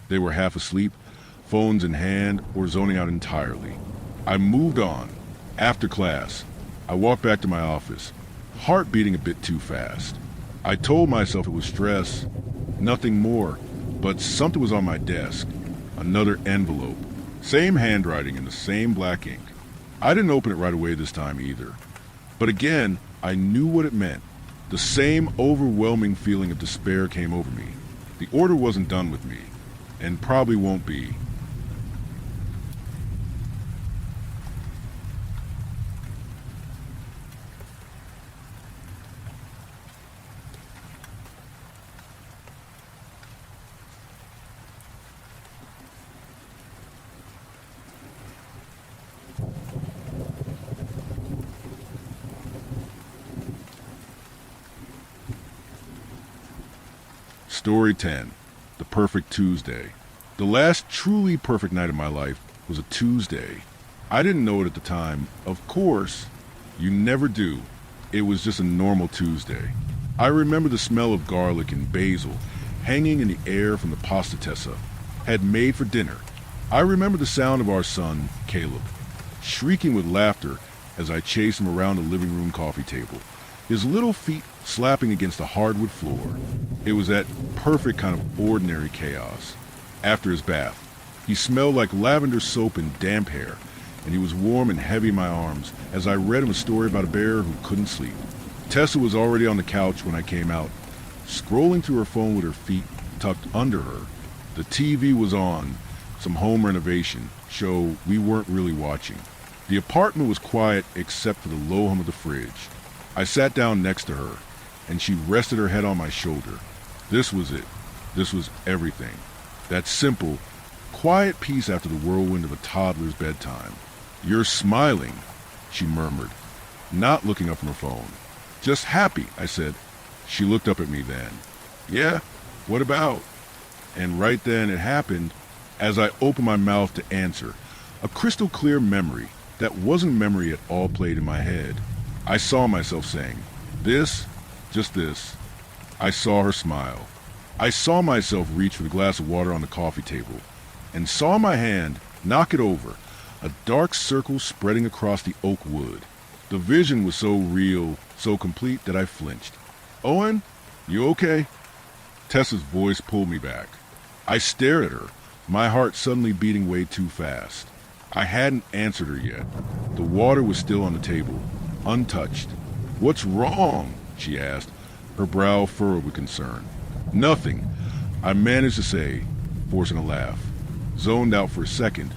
They were half asleep, phones in hand, or zoning out entirely. I moved on. After class, I walked back to my office, heart beating a bit too fast. I told myself it was stress, nothing more, but something was on my desk. Another envelope. Same handwriting in the same black ink. I didn't open it right away this time either. But again, I knew what it meant. The same overwhelming feeling of despair came over me. The order wasn't done with me, and probably won't be. Story 10. The Perfect Tuesday. The last truly perfect night of my life was a Tuesday. I didn't know it at the time. Of course, you never do. It was just a normal Tuesday. I remember the smell of garlic and basil hanging in the air from the pasta Tessa had made for dinner. I remember the sound of our son, Caleb, shrieking with laughter as I chased him around the living room coffee table, his little feet slapping against the hardwood floor. It was that perfect kind of ordinary chaos. After his bath, he smelled like lavender soap and damp hair, and he was warm and heavy in my arms as I read him a story about a bear who couldn't sleep. Tessa was already on the couch when I came out, scrolling through her phone with her feet tucked under her. The TV was on, some home renovation show we weren't really watching. The apartment was quiet except for the low hum of the fridge. I sat down next to her, and she rested her head on my shoulder. This was it. This was everything. That simple, quiet peace after the whirlwind of a toddler's bedtime. "You're smiling," she murmured, not looking up from her phone. "Just happy," I said. She looked up at me then. "Yeah? What about?" And right then it happened. As I opened my mouth to answer, a crystal clear memory that wasn't memory at all played in my head. I saw myself saying, "This, just this." I saw her smile. I saw myself reach for the glass of water on the coffee table, and saw my hand knock it over, a dark circle spreading across the oak wood. The vision was so real, so complete that I flinched. "Owen, you okay?" Tessa's voice pulled me back. I stared at her, my heart suddenly beating way too fast. I hadn't answered her yet. The water was still on the table, untouched. "What's wrong?" she asked, her brow furrowed with concern. "Nothing," I managed to say, forcing a laugh. Zoned out for a second,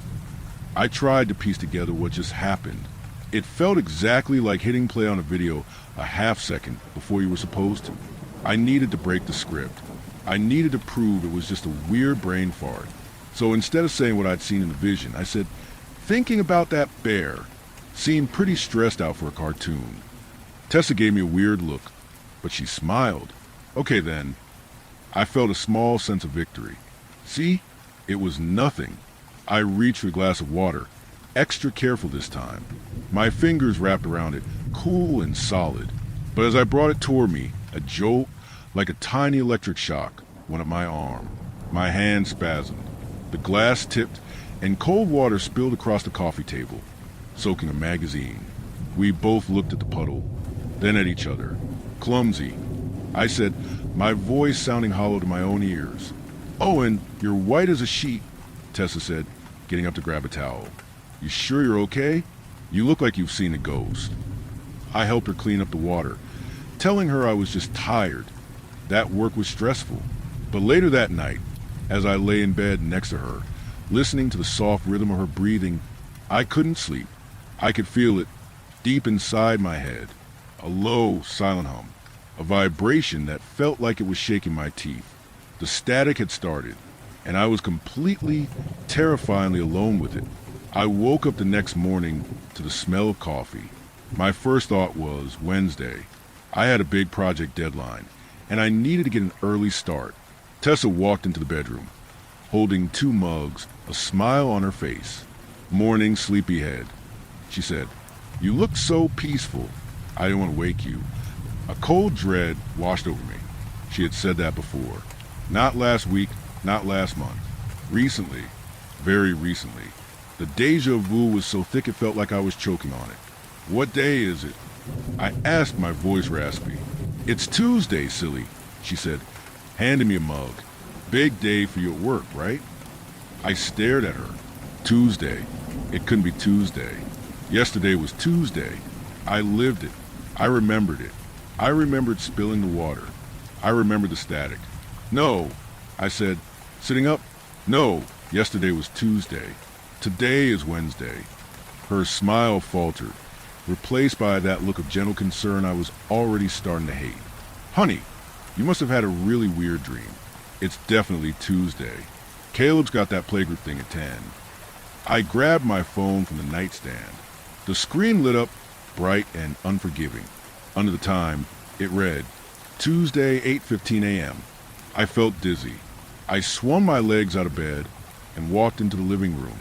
I tried to piece together what just happened. It felt exactly like hitting play on a video a half second before you were supposed to. I needed to break the script. I needed to prove it was just a weird brain fart. So instead of saying what I'd seen in the vision, I said, "Thinking about that bear. Seemed pretty stressed out for a cartoon." Tessa gave me a weird look, but she smiled. "Okay then." I felt a small sense of victory. See? It was nothing. I reached for a glass of water, extra careful this time. My fingers wrapped around it, cool and solid. But as I brought it toward me, a jolt, like a tiny electric shock, went up my arm. My hand spasmed. The glass tipped, and cold water spilled across the coffee table, soaking a magazine. We both looked at the puddle, then at each other. "Clumsy," I said, my voice sounding hollow to my own ears. "Owen, you're white as a sheet," Tessa said, getting up to grab a towel. "You sure you're okay? You look like you've seen a ghost." I helped her clean up the water, telling her I was just tired. That work was stressful. But later that night, as I lay in bed next to her, listening to the soft rhythm of her breathing, I couldn't sleep. I could feel it deep inside my head, a low, silent hum, a vibration that felt like it was shaking my teeth. The static had started, and I was completely, terrifyingly alone with it. I woke up the next morning to the smell of coffee. My first thought was Wednesday. I had a big project deadline, and I needed to get an early start. Tessa walked into the bedroom, holding 2 mugs, a smile on her face. "Morning, sleepyhead," she said. "You look so peaceful." I didn't want to wake you. A cold dread washed over me. She had said that before. Not last week, not last month. Recently, very recently. The deja vu was so thick it felt like I was choking on it. "What day is it?" I asked, my voice raspy. "It's Tuesday, silly," she said, handing me a mug. "Big day for you at work, right?" I stared at her. Tuesday. It couldn't be Tuesday. Yesterday was Tuesday. I lived it. I remembered it. I remembered spilling the water. I remembered the static. "No," I said, sitting up. "No, yesterday was Tuesday. Today is Wednesday." Her smile faltered, replaced by that look of gentle concern I was already starting to hate. "Honey, you must have had a really weird dream. It's definitely Tuesday. Caleb's got that playgroup thing at 10. I grabbed my phone from the nightstand. The screen lit up, bright and unforgiving. Under the time, it read, Tuesday, 8:15 a.m. I felt dizzy. I swung my legs out of bed and walked into the living room.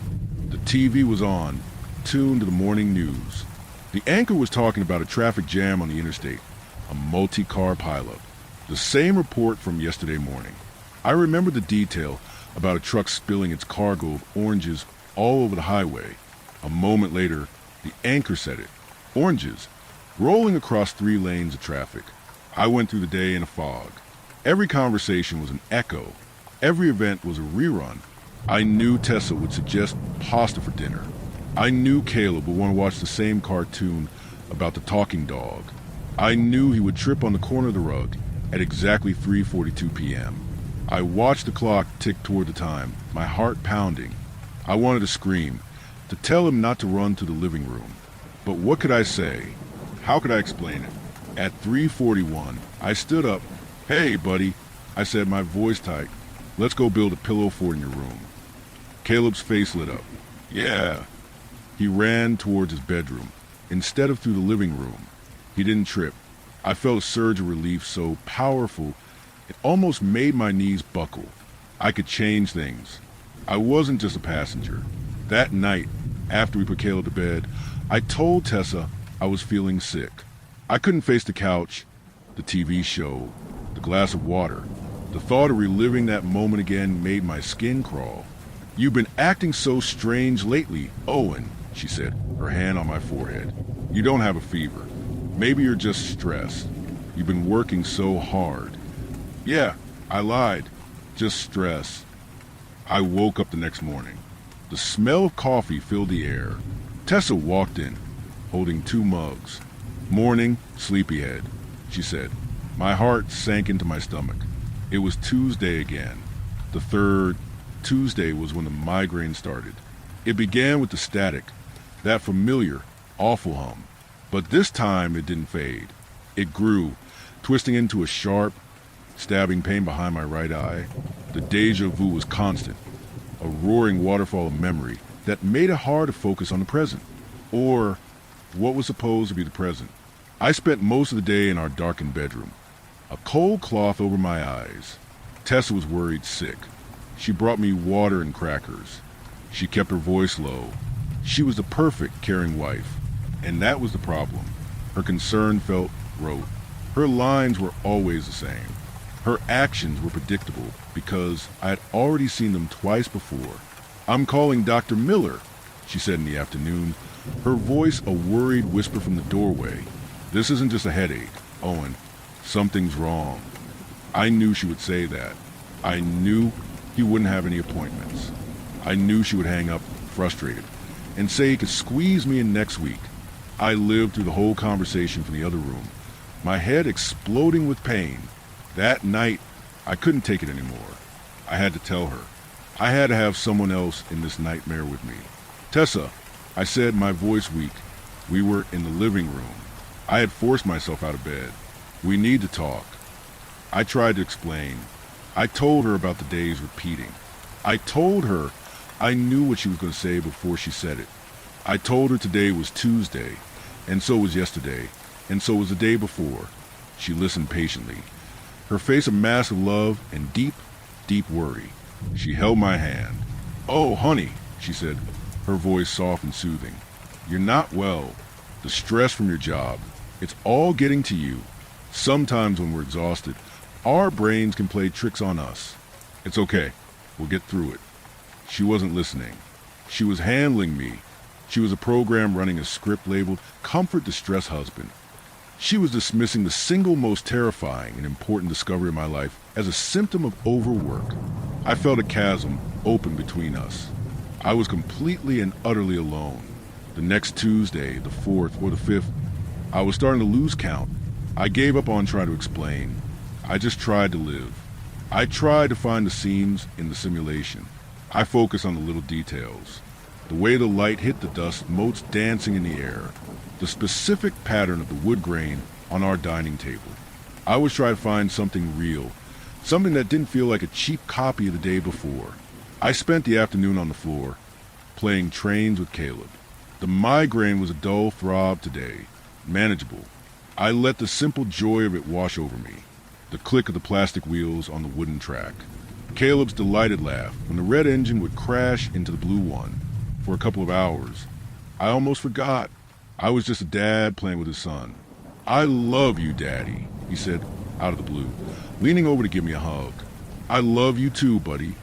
The TV was on, tuned to the morning news. The anchor was talking about a traffic jam on the interstate, a multi-car pileup. The same report from yesterday morning. I remember the detail about a truck spilling its cargo of oranges all over the highway. A moment later, the anchor said it. Oranges, rolling across 3 lanes of traffic. I went through the day in a fog. Every conversation was an echo. Every event was a rerun. I knew Tessa would suggest pasta for dinner. I knew Caleb would want to watch the same cartoon about the talking dog. I knew he would trip on the corner of the rug at exactly 3:42 p.m. I watched the clock tick toward the time, my heart pounding. I wanted to scream, to tell him not to run to the living room. But what could I say? How could I explain it? At 3:41, I stood up. "Hey, buddy," I said, my voice tight. "Let's go build a pillow fort in your room." Caleb's face lit up. "Yeah." He ran towards his bedroom, instead of through the living room. He didn't trip. I felt a surge of relief so powerful, it almost made my knees buckle. I could change things. I wasn't just a passenger. That night, after we put Caleb to bed, I told Tessa I was feeling sick. I couldn't face the couch, the TV show, the glass of water. The thought of reliving that moment again made my skin crawl. "You've been acting so strange lately, Owen," she said, her hand on my forehead. "You don't have a fever. Maybe you're just stressed. You've been working so hard." "Yeah," I lied. "Just stress." I woke up the next morning. The smell of coffee filled the air. Tessa walked in, holding 2 mugs. "Morning, sleepyhead," she said. My heart sank into my stomach. It was Tuesday again. The third Tuesday was when the migraine started. It began with the static, that familiar, awful hum. But this time it didn't fade. It grew, twisting into a sharp, stabbing pain behind my right eye. The deja vu was constant, a roaring waterfall of memory that made it hard to focus on the present, or what was supposed to be the present. I spent most of the day in our darkened bedroom, a cold cloth over my eyes. Tessa was worried sick. She brought me water and crackers. She kept her voice low. She was the perfect caring wife, and that was the problem. Her concern felt rote. Her lines were always the same. Her actions were predictable because I had already seen them twice before. "I'm calling Dr. Miller," she said in the afternoon, her voice a worried whisper from the doorway. "This isn't just a headache, Owen. Something's wrong." I knew she would say that. I knew he wouldn't have any appointments. I knew she would hang up, frustrated, and say he could squeeze me in next week. I lived through the whole conversation from the other room, my head exploding with pain. That night, I couldn't take it anymore. I had to tell her. I had to have someone else in this nightmare with me. "Tessa," I said, my voice weak. We were in the living room. I had forced myself out of bed. "We need to talk." I tried to explain. I told her about the days repeating. I told her I knew what she was going to say before she said it. I told her today was Tuesday, and so was yesterday, and so was the day before. She listened patiently, her face a mask of love and deep, deep worry. She held my hand. "Oh, honey," she said, her voice soft and soothing. "You're not well. The stress from your job. It's all getting to you. Sometimes when we're exhausted, our brains can play tricks on us. It's okay. We'll get through it." She wasn't listening. She was handling me. She was a program running a script labeled "Comfort the Stress Husband." She was dismissing the single most terrifying and important discovery of my life as a symptom of overwork. I felt a chasm open between us. I was completely and utterly alone. The next Tuesday, the 4th or the 5th, I was starting to lose count. I gave up on trying to explain. I just tried to live. I tried to find the seams in the simulation. I focused on the little details. The way the light hit the dust motes dancing in the air. The specific pattern of the wood grain on our dining table. I was trying to find something real, something that didn't feel like a cheap copy of the day before. I spent the afternoon on the floor, playing trains with Caleb. The migraine was a dull throb today, manageable. I let the simple joy of it wash over me, the click of the plastic wheels on the wooden track. Caleb's delighted laugh when the red engine would crash into the blue one. For a couple of hours, I almost forgot. I was just a dad playing with his son. "I love you, Daddy," he said out of the blue, leaning over to give me a hug. "I love you too, buddy,"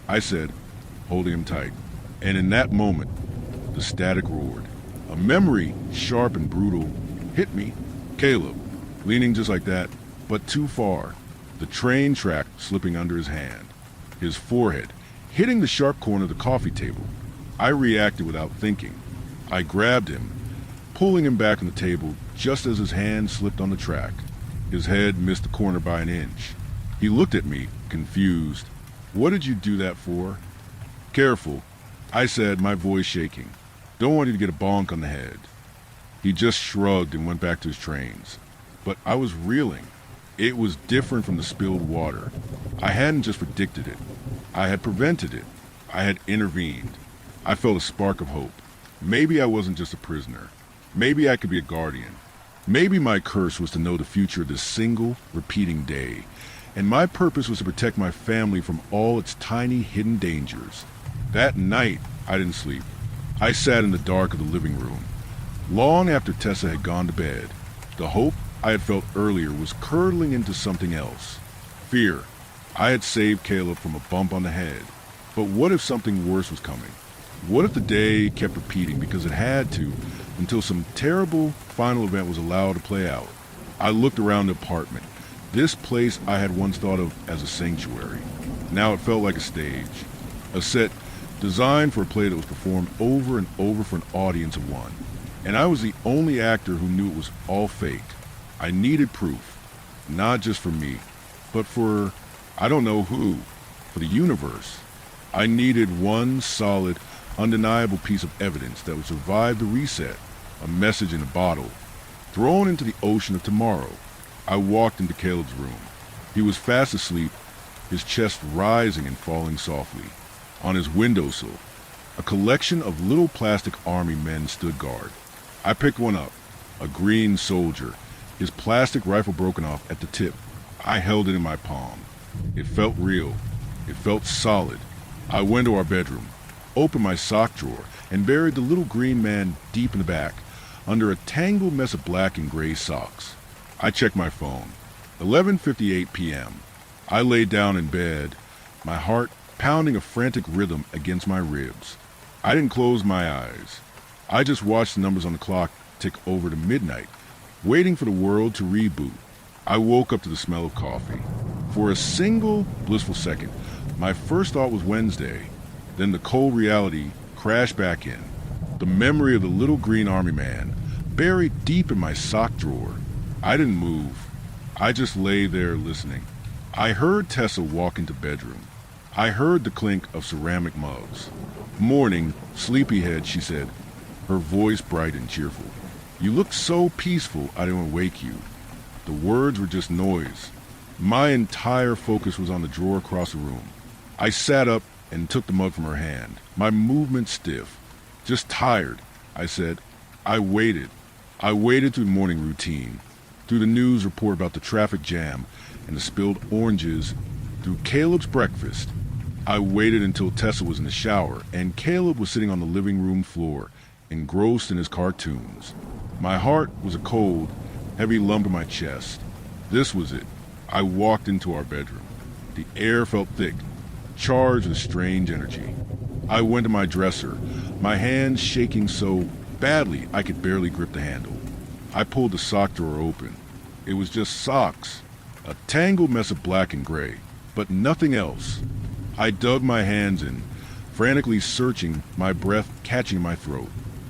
I said, holding him tight. And in that moment, the static roared. A memory, sharp and brutal, hit me. Caleb, leaning just like that, but too far. The train track slipping under his hand. His forehead hitting the sharp corner of the coffee table. I reacted without thinking. I grabbed him, pulling him back on the table just as his hand slipped on the track. His head missed the corner by an inch. He looked at me, confused. "What did you do that for?" "Careful," I said, my voice shaking. Don't want you to get a bonk on the head." He just shrugged and went back to his trains. But I was reeling. It was different from the spilled water. I hadn't just predicted it. I had prevented it. I had intervened. I felt a spark of hope. Maybe I wasn't just a prisoner. Maybe I could be a guardian. Maybe my curse was to know the future of this single, repeating day. And my purpose was to protect my family from all its tiny, hidden dangers. That night, I didn't sleep. I sat in the dark of the living room. Long after Tessa had gone to bed, the hope I had felt earlier was curdling into something else. Fear. I had saved Caleb from a bump on the head. But what if something worse was coming? What if the day kept repeating because it had to, until some terrible final event was allowed to play out? I looked around the apartment. This place I had once thought of as a sanctuary. Now it felt like a stage. A set designed for a play that was performed over and over for an audience of one. And I was the only actor who knew it was all fake. I needed proof. Not just for me, but for, I don't know who, for the universe. I needed one solid, undeniable piece of evidence that would survive the reset, a message in a bottle, thrown into the ocean of tomorrow. I walked into Caleb's room. He was fast asleep, his chest rising and falling softly. On his windowsill, a collection of little plastic army men stood guard. I picked one up, a green soldier, his plastic rifle broken off at the tip. I held it in my palm. It felt real. It felt solid. I went to our bedroom, opened my sock drawer, and buried the little green man deep in the back, under a tangled mess of black and gray socks. I checked my phone. 11:58 p.m. I lay down in bed, my heart pounding a frantic rhythm against my ribs. I didn't close my eyes. I just watched the numbers on the clock tick over to midnight, waiting for the world to reboot. I woke up to the smell of coffee. For a single blissful second, my first thought was Wednesday. Then the cold reality crashed back in. The memory of the little green army man, buried deep in my sock drawer. I didn't move. I just lay there listening. I heard Tessa walk into bedroom. I heard the clink of ceramic mugs. "Morning, sleepyhead," she said, her voice bright and cheerful. "You look so peaceful I didn't wake you." The words were just noise. My entire focus was on the drawer across the room. I sat up and took the mug from her hand, my movement stiff. "Just tired," I said. I waited. I waited through the morning routine, through the news report about the traffic jam and the spilled oranges, through Caleb's breakfast. I waited until Tessa was in the shower and Caleb was sitting on the living room floor, engrossed in his cartoons. My heart was a cold, heavy lump in my chest. This was it. I walked into our bedroom. The air felt thick, charged with strange energy. I went to my dresser, my hands shaking so badly I could barely grip the handle. I pulled the sock drawer open. It was just socks, a tangled mess of black and gray, but nothing else. I dug my hands in, frantically searching, my breath catching my throat.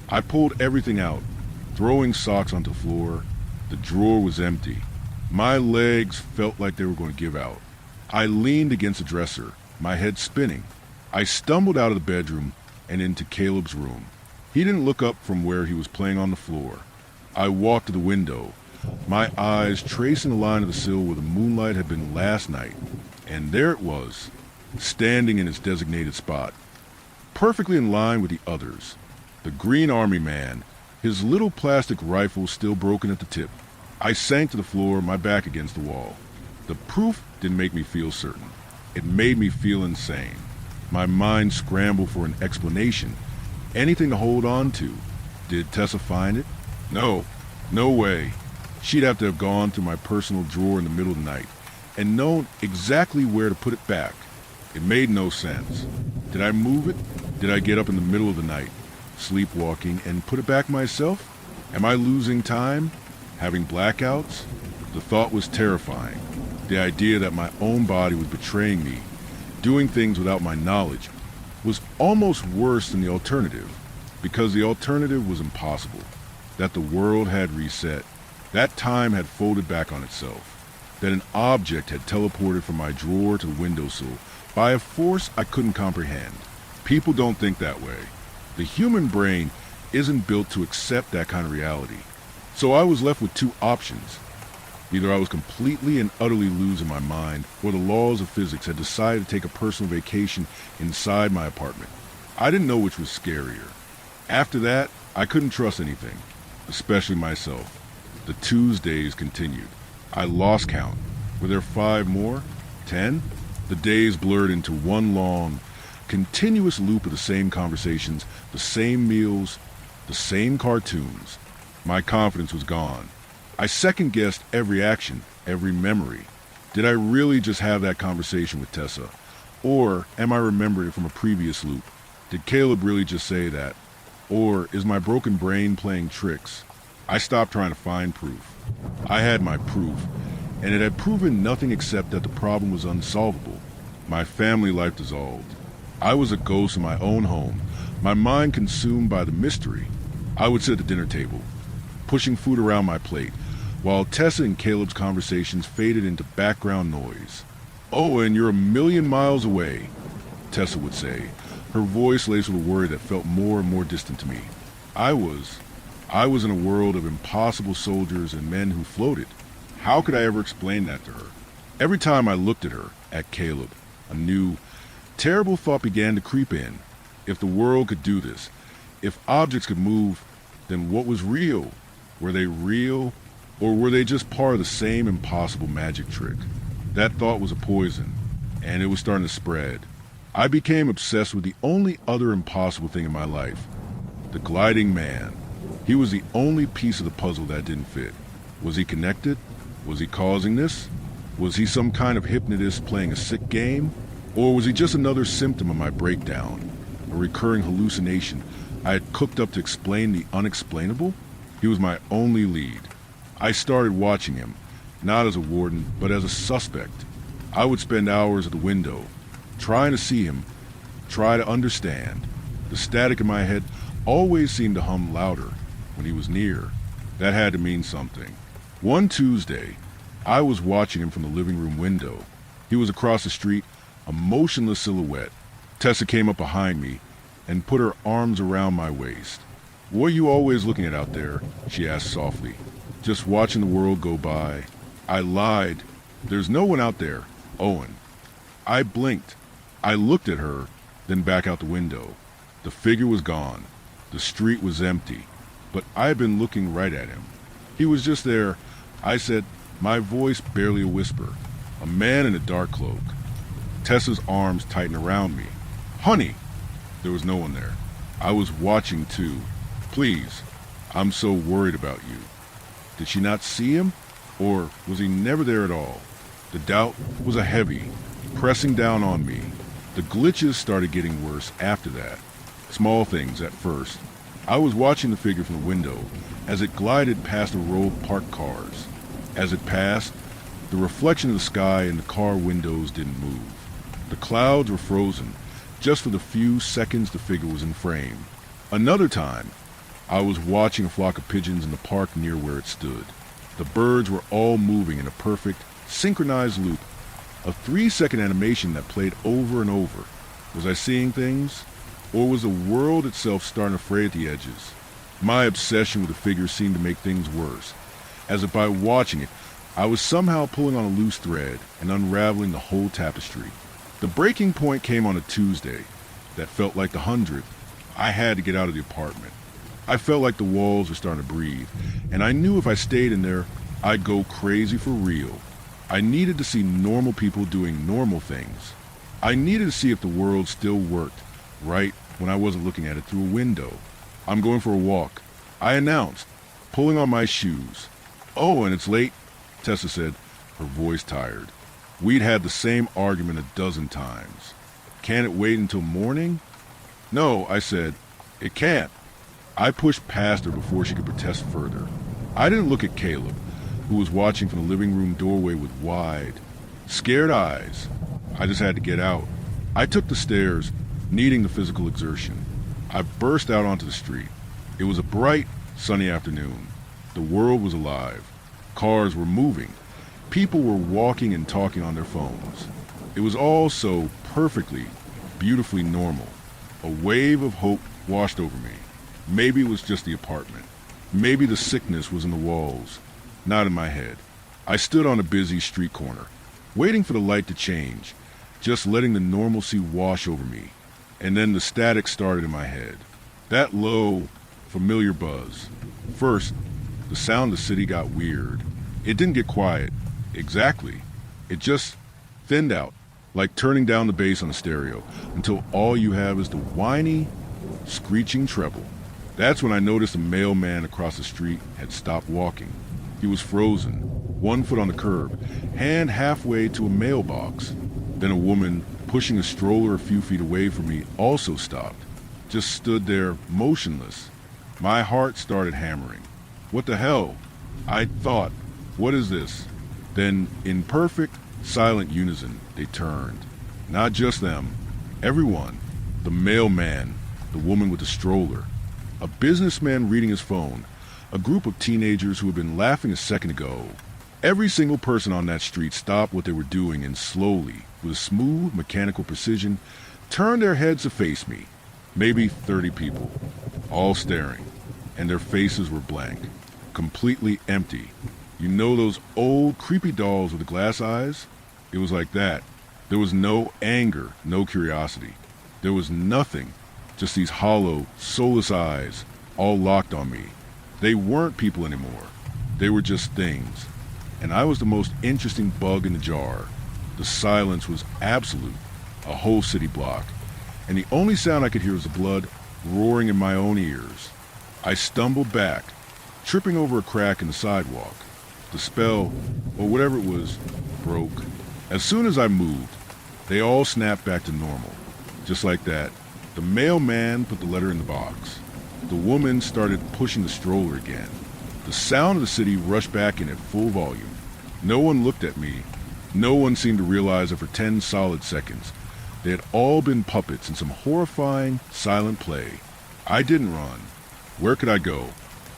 I pulled everything out, throwing socks onto the floor. The drawer was empty. My legs felt like they were going to give out. I leaned against the dresser, my head spinning. I stumbled out of the bedroom and into Caleb's room. He didn't look up from where he was playing on the floor. I walked to the window, my eyes tracing the line of the sill where the moonlight had been last night. And there it was, standing in its designated spot, perfectly in line with the others. The green army man, his little plastic rifle still broken at the tip. I sank to the floor, my back against the wall. The proof didn't make me feel certain. It made me feel insane. My mind scrambled for an explanation, anything to hold on to. Did Tessa find it? No way. She'd have to have gone through my personal drawer in the middle of the night and known exactly where to put it back. It made no sense. Did I move it? Did I get up in the middle of the night, sleepwalking, and put it back myself? Am I losing time? Having blackouts? The thought was terrifying. The idea that my own body was betraying me, doing things without my knowledge, was almost worse than the alternative, because the alternative was impossible. That the world had reset, that time had folded back on itself, that an object had teleported from my drawer to the windowsill by a force I couldn't comprehend. People don't think that way. The human brain isn't built to accept that kind of reality. So I was left with two options. Either I was completely and utterly losing my mind, or the laws of physics had decided to take a personal vacation inside my apartment. I didn't know which was scarier. After that, I couldn't trust anything, especially myself. The Tuesdays continued. I lost count. Were there 5 more? 10? The days blurred into one long, continuous loop of the same conversations, the same meals, the same cartoons. My confidence was gone. I second-guessed every action, every memory. Did I really just have that conversation with Tessa? Or am I remembering it from a previous loop? Did Caleb really just say that? Or is my broken brain playing tricks? I stopped trying to find proof. I had my proof, and it had proven nothing except that the problem was unsolvable. My family life dissolved. I was a ghost in my own home, my mind consumed by the mystery. I would sit at the dinner table, pushing food around my plate, while Tessa and Caleb's conversations faded into background noise. "Oh, and you're a million miles away," Tessa would say, her voice laced with a worry that felt more and more distant to me. I was in a world of impossible soldiers and men who floated. How could I ever explain that to her? Every time I looked at her, at Caleb, a new, terrible thought began to creep in. If the world could do this, if objects could move, then what was real? Were they real, or were they just part of the same impossible magic trick? That thought was a poison, and it was starting to spread. I became obsessed with the only other impossible thing in my life, the gliding man. He was the only piece of the puzzle that didn't fit. Was he connected? Was he causing this? Was he some kind of hypnotist playing a sick game? Or was he just another symptom of my breakdown, a recurring hallucination I had cooked up to explain the unexplainable? He was my only lead. I started watching him, not as a warden, but as a suspect. I would spend hours at the window, trying to see him, try to understand. The static in my head always seemed to hum louder when he was near. That had to mean something. One Tuesday, I was watching him from the living room window. He was across the street, a motionless silhouette. Tessa came up behind me and put her arms around my waist. "What are you always looking at out there?" she asked softly. "Just watching the world go by." I lied. "There's no one out there, Owen." I blinked. I looked at her, then back out the window. The figure was gone. The street was empty. But I had been looking right at him. He was just there. I said, my voice barely a whisper. "A man in a dark cloak." Tessa's arms tightened around me. "Honey!" There was no one there. I was watching too. "Please, I'm so worried about you." Did she not see him? Or was he never there at all? The doubt was a heavy, pressing down on me. The glitches started getting worse after that. Small things at first. I was watching the figure from the window as it glided past a row of parked cars. As it passed, the reflection of the sky in the car windows didn't move. The clouds were frozen, just for the few seconds the figure was in frame. Another time, I was watching a flock of pigeons in the park near where it stood. The birds were all moving in a perfect, synchronized loop, a 3-second animation that played over and over. Was I seeing things? Or was the world itself starting to fray at the edges? My obsession with the figure seemed to make things worse, as if by watching it, I was somehow pulling on a loose thread and unraveling the whole tapestry. The breaking point came on a Tuesday that felt like the 100th. I had to get out of the apartment. I felt like the walls were starting to breathe, and I knew if I stayed in there, I'd go crazy for real. I needed to see normal people doing normal things. I needed to see if the world still worked, right when I wasn't looking at it through a window. "I'm going for a walk," I announced, pulling on my shoes. "Oh, and it's late," Tessa said, her voice tired. We'd had the same argument a dozen times. "Can't it wait until morning?" "No," I said, "it can't." I pushed past her before she could protest further. I didn't look at Caleb, who was watching from the living room doorway with wide, scared eyes. I just had to get out. I took the stairs, needing the physical exertion. I burst out onto the street. It was a bright, sunny afternoon. The world was alive. Cars were moving. People were walking and talking on their phones. It was all so perfectly, beautifully normal. A wave of hope washed over me. Maybe it was just the apartment. Maybe the sickness was in the walls, not in my head. I stood on a busy street corner, waiting for the light to change, just letting the normalcy wash over me. And then the static started in my head. That low, familiar buzz. First, the sound of the city got weird. It didn't get quiet. Exactly. It just thinned out, like turning down the bass on a stereo, until all you have is the whiny, screeching treble. That's when I noticed a mailman across the street had stopped walking. He was frozen, 1 foot on the curb, hand halfway to a mailbox. Then a woman, pushing a stroller a few feet away from me, also stopped, just stood there, motionless. My heart started hammering. What the hell? I thought, what is this? Then, in perfect, silent unison, they turned. Not just them. Everyone. The mailman, the woman with the stroller, a businessman reading his phone, a group of teenagers who had been laughing a second ago. Every single person on that street stopped what they were doing and slowly, with smooth, mechanical precision, turned their heads to face me. Maybe 30 people, all staring, and their faces were blank, completely empty. You know those old, creepy dolls with the glass eyes? It was like that. There was no anger, no curiosity. There was nothing, just these hollow, soulless eyes, all locked on me. They weren't people anymore. They were just things. And I was the most interesting bug in the jar. The silence was absolute, a whole city block. And the only sound I could hear was the blood roaring in my own ears. I stumbled back, tripping over a crack in the sidewalk. The spell, or whatever it was, broke. As soon as I moved, they all snapped back to normal. Just like that, the mailman put the letter in the box. The woman started pushing the stroller again. The sound of the city rushed back in at full volume. No one looked at me. No one seemed to realize that for 10 solid seconds, they had all been puppets in some horrifying, silent play. I didn't run. Where could I go?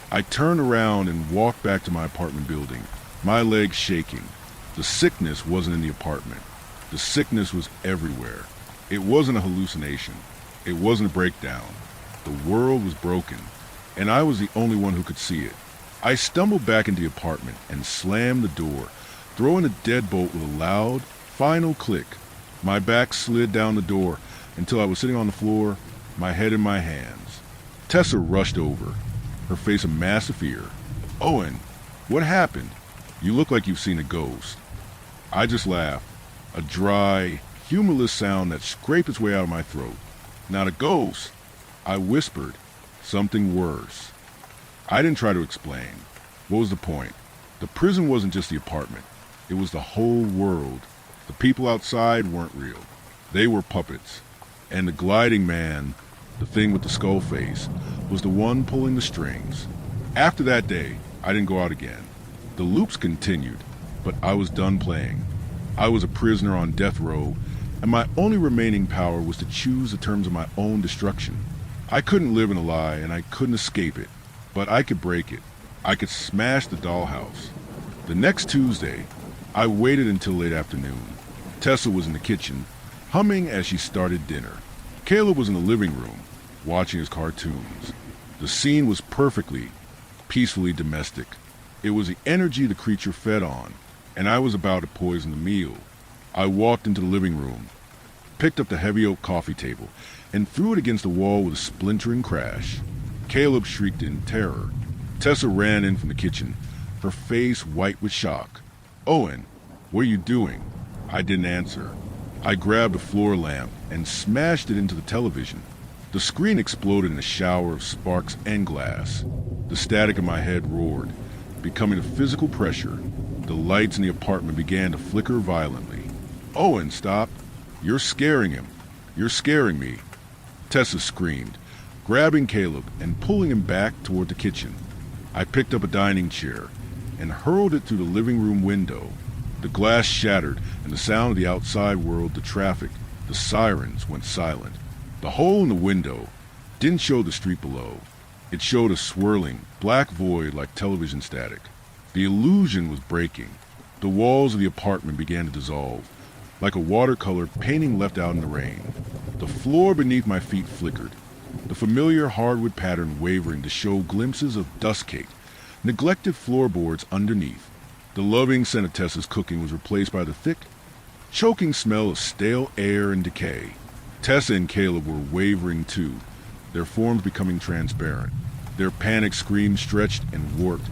I turned around and walked back to my apartment building, my legs shaking. The sickness wasn't in the apartment. The sickness was everywhere. It wasn't a hallucination. It wasn't a breakdown. The world was broken, and I was the only one who could see it. I stumbled back into the apartment and slammed the door, throwing a deadbolt with a loud, final click. My back slid down the door until I was sitting on the floor, my head in my hands. Tessa rushed over, her face a mass of fear. "Owen, what happened? You look like you've seen a ghost." I just laughed, a dry, humorless sound that scraped its way out of my throat. "Not a ghost," I whispered. "Something worse." I didn't try to explain. What was the point? The prison wasn't just the apartment. It was the whole world. The people outside weren't real. They were puppets. And the gliding man, the thing with the skull face, was the one pulling the strings. After that day, I didn't go out again. The loops continued, but I was done playing. I was a prisoner on death row, and my only remaining power was to choose the terms of my own destruction. I couldn't live in a lie, and I couldn't escape it, but I could break it. I could smash the dollhouse. The next Tuesday, I waited until late afternoon. Tessa was in the kitchen, humming as she started dinner. Caleb was in the living room, watching his cartoons. The scene was perfectly, peacefully domestic. It was the energy the creature fed on, and I was about to poison the meal. I walked into the living room, picked up the heavy oak coffee table, and threw it against the wall with a splintering crash. Caleb shrieked in terror. Tessa ran in from the kitchen, her face white with shock. "Owen, what are you doing?" I didn't answer. I grabbed a floor lamp and smashed it into the television. The screen exploded in a shower of sparks and glass. The static in my head roared, becoming a physical pressure. The lights in the apartment began to flicker violently. "Owen, stop! You're scaring him. You're scaring me." Tessa screamed, grabbing Caleb and pulling him back toward the kitchen. I picked up a dining chair and hurled it through the living room window. The glass shattered, and the sound of the outside world, the traffic, the sirens went silent. The hole in the window didn't show the street below. It showed a swirling, black void like television static. The illusion was breaking. The walls of the apartment began to dissolve, like a watercolor painting left out in the rain. The floor beneath my feet flickered, the familiar hardwood pattern wavering to show glimpses of dust cake, neglected floorboards underneath. The loving scent of Tessa's cooking was replaced by the thick, choking smell of stale air and decay. Tessa and Caleb were wavering too, their forms becoming transparent, their panic screams stretched and warped,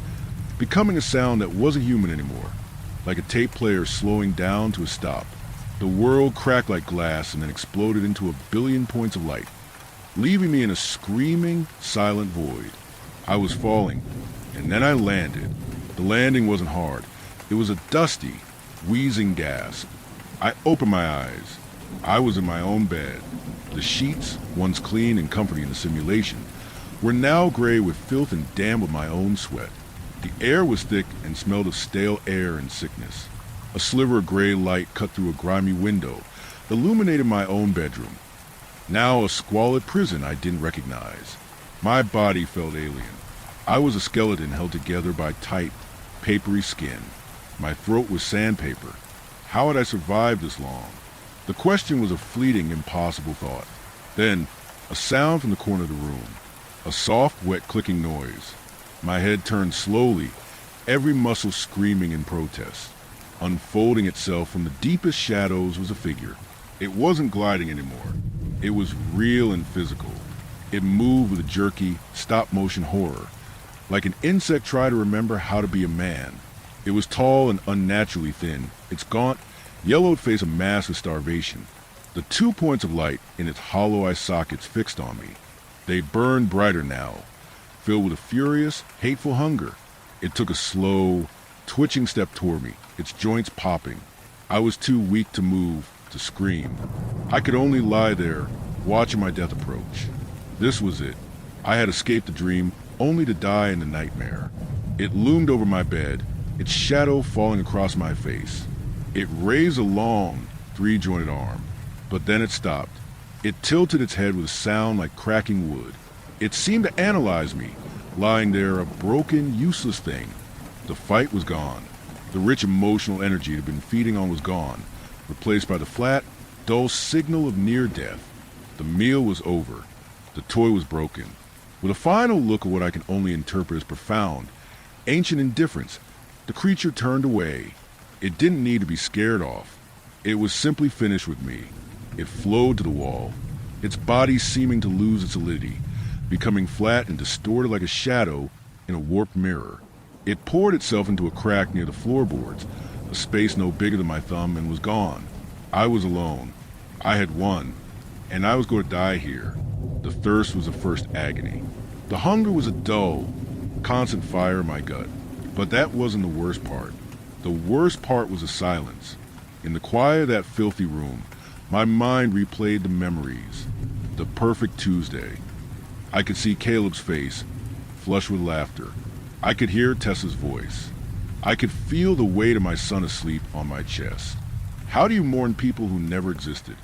becoming a sound that wasn't human anymore, like a tape player slowing down to a stop. The world cracked like glass and then exploded into a billion points of light, leaving me in a screaming, silent void. I was falling, and then I landed. The landing wasn't hard. It was a dusty, wheezing gasp. I opened my eyes. I was in my own bed. The sheets, once clean and comforting in the simulation, were now gray with filth and damp with my own sweat. The air was thick and smelled of stale air and sickness. A sliver of gray light cut through a grimy window, illuminated my own bedroom. Now a squalid prison I didn't recognize. My body felt alien. I was a skeleton held together by tight, papery skin. My throat was sandpaper. How had I survived this long? The question was a fleeting, impossible thought. Then, a sound from the corner of the room. A soft, wet clicking noise. My head turned slowly, every muscle screaming in protest. Unfolding itself from the deepest shadows was a figure. It wasn't gliding anymore. It was real and physical. It moved with a jerky, stop-motion horror, like an insect trying to remember how to be a man. It was tall and unnaturally thin, its gaunt, yellowed face a mask of starvation. The 2 points of light in its hollow eye sockets fixed on me. They burned brighter now, filled with a furious, hateful hunger. It took a slow, twitching step toward me, its joints popping. I was too weak to move, to scream. I could only lie there, watching my death approach. This was it. I had escaped the dream, only to die in the nightmare. It loomed over my bed, its shadow falling across my face. It raised a long, three-jointed arm, but then it stopped. It tilted its head with a sound like cracking wood. It seemed to analyze me, lying there a broken, useless thing. The fight was gone. The rich emotional energy it had been feeding on was gone, replaced by the flat, dull signal of near death. The meal was over. The toy was broken. With a final look at what I can only interpret as profound, ancient indifference, the creature turned away. It didn't need to be scared off. It was simply finished with me. It flowed to the wall, its body seeming to lose its solidity, becoming flat and distorted like a shadow in a warped mirror. It poured itself into a crack near the floorboards, a space no bigger than my thumb, and was gone. I was alone. I had won, and I was going to die here. The thirst was the first agony. The hunger was a dull, constant fire in my gut. But that wasn't the worst part. The worst part was the silence. In the quiet of that filthy room, my mind replayed the memories. The perfect Tuesday. I could see Caleb's face, flushed with laughter. I could hear Tessa's voice. I could feel the weight of my son asleep on my chest. How do you mourn people who never existed?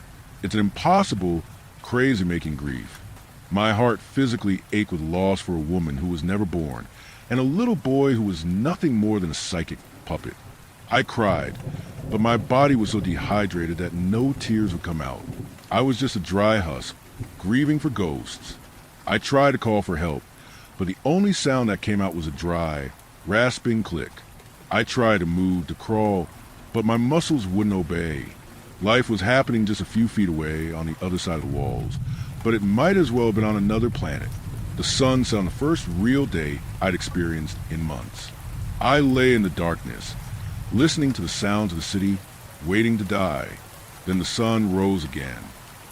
It's an impossible, crazy-making grief. My heart physically ached with loss for a woman who was never born, and a little boy who was nothing more than a psychic puppet. I cried, but my body was so dehydrated that no tears would come out. I was just a dry husk, grieving for ghosts. I tried to call for help, but the only sound that came out was a dry, rasping click. I tried to move, to crawl, but my muscles wouldn't obey. Life was happening just a few feet away on the other side of the walls, but it might as well have been on another planet. The sun set on the first real day I'd experienced in months. I lay in the darkness, listening to the sounds of the city, waiting to die. Then the sun rose again.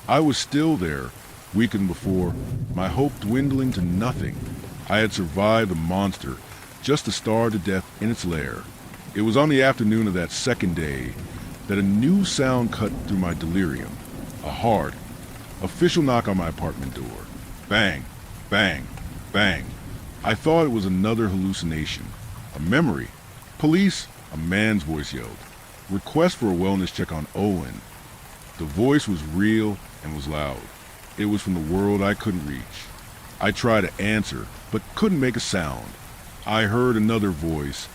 I was still there, weakened before, my hope dwindling to nothing. I had survived the monster, just to starve to death in its lair. It was on the afternoon of that second day that a new sound cut through my delirium. A hard, official knock on my apartment door. Bang, bang, bang. I thought it was another hallucination, a memory. Police, a man's voice yelled. Request for a wellness check on Owen. The voice was real and was loud. It was from the world I couldn't reach. I tried to answer, but couldn't make a sound. I heard another voice,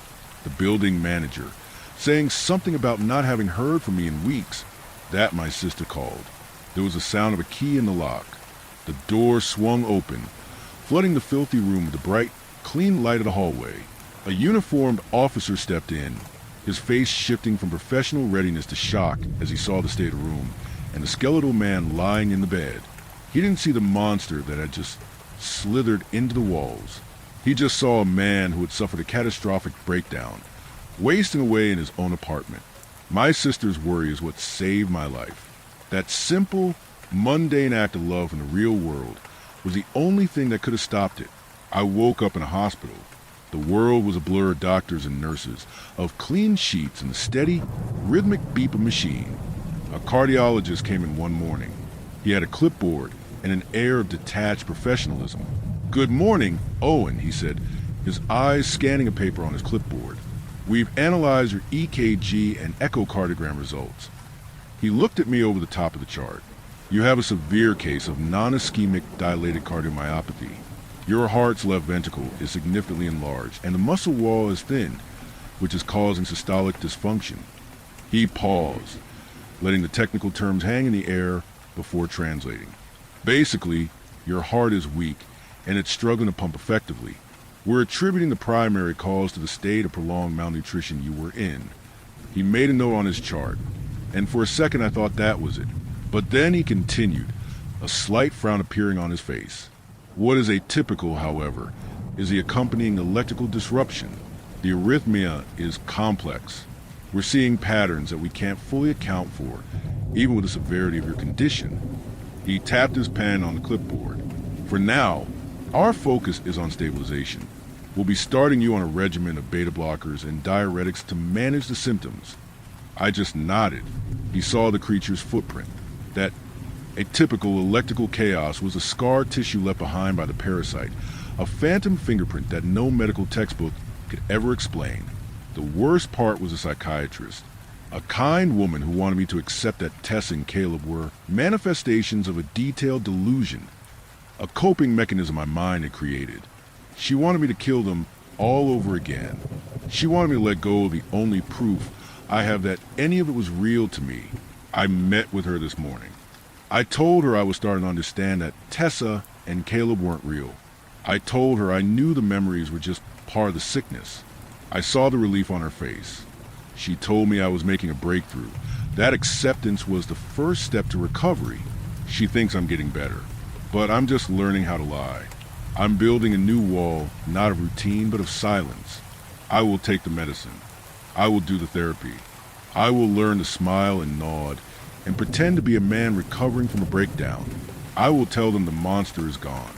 the building manager, saying something about not having heard from me in weeks. That my sister called. There was the sound of a key in the lock. The door swung open, flooding the filthy room with the bright, clean light of the hallway. A uniformed officer stepped in, his face shifting from professional readiness to shock as he saw the state of the room and the skeletal man lying in the bed. He didn't see the monster that had just slithered into the walls. He just saw a man who had suffered a catastrophic breakdown, wasting away in his own apartment. My sister's worry is what saved my life. That simple, mundane act of love in the real world was the only thing that could have stopped it. I woke up in a hospital. The world was a blur of doctors and nurses, of clean sheets and the steady, rhythmic beep of machine. A cardiologist came in one morning. He had a clipboard and an air of detached professionalism. "Good morning, Owen," he said, his eyes scanning a paper on his clipboard. "We've analyzed your EKG and echocardiogram results." He looked at me over the top of the chart. "You have a severe case of non-ischemic dilated cardiomyopathy. Your heart's left ventricle is significantly enlarged and the muscle wall is thin, which is causing systolic dysfunction." He paused, letting the technical terms hang in the air before translating. "Basically, your heart is weak and it's struggling to pump effectively. We're attributing the primary cause to the state of prolonged malnutrition you were in." He made a note on his chart, and for a second I thought that was it. But then he continued, a slight frown appearing on his face. "What is atypical, however, is the accompanying electrical disruption. The arrhythmia is complex. We're seeing patterns that we can't fully account for, even with the severity of your condition." He tapped his pen on the clipboard. "For now, our focus is on stabilization. We'll be starting you on a regimen of beta blockers and diuretics to manage the symptoms." I just nodded. He saw the creature's footprint. That atypical electrical chaos was a scar tissue left behind by the parasite, a phantom fingerprint that no medical textbook could ever explain. The worst part was a psychiatrist, a kind woman who wanted me to accept that Tess and Caleb were manifestations of a detailed delusion, a coping mechanism my mind had created. She wanted me to kill them all over again. She wanted me to let go of the only proof I have that any of it was real to me. I met with her this morning. I told her I was starting to understand that Tessa and Caleb weren't real. I told her I knew the memories were just part of the sickness. I saw the relief on her face. She told me I was making a breakthrough. That acceptance was the first step to recovery. She thinks I'm getting better, but I'm just learning how to lie. I'm building a new wall, not of routine, but of silence. I will take the medicine. I will do the therapy. I will learn to smile and nod and pretend to be a man recovering from a breakdown. I will tell them the monster is gone,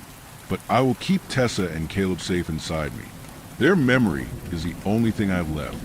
but I will keep Tessa and Caleb safe inside me. Their memory is the only thing I've left.